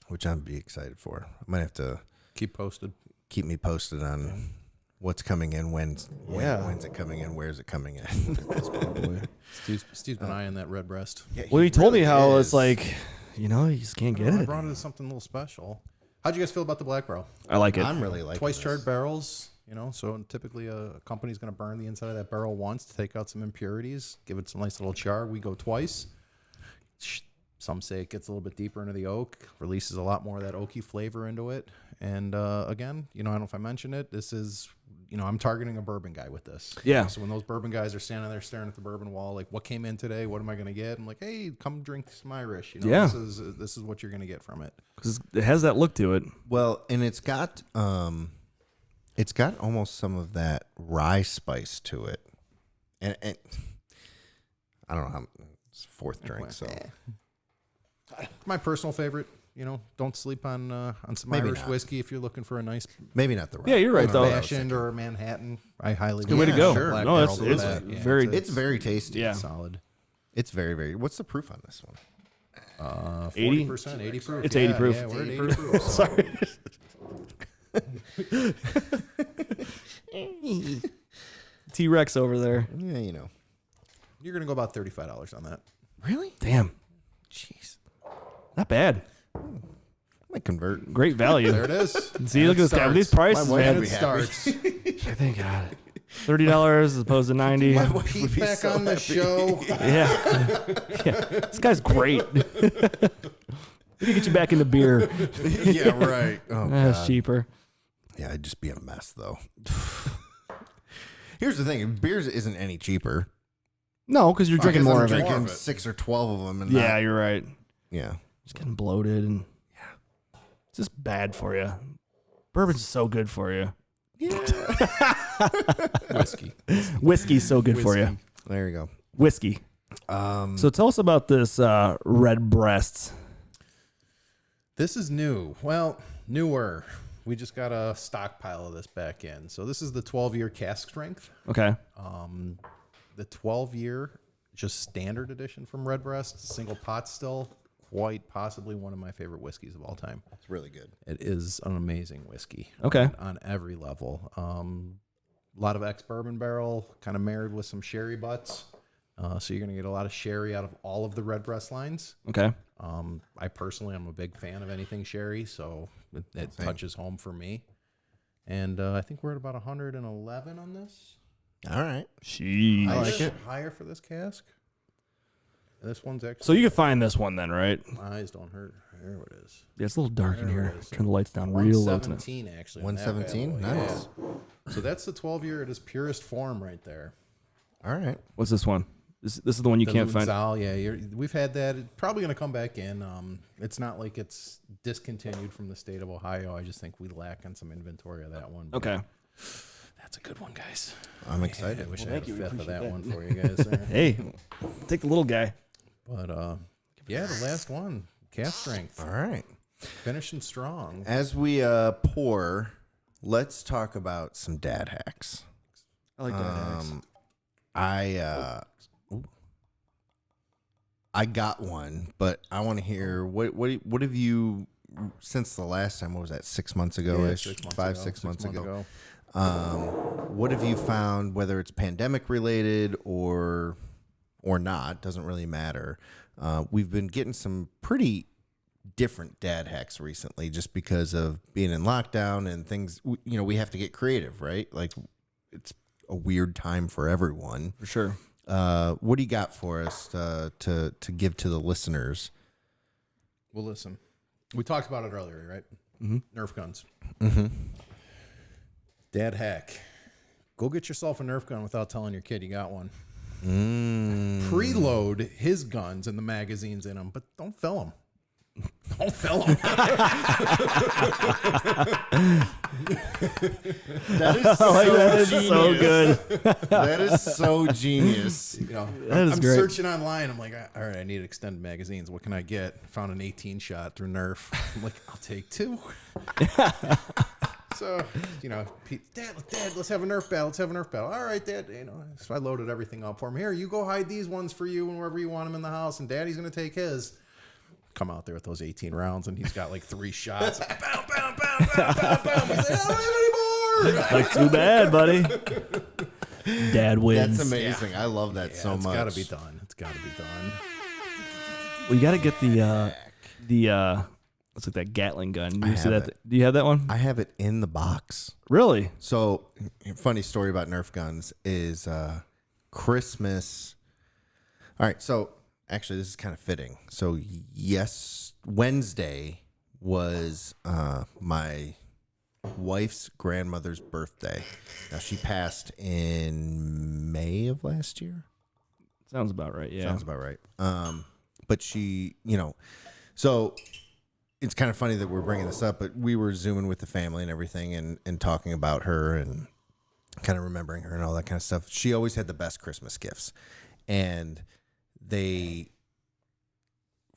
A: Which I'd be excited for. I might have to
D: Keep posted.
A: keep me posted on what's coming in, when's it coming in, where's it coming in.
D: Steve's been eyeing that red breast.
A: Yeah,
B: Well, he told me how
A: is.
B: it's like, you just can't get
D: I
B: it.
D: brought it as something a little special. How'd you guys feel about the black barrel?
B: I like it.
A: I'm really liking
D: Twice
A: this.
D: charred barrels, so typically a company's going to burn the inside of that barrel once to take out some impurities, give it some nice little char. We go twice. Some say it gets a little bit deeper into the oak, releases a lot more of that oaky flavor into it. And again, I don't know if I mentioned it, this is, I'm targeting a bourbon guy with this.
B: Yeah.
D: So when those bourbon guys are standing there staring at the bourbon wall, like, what came in today? What am I going to get? I'm like, hey, come drink some Irish.
B: Yeah.
D: This is what you're going to get from it.
B: Because it has that look to it.
A: Well, and it's got almost some of that rye spice to it, and I don't know how it's fourth drink, so
D: My personal favorite, don't sleep on some
A: Maybe
D: Irish
A: not.
D: whiskey if you're looking for a nice
A: maybe not the rye.
B: Yeah, you're right though.
D: fashioned or a Manhattan. I highly
B: Good way to
A: Yeah,
B: go.
A: sure.
D: Black
B: No,
D: barrel
B: it's
D: for that.
B: very.
A: It's very tasty.
B: Yeah.
D: solid.
A: It's very, very. What's the proof on this one?
D: 80%, 80 proof.
B: It's 80 proof.
D: Yeah, we're at 80 proof.
B: Sorry. T-Rex over there.
A: Yeah,
D: You're gonna go about $35 on that.
A: Really?
B: Damn,
A: Jeez,
B: not bad.
A: I might convert.
B: Great value.
D: There it is.
B: See, look at this guy with these prices,
A: My wife
B: man.
A: would be happy.
D: starts.
B: I think $30 as opposed to 90.
A: My wife would
D: Pete
A: be
D: back
A: so
D: on the
A: happy.
B: Yeah.
D: show.
B: Yeah. This guy's great. We can get you back into beer.
A: Yeah, right. Oh,
B: That's
A: God.
B: cheaper.
A: Yeah, it'd just be a mess, though. Here's the thing: beers isn't any cheaper.
B: No, because you're drinking
A: Because
B: more
A: I'm
B: of it.
A: drinking 6 or 12 of them, and
B: Yeah,
A: not-
B: you're right.
A: yeah.
B: Just getting bloated and it's just bad for you. Bourbon's so good for you.
D: Whiskey.
B: Whiskey's so good for you.
A: There you go.
B: Whiskey. So tell us about this red breast.
D: This is new. Well, newer. We just got a stockpile of this back in. So this is the 12-year cask strength.
B: Okay.
D: The 12-year, just standard edition from Redbreast, single pot still, quite possibly one of my favorite whiskeys of all time.
A: It's really good.
D: It is an amazing whiskey.
B: Okay.
D: On every level. A lot of ex-bourbon barrel, kind of married with some sherry butts. So you're going to get a lot of sherry out of all of the Redbreast lines.
B: Okay.
D: I personally am a big fan of anything sherry, so it touches home for me. And I think we're at about 111 on this.
A: All right.
B: Jeez.
A: I like it.
D: Higher for this cask. This one's actually.
B: So you can find this one then, right?
D: My eyes don't hurt. There it is.
B: Yeah, it's a little dark in
D: There
B: here.
D: it is.
B: Turn the lights down real low tonight.
D: 117 actually. on that bad
A: 117?
D: boy.
A: Nice.
D: Yeah. So that's the 12-year at its purest form right there.
A: All right.
B: What's this one? This is the one you
D: The
B: can't find.
D: Lunzal, yeah, we've had that. It's probably going to come back in. It's not like it's discontinued from the state of Ohio. I just think we lack on some inventory of that one. But
B: Okay.
D: that's a good one, guys.
A: I'm excited.
D: I wish
B: Well,
D: I had
B: thank
D: a
B: you. We
D: fifth of that
B: appreciate
D: one for you guys there.
B: Hey, take the little guy.
D: But yeah, the last one, cask strength,
A: All right.
D: finishing strong.
A: As we pour, let's talk about some dad hacks.
B: I like that.
A: I got one, but I want to hear what have you since the last time? What was that? 6 months ago ish,
D: 6 months
A: 5
D: ago,
A: 6 months
D: months
A: ago. What have you found? Whether it's pandemic related or not, doesn't really matter. We've been getting some pretty different dad hacks recently, just because of being in lockdown and things. We have to get creative, right? Like it's a weird time for everyone.
B: For sure.
A: What do you got for us to give to the listeners?
D: Well, listen, we talked about it earlier, right? Nerf guns. Dad hack. Go get yourself a Nerf gun without telling your kid you got one. Preload his guns and the magazines in them, but don't fill them. Don't fill them.
A: That is
B: So good.
D: That is so genius.
B: That is
D: I'm
B: great.
D: searching online. I'm like, all right, I need extended magazines. What can I get? Found an 18 shot through Nerf. I'm like, I'll take 2. So, Dad, let's have a Nerf battle. Let's have a Nerf battle. All right, Dad. So I loaded everything up for him. Here, you go hide these ones for you and wherever you want them in the house. And Daddy's going to take his. Come out there with those 18 rounds, and he's got like 3 shots. Bam, bam, bam, bam, bam, bam. He's like, I don't have any more.
B: Like, too bad, buddy. Dad wins.
A: That's amazing. I love that so much.
D: It's got to be done. It's got to be done.
B: Well, you got to get the what's like that Gatling gun. Do you see that? Do you have that one?
A: I have it in the box.
B: Really?
A: So, funny story about Nerf guns is Christmas. All right, so actually, this is kind of fitting. So, yes, Wednesday was my wife's grandmother's birthday. Now, she passed in May of last year.
B: Sounds about right, yeah.
A: Sounds about right. But she, so it's kind of funny that we're bringing this up, but we were Zooming with the family and everything and talking about her and kind of remembering her and all that kind of stuff. She always had the best Christmas gifts. And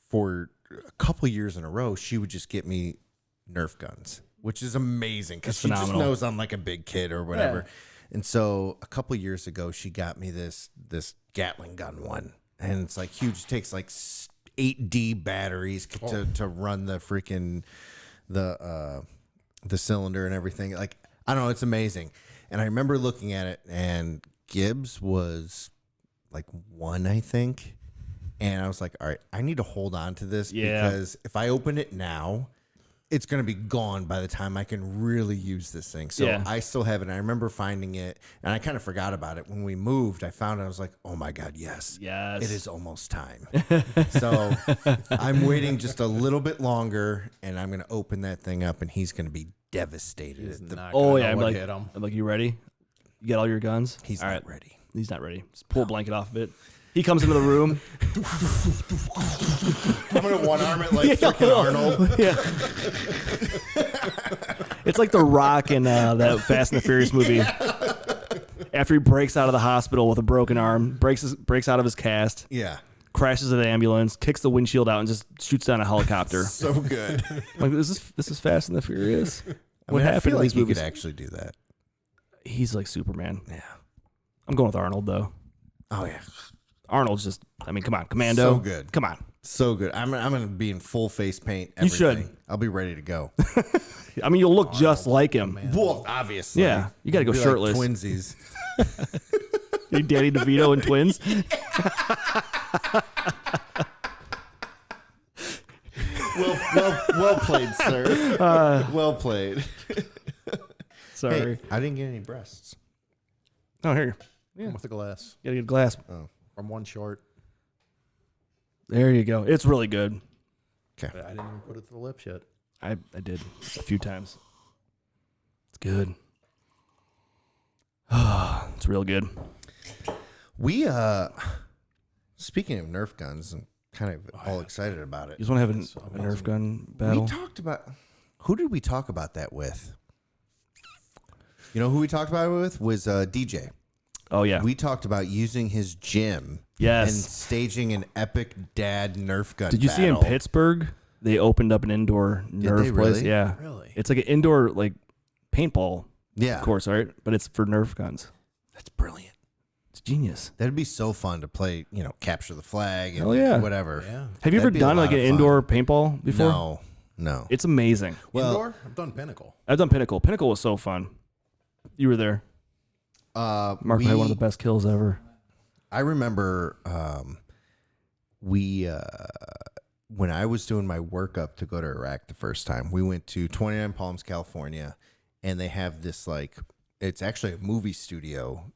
A: for a couple years in a row, she would just get me Nerf guns, which is amazing because she just knows I'm like a big kid or whatever. Yeah. And so a couple years ago, she got me this Gatling gun one, and it's like huge. It takes like 8D batteries to run the freaking the cylinder and everything. Like, I don't know, it's amazing. And I remember looking at it, and Gibbs was like 1, I think. And I was like, all right, I need to hold on to this because if I open it now, it's going to be gone by the time I can really use this thing. So I still have it. And I remember finding it, and I kind of forgot about it. When we moved, I found it. I was like, oh, my God, yes. It is almost time. So I'm waiting just a little bit longer, and I'm going to open that thing up, and he's going to be devastated.
B: I'm like, you ready? You got all your guns?
A: He's not ready.
B: He's not ready. Just pull a blanket off of it. He comes into the room.
A: I'm going to one-arm it like freaking Arnold.
B: Yeah. It's like The Rock in that Fast and the Furious movie. After he breaks out of the hospital with a broken arm, breaks out of his cast.
A: Yeah.
B: Crashes an ambulance, kicks the windshield out, and just shoots down a helicopter.
A: So good.
B: Like, this is Fast and the Furious. What happened? I feel
A: like he could actually do that.
B: He's like Superman.
A: Yeah.
B: I'm going with Arnold, though.
A: Oh, yeah.
B: Arnold's just, I mean, come on, Commando.
A: So good.
B: Come on.
A: So good. I'm going to be in full face paint.
B: Everything. You should.
A: I'll be ready to go.
B: I mean, you'll look just like him.
A: Well, obviously.
B: Yeah. You got to go shirtless.
A: Like twinsies.
B: You Danny DeVito and twins.
A: Well played, sir. Well played.
B: Sorry.
A: Hey, I didn't get any breasts.
B: Oh, here.
D: Yeah. With the glass.
B: You got to get a glass.
A: Oh.
D: From one short.
B: There you go. It's really good.
A: Okay.
D: I didn't even put it to the lips yet.
B: I did a few times. It's good. It's real good.
A: We speaking of Nerf guns, I'm kind of all excited about it.
B: You just want to have a Nerf gun battle?
A: We talked about, who did we talk about that with? You know who we talked about it with? Was DJ.
B: Oh, yeah.
A: We talked about using his gym and staging an epic dad Nerf gun
B: Did you see in Pittsburgh, they opened up an indoor Nerf place?
A: Really?
B: Yeah.
D: Really?
B: It's like an indoor like paintball
A: course,
B: right? But it's for Nerf guns.
A: That's brilliant.
B: It's genius.
A: That'd be so fun to play, capture the flag and whatever.
D: Yeah.
B: Have you ever done like an indoor paintball before?
A: No.
B: It's amazing.
D: Well, indoor? I've done Pinnacle.
B: I've done Pinnacle. Pinnacle was so fun. You were there. Mark had one of the best kills ever.
A: I remember when I was doing my workup to go to Iraq the first time, we went to 29 Palms, California, and they have this it's actually a movie studio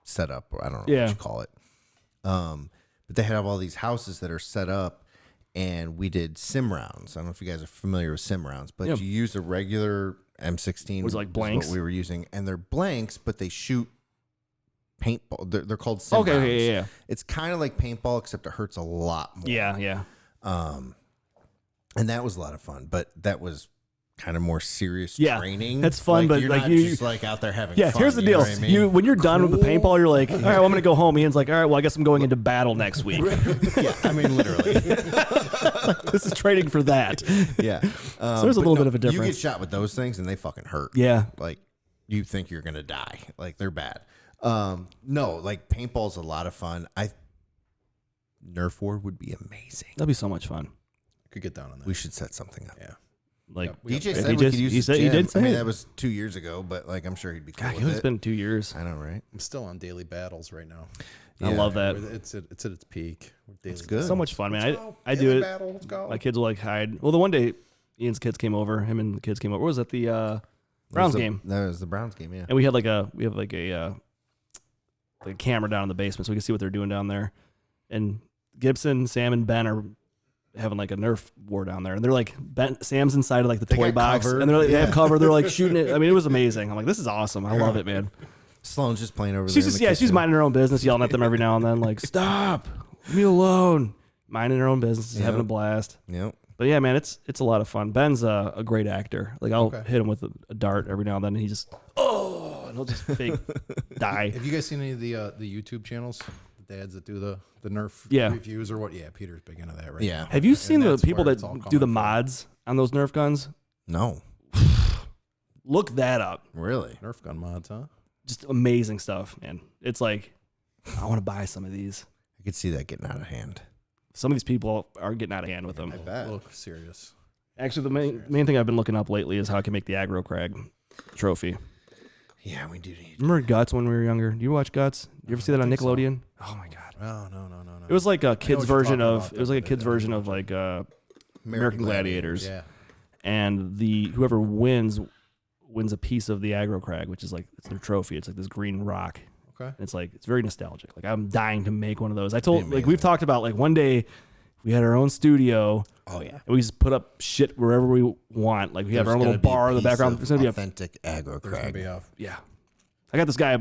A: set up, or I don't know what you call it. But they have all these houses that are set up, and we did sim rounds. I don't know if you guys are familiar with sim rounds, but you use a regular M16.
B: Was it like blanks?
A: What we were using, and they're blanks, but they shoot paintball. They're called sim rounds.
B: Okay, yeah.
A: It's kind of like paintball, except it hurts a lot more.
B: Yeah.
A: And that was a lot of fun, but that was kind of more serious training.
B: That's fun, but
A: you're
B: like
A: not just like out there having fun.
B: Here's the deal.
A: Know what I mean?
B: When you're done with the paintball, you're like, all right, well, I'm going to go home. Ian's like, all right, well, I guess I'm going into battle next week.
A: Yeah, I mean, literally.
B: This is training for that.
A: Yeah.
B: So there's a little bit of a difference.
A: You get shot with those things and they fucking hurt.
B: Yeah.
A: Like you think you're going to die. Like they're bad. No, like paintball's a lot of fun. Nerf war would be amazing.
B: That'd be so much fun.
D: Could get down on that.
A: We should set something up.
D: Yeah.
B: Like
A: DJ said we could use his
B: he
A: gym.
B: did say
A: I mean,
B: it.
A: that was 2 years ago, but like I'm sure he'd be cool
B: God,
A: with
B: it's
A: it.
B: been 2 years.
A: I know, right?
D: I'm still on daily battles right now.
B: I love that.
D: It's at its peak.
A: It's good.
B: So much fun, man. I do
D: Daily
B: it.
D: battle, let's go.
B: My kids will like hide. Well, the one day Ian's kids came over. Him and the kids came over. What was that? The Browns game.
A: That was the Browns game, yeah.
B: And we have like a camera down in the basement so we can see what they're doing down there. And Gibson, Sam, and Ben are having like a Nerf war down there, and they're like Sam's inside of like the toy box,
A: cover.
B: and they're like, they have cover. They're like shooting it. I mean, it was amazing. I'm like, this is awesome. I love it, man.
A: Sloan's just playing over there.
B: She's minding her own business, yelling at them every now and then, like, stop, leave me alone. Minding her own business, having a blast.
A: Yep.
B: But yeah, man, it's a lot of fun. Ben's a great actor. Like I'll hit him with a dart every now and then, and he just and he'll just fake die.
D: Have you guys seen any of the YouTube channels? The dads that do the Nerf reviews or what? Yeah, Peter's big into that right now.
B: Have you seen the
D: that's
B: people
D: where
B: that
D: it's all
B: do
D: coming
B: the
D: from.
B: mods on those Nerf guns?
A: No.
B: Look that up.
A: Really?
D: Nerf gun mods, huh?
B: Just amazing stuff, man. It's like, I want to buy some of these.
A: I could see that getting out of hand.
B: Some of these people are getting out of hand with them.
A: I bet.
D: Look serious.
B: Actually, the main thing I've been looking up lately is how I can make the aggro crag trophy.
A: Yeah, we do need.
B: Remember Guts when we were younger? Do you watch Guts? You ever see that on Nickelodeon? Oh my god.
D: Oh no.
B: It was like a kid's
D: what you're
B: version
D: talking
B: of.
D: about,
B: It was like a
D: but
B: kid's
D: I don't
B: version of
D: watch
B: like American Gladiators.
D: Yeah.
B: And whoever wins a piece of the aggro crag, which is like it's their trophy. It's like this green rock.
D: Okay.
B: And it's like it's very nostalgic. Like I'm dying to make one of those. We've talked about like one day we had our own studio.
A: Oh yeah.
B: And we just put up shit wherever we want. Like we have our own little bar in the background. There's gonna be
A: authentic aggro crag.
B: yeah. I got this guy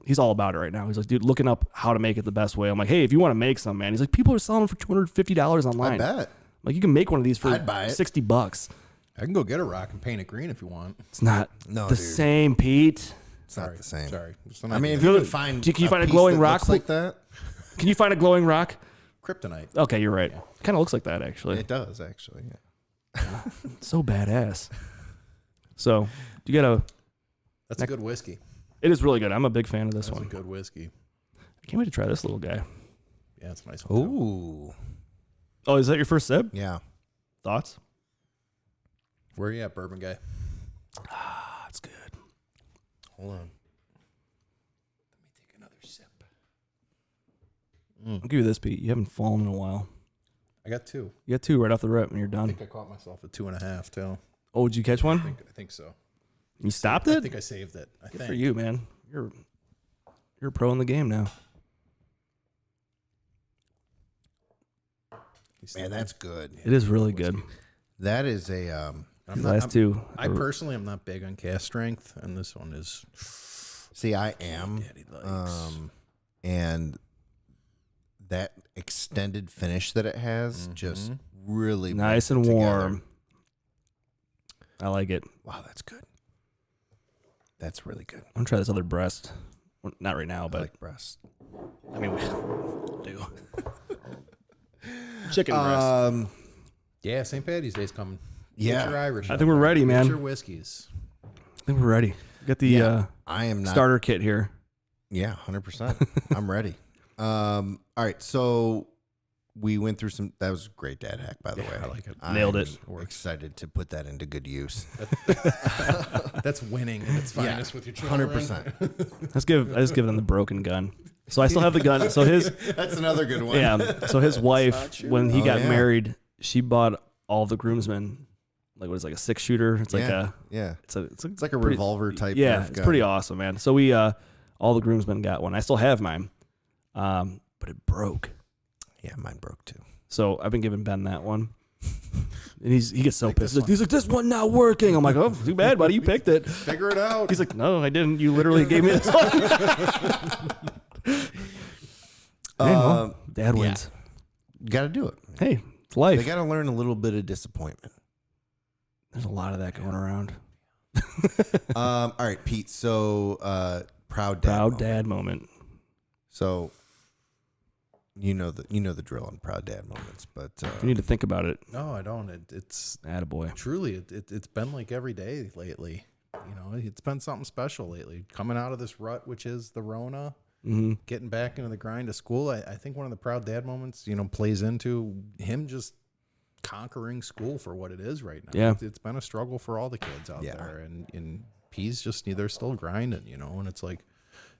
B: he's all about it right now. He's like, dude, looking up how to make it the best way. I'm like, hey, if you want to make some, man. He's like, people are selling them for $250 online.
A: I bet.
B: Like you can make one of these for
A: I'd buy it.
B: $60.
D: I can go get a rock and paint it green if you want.
B: It's not
A: No,
B: the
A: dude.
B: same, Pete.
A: It's not the same.
D: Sorry. Just an
A: I mean,
D: idea.
A: if you can find,
B: Can you find a
A: piece
B: glowing
A: that
B: rock
A: looks like that,
B: Can you find a glowing rock?
D: kryptonite.
B: Okay, you're right. Kind of looks like that actually.
A: it does actually. Yeah.
B: So badass. So you got
D: That's a good whiskey.
B: It is really good. I'm a big fan of this
D: That's
B: one.
D: a good whiskey.
B: I can't wait to try this little guy.
D: Yeah, it's a nice one. Too.
A: Ooh.
B: Oh, is that your first sip?
A: Yeah.
B: Thoughts?
D: Where are you at, bourbon guy?
B: Ah, it's good.
A: Hold on.
D: Let me take another sip.
B: I'll give you this, Pete. You haven't fallen in a while.
D: I got two.
B: You got 2 right off the rip, and you're
D: I
B: done.
D: think I caught myself at 2.5 too.
B: Oh, did you catch one?
D: I think so.
B: You stopped
D: I
B: it?
D: think I saved it. I
B: Good
D: think.
B: for you, man. You're a pro in the game now.
A: Man, that's good.
B: It is really good.
A: That is a
D: I'm
B: The last two.
D: I personally am not big on cast strength, and this one is.
A: see, I am.
D: Daddy likes.
A: And that extended finish that it has just really
B: Nice
A: brings
B: and
A: it
B: warm.
A: together.
B: I like it.
A: Wow, that's good. That's really good.
B: I'm gonna try this other breast. Well, not right now,
A: I
B: but
A: like breast.
B: I mean, we do. Chicken breast.
D: Yeah, St. Patty's Day's coming.
A: Yeah.
D: Get your Irish.
B: I
D: out
B: think we're
D: there.
B: ready,
D: Get
B: man.
D: your whiskeys.
B: I think we're ready. Get the
A: I am not.
B: starter kit here.
A: Yeah, 100%. I'm ready. All right, so we went through some. That was a great dad hack, by the way.
D: I like it.
B: Nailed it.
A: I'm excited to put that into good use.
D: That's winning at its finest with your children.
A: 100%.
B: I just give them the broken gun. So I still have the gun. So
A: That's another good one.
B: yeah. So his wife, when he
A: Oh,
B: got
A: yeah.
B: married, she bought all the groomsmen. Like what is it, like a 6-shooter? It's like
A: yeah.
B: it's
A: Like a
B: pretty-
A: revolver type.
B: Yeah,
A: Nerf
B: it's
A: gun.
B: pretty awesome, man. So we all the groomsmen got one. I still have mine, but it broke.
A: Yeah, mine broke too.
B: So I've been giving Ben that one. And he gets so pissed. He's like, this one not working. I'm like, oh, too bad, buddy. You picked it.
D: Figure it out.
B: He's like, no, I didn't. You literally gave me this one. Dad wins.
A: Got to do it.
B: Hey, it's life.
A: They got to learn a little bit of disappointment.
B: There's a lot of that going around.
A: All right, Pete. So, proud
B: dad moment.
A: So, you know the drill on proud dad moments, but
B: you need to think about it.
D: No, I don't. It's
B: attaboy.
D: Truly, it's been like every day lately. It's been something special lately. Coming out of this rut, which is the Rona, getting back into the grind of school. I think one of the proud dad moments, plays into him just conquering school for what it is right now.
B: Yeah.
D: It's been a struggle for all the kids out there, and he's just they're still grinding, and it's like,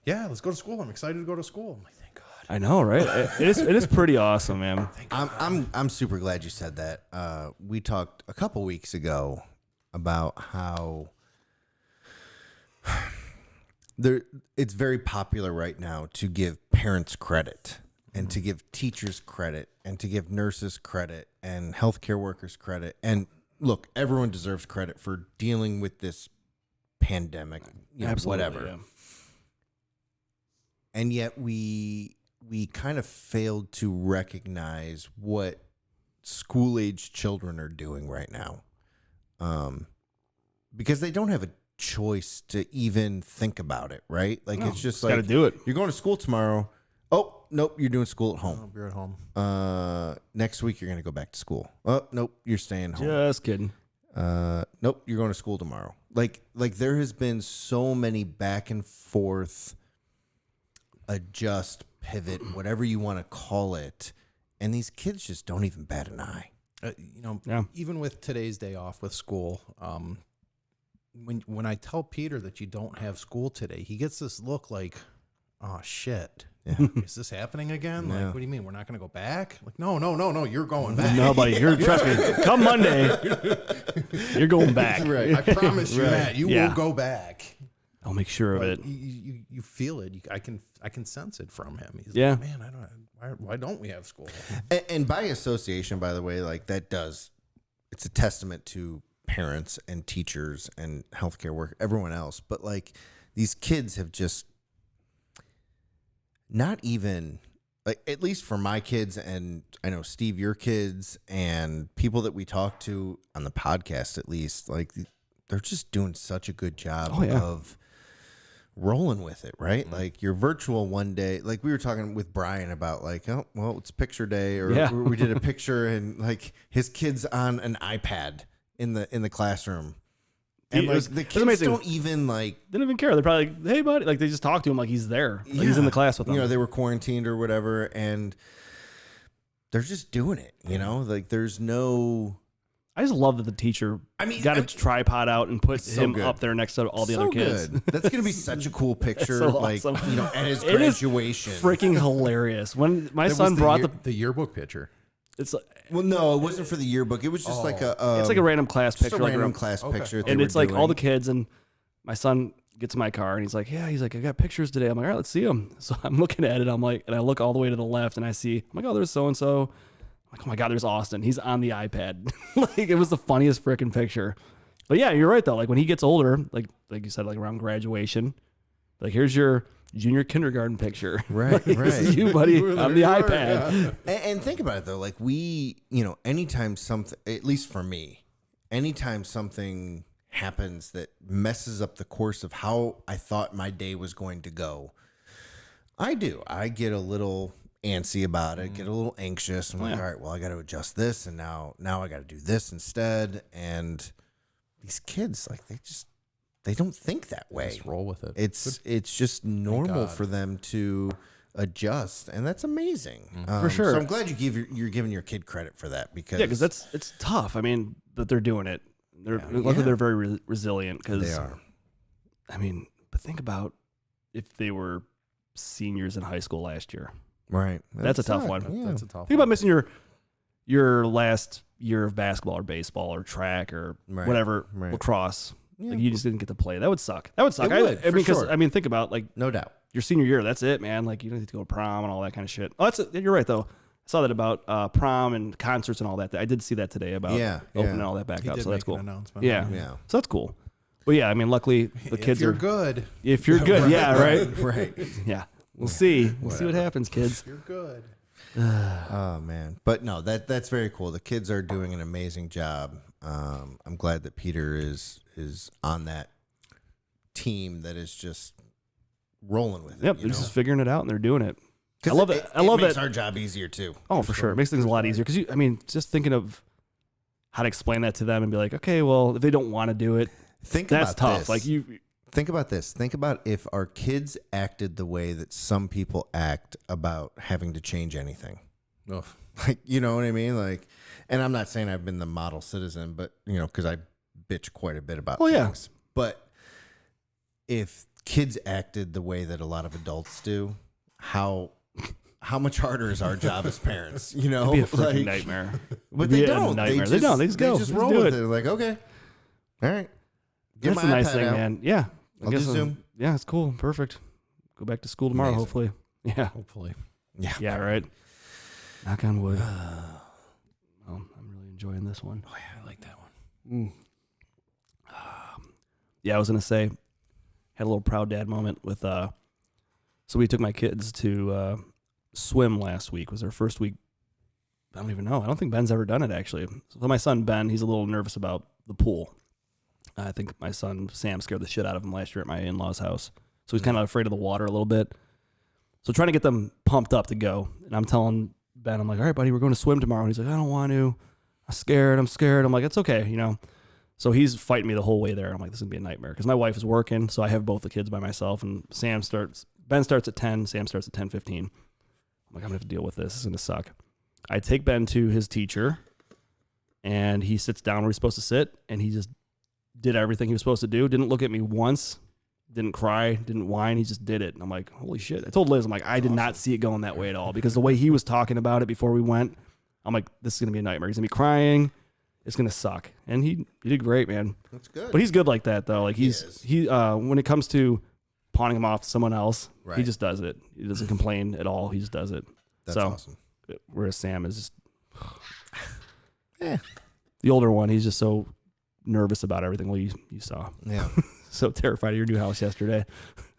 D: yeah, let's go to school. I'm excited to go to school. I'm like, thank God.
B: I know, right? It is pretty awesome, man.
A: I'm super glad you said that. We talked a couple weeks ago about how it's very popular right now to give parents credit and to give teachers credit and to give nurses credit and healthcare workers credit. And look, everyone deserves credit for dealing with this pandemic, whatever.
B: Yeah.
A: And yet we kind of failed to recognize what school-age children are doing right now, because they don't have a choice to even think about it, right? Like, it's just like,
B: got to do it.
A: You're going to school tomorrow. Oh, nope, you're doing school at home.
D: You're at home.
A: Next week, you're going to go back to school. Oh, nope, you're staying home.
B: Just kidding.
A: Nope, you're going to school tomorrow. Like there has been so many back and forth, adjust, pivot, whatever you want to call it, and these kids just don't even bat an eye.
D: Even with today's day off with school, when I tell Peter that you don't have school today, he gets this look like, oh shit. Yeah. Is this happening again?
A: Yeah.
D: Like, what do you mean? We're not going to go back? Like, no, you're going back.
B: No, buddy, trust me. Come Monday, you're going back.
D: Right. I promise you that you will go back.
B: I'll make sure of it.
D: You feel it. I can sense it from him. He's
B: like,
D: man, why don't we have school?
A: And by association, by the way, like it's a testament to parents and teachers and healthcare workers, everyone else. But like, these kids have just not even, like, at least for my kids, and I know Steve, your kids, and people that we talk to on the podcast, at least, like, they're just doing such a good job of rolling with it, right? Like, you're virtual one day, like we were talking with Brian about, like, oh, well, it's picture day, or we did a picture and like his kid's on an iPad in the classroom. And like, the kids don't even they
B: didn't even care. They're probably like, hey, buddy. Like, they just talk to him like he's there. Like he's in the class with them.
A: They were quarantined or whatever, and they're just doing it, Like, there's no...
B: I just love that the teacher got a tripod out and put him up there next to all the other kids.
A: Good. That's going to be such a cool picture,
B: so awesome.
A: At his graduation.
B: It is freaking hilarious. When my son brought
D: the yearbook picture.
B: It's like,
A: well, no, it wasn't for the yearbook. It was just like
B: it's like a random class picture,
A: like a random class picture.
B: And it's like all the kids, and my son gets in my car and he's like, I got pictures today. I'm like, all right, let's see them. So I'm looking at it. I'm like, and I look all the way to the left and I see, I'm like, oh, there's so and so. I'm like, oh my God, there's Austin. He's on the iPad. Like, it was the funniest freaking picture. But yeah, you're right though. Like, when he gets older, like you said, like around graduation, like, here's your junior kindergarten picture.
A: Right,
B: like,
A: right.
B: This is you, buddy, on the iPad.
A: Yeah. And think about it though. Like, we, anytime something, at least for me, anytime something happens that messes up the course of how I thought my day was going to go, I get a little antsy about it, get a little anxious. I'm like, all right, well, I got to adjust this, and now I got to do this instead. And these kids, like, they don't think that way.
D: Just roll with it.
A: It's just normal for them to adjust, and that's amazing.
B: For sure.
A: So I'm glad you're giving your kid credit for that, because
B: it's tough. I mean, that they're doing it. Luckily they're very resilient, because
A: they are.
B: I mean, but think about if they were seniors in high school last year.
A: Right.
B: That's a tough one.
D: Yeah. That's a tough one.
B: Think about missing your last year of basketball or baseball or track or whatever, lacrosse. Yeah. Like, you just didn't get to play. That would suck. It would, because think about, like,
A: no doubt,
B: your senior year. That's it, man. Like, you don't need to go to prom and all that kind of shit. Oh, you're right though. saw that about prom and concerts and all that. I did see that today about opening all that back
D: He
B: up.
D: did
B: So that's
D: make
B: cool.
D: an announcement.
B: Yeah. So that's cool. But yeah, I mean, luckily the kids
D: if you're
B: are
D: good.
B: If you're good, yeah, right.
A: Right.
B: Yeah, we'll see. We'll see what happens, kids.
D: You're good.
A: Oh man, but no, that's very cool. The kids are doing an amazing job. I'm glad that Peter is on that team that is just rolling with it.
B: Yep, they're just figuring it out and they're doing it. I love it. I
A: it
B: love
A: makes
B: that.
A: our job easier too.
B: Oh, for sure. It makes things a lot easier because I mean, just thinking of how to explain that to them and be like, okay, well, if they don't want to do it, that's tough.
A: This.
B: Like
A: think about this. Think about if our kids acted the way that some people act about having to change anything.
D: Ugh.
A: Like, you know what I mean? Like, and I'm not saying I've been the model citizen, but because I bitch quite a bit about things. But if kids acted the way that a lot of adults do, how much harder is our job as parents?
B: It'd be a freaking nightmare.
A: But they don't.
B: They don't. They just go.
A: They just roll
B: do
A: with
B: it.
A: it. They're like, okay, all right. Get
B: That's
A: my
B: a nice
A: iPad
B: thing,
A: out.
B: man. Yeah.
A: I'll do Zoom.
B: Yeah, it's cool. Perfect. Go back to school tomorrow,
A: Amazing.
B: hopefully. Yeah.
D: Hopefully.
A: Yeah.
B: Yeah, right. Knock on wood. I'm really enjoying this one.
D: Oh, yeah, I like that one.
B: Yeah, I was going to say, had a little proud dad moment with, so we took my kids to swim last week. It was our first week. I don't even know. I don't think Ben's ever done it, actually. So my son, Ben, he's a little nervous about the pool. I think my son, Sam, scared the shit out of him last year at my in-laws' house. So he's kind of afraid of the water a little bit. So trying to get them pumped up to go. And I'm telling Ben, I'm like, all right, buddy, we're going to swim tomorrow. And he's like, I don't want to. I'm scared. I'm like, it's okay, So he's fighting me the whole way there. I'm like, this is going to be a nightmare. Because my wife is working, so I have both the kids by myself. And Ben starts at 10, Sam starts at 10:15. I'm like, I'm going to have to deal with this. This is going to suck. I take Ben to his teacher, and he sits down where he's supposed to sit, and he just did everything he was supposed to do. Didn't look at me once. Didn't cry. Didn't whine. He just did it. And I'm like, holy shit. I told Liz, I'm like, I did not see it going that way at all. Because the way he was talking about it before we went, I'm like, this is going to be a nightmare. He's going to be crying. It's going to suck. And he did great, man.
A: That's good.
B: But he's good like that, though. Like, he when it comes to pawning him off to someone else, he just does it. He doesn't complain at all. He just does it.
A: That's awesome.
B: Whereas Sam is just... The older one, he's just so nervous about everything. Well, you saw.
A: Yeah.
B: So terrified of your new house yesterday.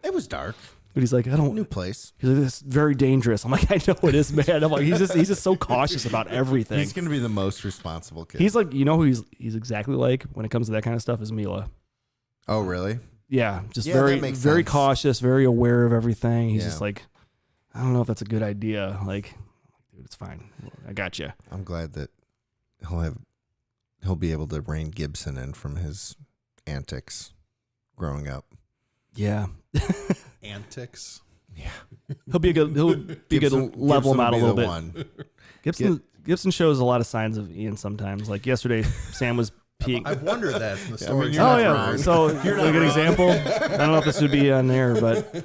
A: It was dark.
B: But he's like,
A: New place.
B: He's like, this is very dangerous. I'm like, I know it is, man. I'm like, he's just so cautious about everything.
A: He's going to be the most responsible kid.
B: He's like, who he's exactly like when it comes to that kind of stuff is Mila.
A: Oh, really?
B: Yeah, just
A: Yeah,
B: very,
A: that makes
B: very
A: sense.
B: cautious, very aware of everything. He's
A: Yeah.
B: just like, I don't know if that's a good idea. Like, dude, it's fine. I got you.
A: I'm glad that he'll be able to rein Gibson in from his antics growing up.
B: Yeah.
D: Antics.
A: Yeah.
B: He'll be a good level him out a little bit. Gibson shows a lot of signs of Ian sometimes. Like yesterday, Sam was peeing.
D: I've wondered that from the story.
A: you're not wrong.
B: So you're a good example. I don't know if this would be on there, but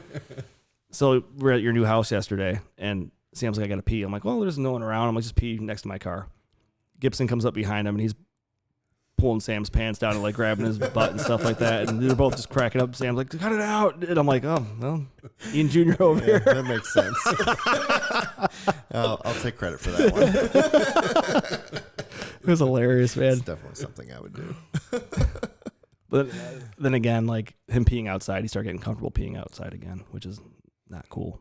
B: so we're at your new house yesterday, and Sam's like, I gotta pee. I'm like, well, there's no one around. I'm like, just pee next to my car. Gibson comes up behind him, and he's pulling Sam's pants down and like grabbing his butt and stuff like that. And they're both just cracking up. Sam's like, cut it out. And I'm like, oh, well, Ian Jr. over here.
A: That makes sense. I'll take credit for that one.
B: It was hilarious, man.
A: It's definitely something I would do.
B: But then again, like him peeing outside, he started getting comfortable peeing outside again, which is not cool.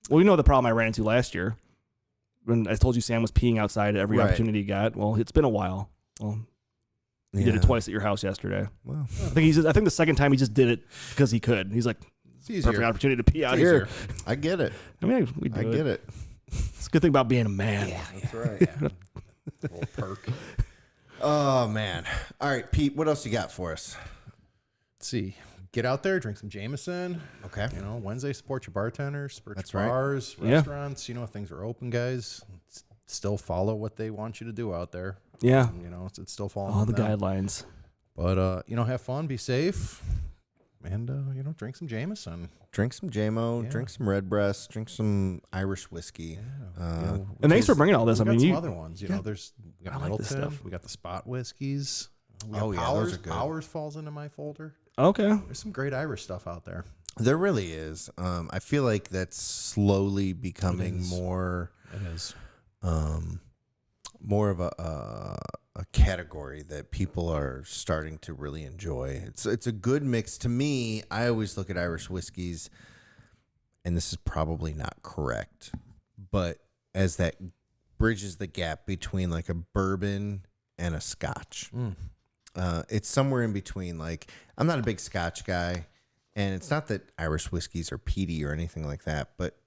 B: Well, the problem I ran into last year when I told you Sam was peeing outside at every opportunity he got. Well, it's been a while. Well, he did it twice at your house yesterday.
A: Well,
B: I think the second time he just did it because he could. He's like,
D: it's
B: perfect opportunity to pee out here.
A: I get it.
B: I mean, we do
A: I get it.
B: It's a good thing about being a man.
D: Yeah, that's right. Yeah. Little perk.
A: Oh, man. All right, Pete, what else you got for us?
D: Let's see. Get out there, drink some Jameson.
A: Okay.
D: Wednesday, support your bartenders, support
A: That's
D: your
A: right.
D: bars,
B: Yeah.
D: restaurants. Things are open, guys. Still follow what they want you to do out there.
B: Yeah.
D: It's still following
B: All the
D: them.
B: guidelines.
D: But, have fun, be safe, and, drink some Jameson.
A: Drink some JMO,
D: Yeah.
A: drink some Redbreast, drink some Irish whiskey.
B: And thanks for bringing all this.
D: We
B: I mean,
D: got some other ones. We got
B: I like this
D: Middleton.
B: stuff.
D: We got the spot whiskeys. We
A: Oh,
D: got
A: yeah,
D: Powers.
A: those are good.
D: Powers falls into my folder.
B: Okay.
D: There's some great Irish stuff out there.
A: There really is. I feel like that's slowly becoming
D: It is.
A: more
D: It is.
A: more of a category that people are starting to really enjoy. It's a good mix to me. I always look at Irish whiskeys, and this is probably not correct, but as that bridges the gap between like a bourbon and a Scotch. It's somewhere in between. Like, I'm not a big Scotch guy, and it's not that Irish whiskeys are peaty or anything like that, but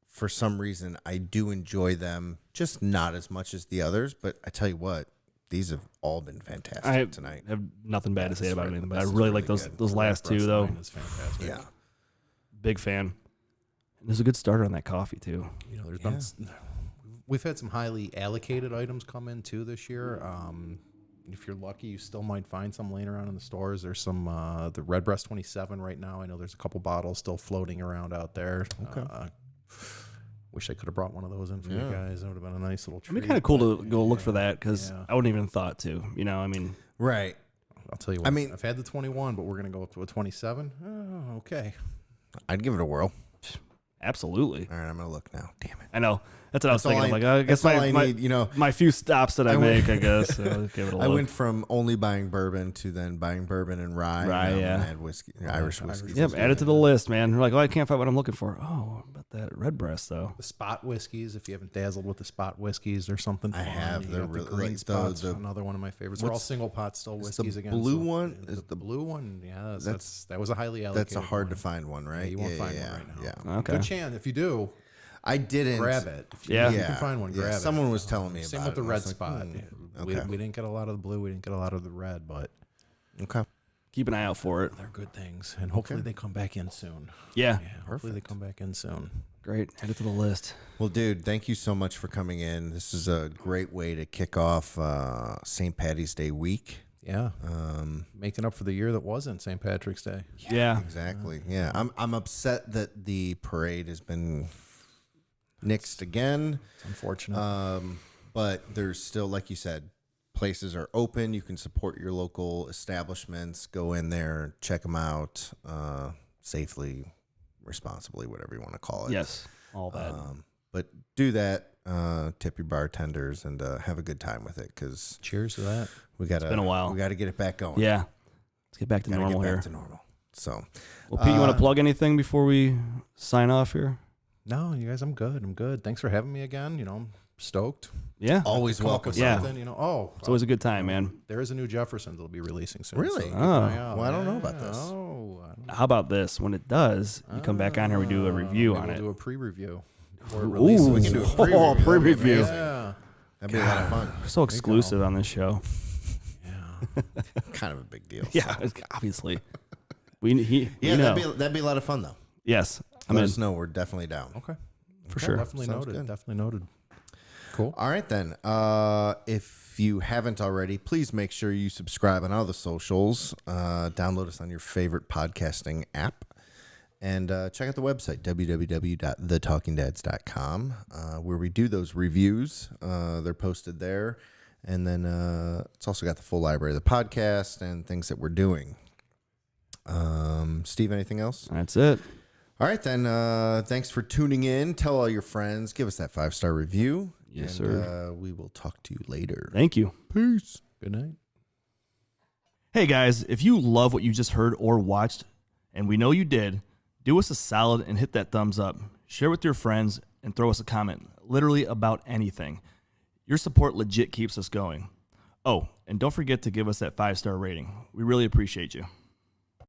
A: for some reason, I do enjoy them, just not as much as the others. But I tell you what, these have all been fantastic tonight.
B: I have nothing bad to say about anything, but I really like those last two, though.
D: Is fantastic.
A: Yeah.
B: Big fan. And there's a good starter on that coffee, too.
D: You know, we've had some highly allocated items come in, too, this year. If you're lucky, you still might find some laying around in the stores. There's some, the Redbreast 27 right now. I know there's a couple bottles still floating around out there. Okay. Wish I could have brought one of those in for you guys. That would have been a nice little treat.
B: It'd be kind of cool to go look for that, because I wouldn't even thought to. You know, I mean.
A: Right.
D: I'll tell you what. I mean, I've had the 21, but we're going to go up to a 27. Oh, okay.
A: I'd give it a whirl.
B: Absolutely.
A: All right, I'm going to look now. Damn it.
B: I know. That's what I was thinking. Like, I guess my few stops that I make, I guess. I'll give it a look.
A: I went from only buying bourbon to then buying bourbon and rye. Add whiskey, Irish whiskey.
B: Yep, add it to the list, man. You're like, I can't find what I'm looking for. Oh, about that Redbreast, though.
D: The spot whiskeys, if you haven't dazzled with the spot whiskeys or something.
A: I have.
D: They're really, the green spots, another one of my favorites. They're all single pot still whiskeys again.
A: Blue one?
D: Is the blue one? Yeah, that was a highly allocated.
A: That's a hard to find one, right?
D: Yeah, you won't find one right now.
A: Yeah.
B: Okay.
D: Good chance. If you do,
A: I didn't
D: grab it. If you can find one, grab it.
A: Someone was telling me about it.
D: Same with the red spot.
A: Okay.
D: We didn't get a lot of the blue. We didn't get a lot of the red, but
A: okay.
B: Keep an eye out for it.
D: They're good things, and hopefully they come back in soon.
B: Yeah.
D: Hopefully they come back in soon.
B: Great. Add it to the list.
A: Well, dude, thank you so much for coming in. This is a great way to kick off St. Paddy's Day week.
D: Yeah. Making up for the year that wasn't St. Patrick's Day.
B: Yeah.
A: Exactly. Yeah. I'm upset that the parade has been nixed again.
D: It's unfortunate.
A: But there's still, like you said, places are open. You can support your local establishments. Go in there, check them out safely, responsibly, whatever you want to call it.
B: Yes. All that.
A: But do that. Tip your bartenders and have a good time with it. Because
D: cheers to that.
B: It's been a while.
A: We got to get it back going.
B: Yeah. Let's get back to normal here.
A: Back to normal. So,
B: well, Pete, you want to plug anything before we sign off here?
D: No, you guys, I'm good. Thanks for having me again. You know, I'm stoked.
B: Yeah.
A: Always welcome.
B: Yeah.
D: You know,
B: it's always a good time, man.
D: There is a new Jefferson that'll be releasing soon.
A: Really?
D: So
A: well, I don't know about this.
B: How about this? When it does, you come back on here, we do a review on it.
D: We'll do a pre-review.
A: Ooh, we can do a
B: pre-review.
D: Yeah.
A: That'd be a lot of fun.
B: We're so exclusive on this show.
D: Yeah.
A: Kind of a big deal.
B: Yeah, obviously.
A: That'd be a lot of fun though.
B: Yes.
A: Let us know. We're definitely down.
D: Okay.
B: For sure.
D: Definitely noted.
A: Good.
D: Definitely noted. Cool.
A: All right, then. If you haven't already, please make sure you subscribe on all the socials. Download us on your favorite podcasting app. And check out the website, www.thetalkingdads.com, where we do those reviews. They're posted there. And then it's also got the full library of the podcast and things that we're doing. Steve, anything else?
B: That's it.
A: All right, then. Thanks for tuning in. Tell all your friends. Give us that 5-star review.
B: Yes,
A: and,
B: sir.
A: We will talk to you later.
B: Thank you.
A: Peace.
D: Good night.
B: Hey, guys, if you love what you just heard or watched, and we know you did, do us a solid and hit that thumbs up. Share with your friends and throw us a comment, literally about anything. Your support legit keeps us going. Oh, and don't forget to give us that 5-star rating. We really appreciate you.